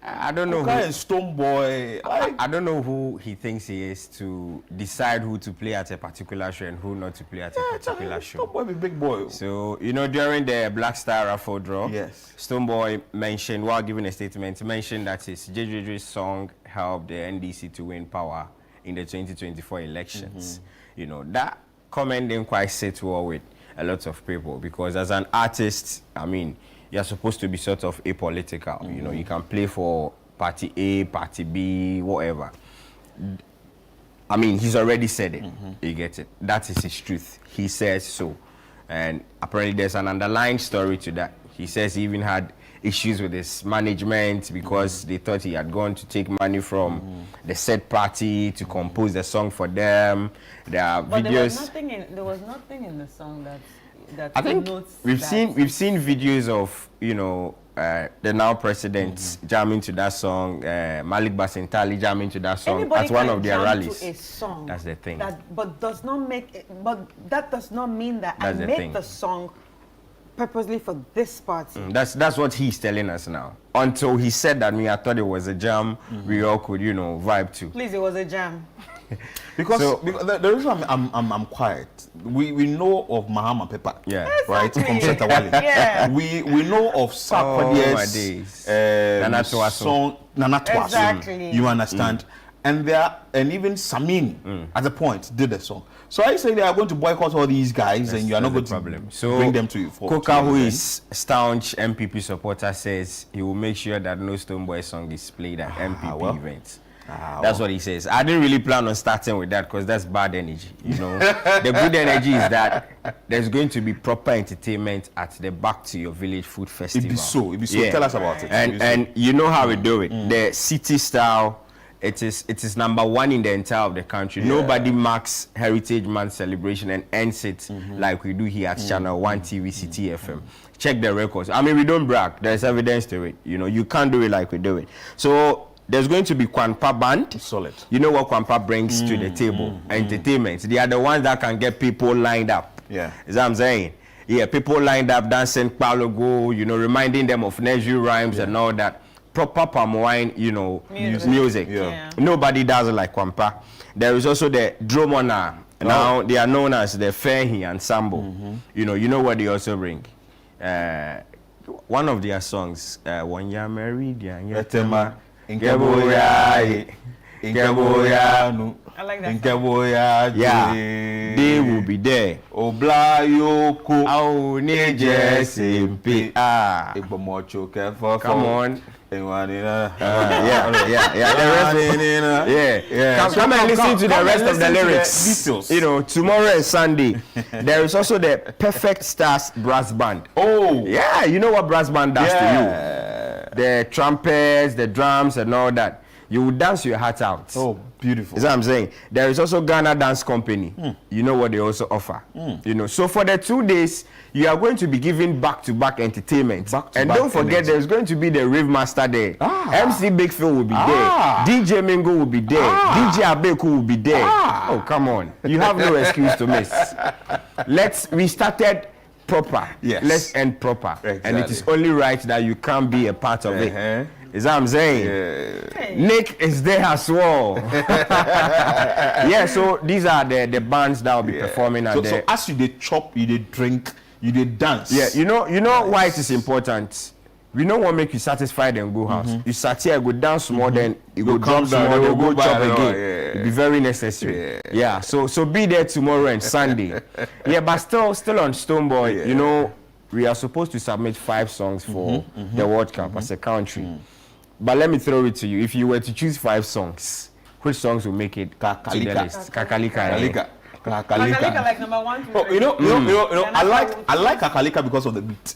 I don't know. Coker and Stonebwoy. I don't know who he thinks he is to decide who to play at a particular show and who not to play at a particular show. Stonebwoy be big boy. So, you know, during the Black Star Raffle draw, yes, Stonebwoy mentioned, while giving a statement, mentioned that his JJJ's song helped the NDC to win power in the 2024 elections. You know, that comment didn't quite sit well with a lot of people because as an artist, I mean, you're supposed to be sort of apolitical. You know, you can play for party A, party B, whatever. I mean, he's already said it. You get it. That is his truth. He says so. And apparently there's an underlying story to that. He says he even had issues with his management because they thought he had gone to take money from the said party to compose the song for them. There are videos. There was nothing in the song that I think we've seen videos of, you know, the now president jamming to that song, Malik Basintali jamming to that song at one of their rallies. To a song that's the thing. But that does not mean that I made the song purposely for this party. That's what he's telling us now. Until he said that, I thought it was a jam we all could, you know, vibe to. Please, it was a jam. because the reason I'm quiet, we know of Mahama Pepper, right, from Shetawali. We know of Sarkodie's song Nanatwa. Exactly. You understand? And even Samin at a point did the song. So I say they are going to boycott all these guys, and you are not going to bring them to you. Coker, who is staunch MPP supporter, says he will make sure that no Stonebwoy song is played at MPP events. That's what he says. I didn't really plan on starting with that because that's bad energy. You know, the good energy is that there's going to be proper entertainment at the Back to Your Village Food Festival. It'd be so. Yeah. Tell us about it. And you know how we do it. The city style. It is #1 in the entire of the country. Nobody marks Heritage Month celebration and ends it like we do here at Channel 1 TV City FM. Check the records. I mean, we don't brag. There's evidence to it. You know, you can't do it like we do it. So there's going to be Kwampa Band. Solid. You know what Kwampa brings to the table? Entertainment. They are the ones that can get people lined up. Yeah. Is what I'm saying? Yeah, people lined up dancing Paulo Go, you know, reminding them of nursery rhymes and all that. Proper palm wine, you know, music. Nobody does it like Kwampa. There is also the Dromona. Now they are known as the Fehi Ensemble. You know what they also bring? One of their songs, When You're Married, Inkeboyanu. I like that. Inkeboyanu. Yeah, they will be there. Oblayoko. Oh, Nije Simpi. Ah, Igbomocho Kefo. come on. Yeah. The rest come and listen to the rest of the lyrics. You know, tomorrow is Sunday. There is also the Perfect Stars Brass Band. Oh, yeah, you know what brass band does to you? The trumpets, the drums, and all that. You will dance your heart out. Oh, beautiful. Is what I'm saying. There is also Ghana Dance Company. You know what they also offer. You know, so for the 2 days, you are going to be giving back-to-back entertainment. And don't forget, there's going to be the rave master there. MC Big Phil will be there. DJ Mingo will be there. DJ Abeku will be there. Oh, come on. You have no excuse to miss. We started proper. Yes. Let's end proper. Exactly. And it is only right that you can be a part of it. Is that what I'm saying? Nick is there as well. Yeah, so these are the bands that will be performing at So as you did chop, you did drink, you did dance. Yeah, you know why it is important. We know what make you satisfied and go house. You sat here, go dance more, then you go drop some more, then go chop again. It'll be very necessary. Yeah. So be there tomorrow and Sunday. Yeah, but still on Stonebwoy, you know, we are supposed to submit 5 songs for the World Cup as a country. But let me throw it to you. If you were to choose 5 songs, which songs will make it to the list? Kakalika. Kakalika like number 1, 2, 3. Oh, you know, I like Kakalika because of the beat.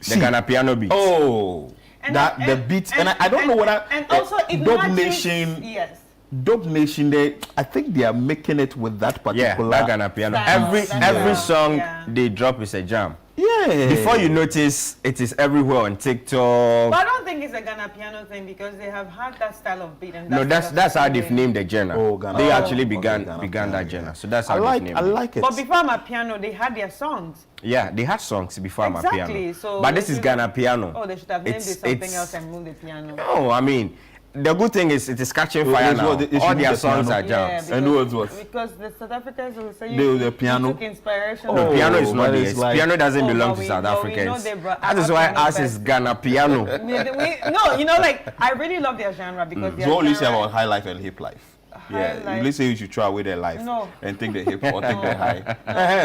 The Ghana piano beat. Oh, the beat, and I don't know whether and also Dope Nation. Yes. Dope Nation, I think they are making it with that particular. That Ghana piano. Every song they drop is a jam. Yeah. Before you notice, it is everywhere on TikTok. But I don't think it's a Ghana piano thing because they have had that style of beat. And that's how they've named the genre. Oh, Ghana. They actually began that genre. So that's how they've named it. I like it. But before Amapiano, they had their songs. Yeah, they had songs before Amapiano. So but this is Ghana piano. Oh, they should have named it something else and moved the piano. No, I mean, the good thing is it is catching fire now. All their songs are jams. Yeah, because the South Africans will say the piano. Took inspiration. No, piano is not this. Piano doesn't belong to South Africans. That is why ours is Ghana piano. No, you know, like I really love their genre because you only say about high life and hip life. Yeah, let's say you should throw away their life and think the hip or think the high.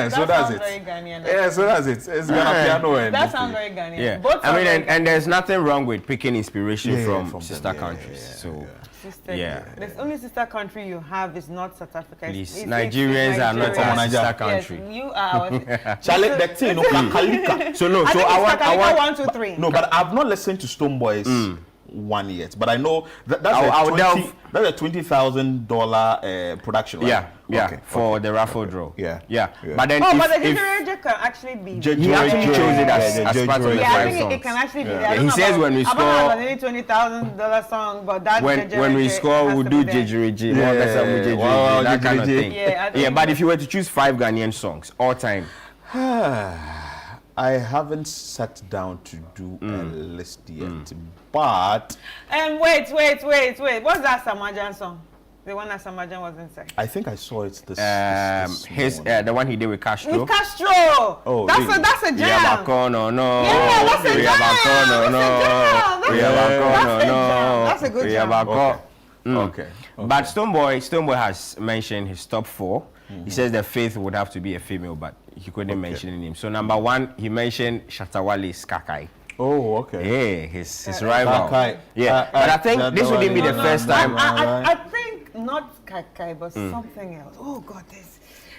So that's it. Very Ghanaian. Yeah, so that's it. It's Ghana piano and that sounds very Ghanaian. Yeah, Both I mean, and there's nothing wrong with picking inspiration from sister them, countries. So the only sister country you have is not South Africa. Please, Nigerians are not a sister country. Yes, you are. Charlie, the thing, Kakalika. So no, so I want 1, 2, 3. No, but I've not listened to Stonebwoy's one yet, but I know that's a $20,000 production, right? For the raffle draw. Yeah. But then but the Jeje can actually be. He actually chose it as part of the 5 I think songs. it can actually be there. He says when we score, $20,000 song, but that when we score, we'll do Jeje, that kind of thing. Yeah, but if you were to choose 5 Ghanaian songs all time. I haven't sat down to do a list yet, but... wait. What's that Samajan song? The one that Samajan was inside. I think I saw it this the one he did with Castro. With Castro! Oh, that's a jam. Yeah, that's a jam. That's a good jam. Okay. But Stonebwoy has mentioned his top 4. He says the 5th would have to be a female, but he couldn't mention him. So number 1, he mentioned Shatta Wale's Kakai. Oh, okay. Yeah, his rival. Kakai. Yeah, but I think this wouldn't be the first time. I think not Kakai, but something else. Oh God,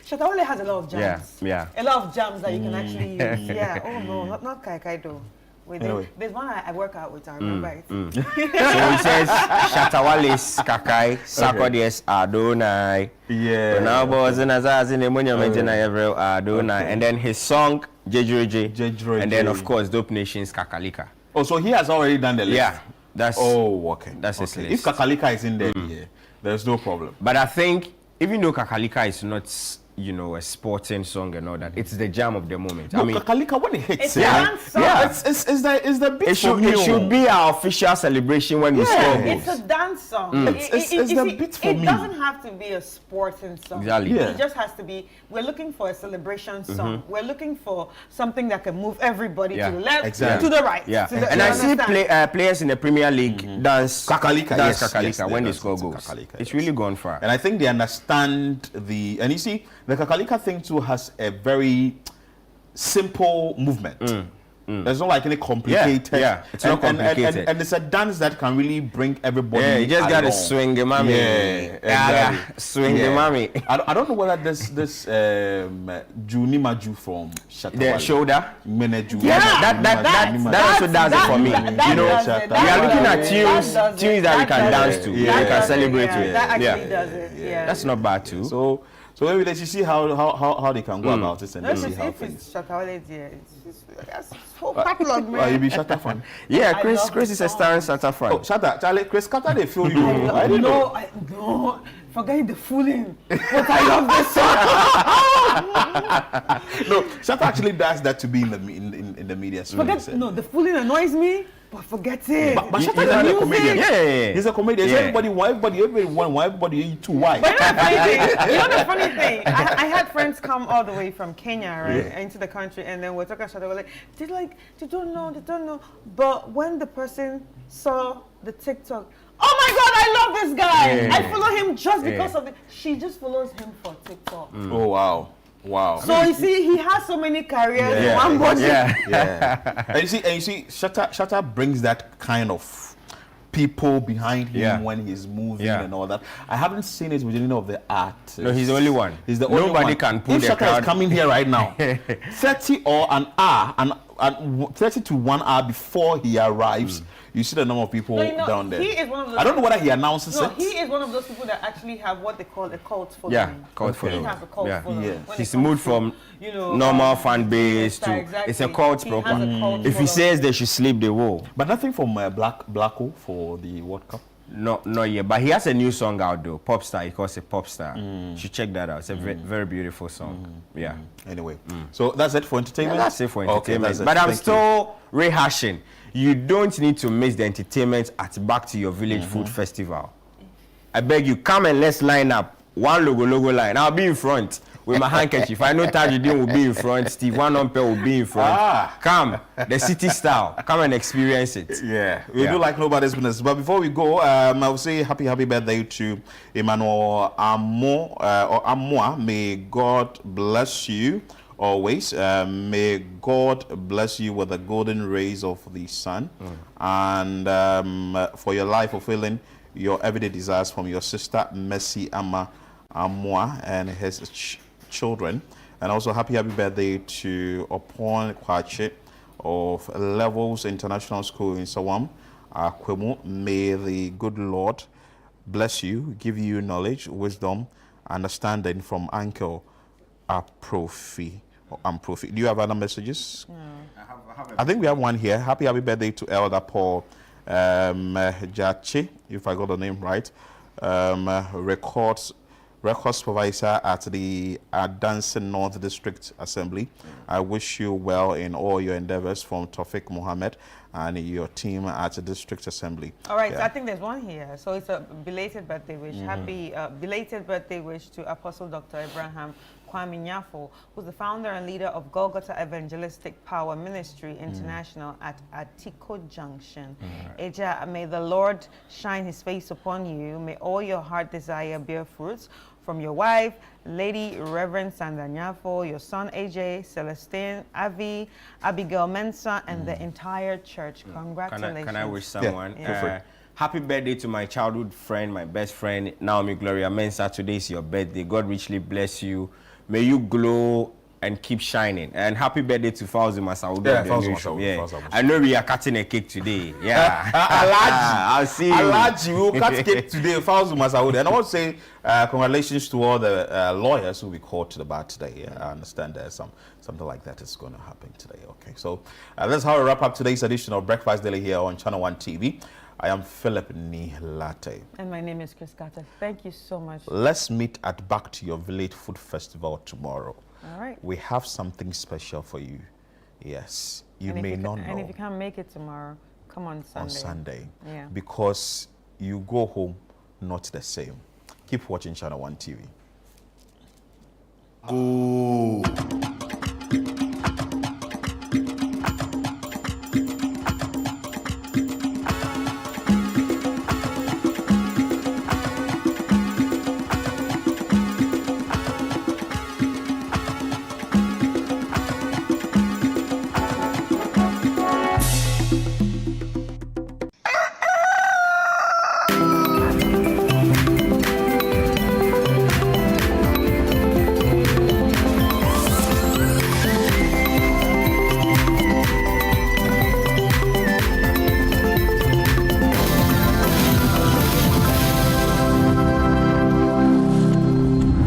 Shatta Wale has a lot of jams. Yeah. A lot of jams that you can actually use. Yeah. Oh no, not Kakai though. There's one I work out with, I remember it. So he says Shatta Wale's Kakai, Sarkodie's Adonai. Yeah. And then his song Jeje, and then of course Dope Nation's Kakalika. Oh, so he has already done the list. Yeah. That's his list. If Kakalika is in there, there's no problem. But I think even though Kakalika is not you know, a sporting song and all that. It's the jam of the moment. No, I mean, Kakalika, when it hits, it's a dance song. It's the beat it should be our official celebration when we score goals. It's a dance song. It's the beat for me. It doesn't have to be a sporting song. Exactly. Yeah. It just has to be, we're looking for a celebration song. We're looking for something that can move everybody to the left, to the right. Yeah. To the, and I see players in the Premier League dance Kakalika, yes, when they score goals. Kakalika, it's really gone far. And I think they understand and you see, the Kakalika thing too has a very simple movement. There's not like any complicated. Yeah, it's not complicated. And it's a dance that can really bring everybody. Yeah, you just got to along. swing the mommy. Exactly. Swing the mommy. I don't know whether this Juni Maju from Shatawale. The shoulder. Meneju. Yeah, that also does it for me. You know, we are looking at tunes that we can dance to. We can celebrate with. That actually does it. Yeah. That's not bad too. So maybe let's see how they can go about it and then see how if things. it's Shatawale, that's whole backlog, man. You be Shatta fan? Yeah, Chris is a starring Shatta fan. Oh, Shatta, Charlie, Chris Carter, they feel you. I don't know. No, forget the fooling. But I love this song. No, Shatta actually does that to be in the media space. The fooling annoys me. But forget it. But Shatta is a comedian. Yeah. He's a comedian. Everybody too wide. But you know the funny thing? I had friends come all the way from Kenya, right, into the country, and then we're talking about Shatta. We're like, they don't know. But when the person saw the TikTok, oh my God, I love this guy. I follow him just because of it. She just follows him for TikTok. Oh, wow. So you see, he has so many careers in one body. And you see, Shatta brings that kind of people behind him when he's moving and all that. I haven't seen it with any of the artists. No, he's the only one. He's the only one. Nobody can pull if the Shatta crowd. is coming here right now, 30 or an hour, and 30 to 1 hour before he arrives, you see the number of people down there. He is one of those I don't know whether he announces it. He is one of those people that actually have what they call a cult following. Yeah, cult following. He has a cult following. He's moved from normal fan base to it's a cult proper. If he says they should sleep, they will. But nothing from Blacko for the World Cup. No, not yet. But he has a new song out though. Popstar. He calls it Popstar. You should check that out. It's a very beautiful song. Yeah. Anyway, so that's it for entertainment. Yeah, that's it for entertainment. Okay, but I'm still rehashing. You don't need to miss the entertainment at Back to Your Village Food Festival. I beg you, come and let's line up. One logo line. I'll be in front with my handkerchief. I know Tajudeen will be in front. Steve Wanompe will be in front. Come, the city style. Come and experience it. Yeah, we do like nobody's business. But before we go, I will say happy birthday to Emmanuel Amoa. May God bless you always. May God bless you with the golden rays of the sun, and for your life fulfilling your everyday desires from your sister Mercy Amoa and his children. And also happy birthday to Opon Kwache of Levels International School in Sawam, Kwemu. May the good Lord bless you, give you knowledge, wisdom, understanding from Uncle Aprofi. Do you have other messages? No. I think we have one here. Happy birthday to Elder Paul Jache, if I got the name right. Records supervisor at the Adansen North District Assembly. I wish you well in all your endeavors, from Tawfiq Mohammed and your team at the District Assembly. All right, so I think there's one here. So it's a belated birthday wish. Happy belated birthday wish to Apostle Dr. Abraham Kwame Nyafo, who's the founder and leader of Golgotha Evangelistic Power Ministry International at Atiko Junction. Eja, may the Lord shine his face upon you. May all your heart desire bear fruits. From your wife, Lady Reverend Sandra Nyafo, your son AJ, Celestine, Avi, Abigail Mensah, and the entire church. Congratulations. Can I wish someone? Happy birthday to my childhood friend, my best friend, Naomi Gloria Mensah. Today is your birthday. God richly bless you. May you glow and keep shining. And happy birthday to Fauzi Masaudu. I know we are cutting a cake today. Yeah. I'll see you. Alaji, we will cut cake today, Fauzi Masaudu. And I want to say congratulations to all the lawyers who we called to the bar today. I understand there's something like that is going to happen today. Okay, so that's how we wrap up today's edition of Breakfast Daily here on Channel One TV. I am Philip Nihlate. And my name is Chris Carter. Thank you so much. Let's meet at Back to Your Village Food Festival tomorrow. All right. We have something special for you. Yes, you may not know. And if you can't make it tomorrow, come on Sunday. On Sunday. Yeah. Because you go home not the same. Keep watching Channel One TV. Go.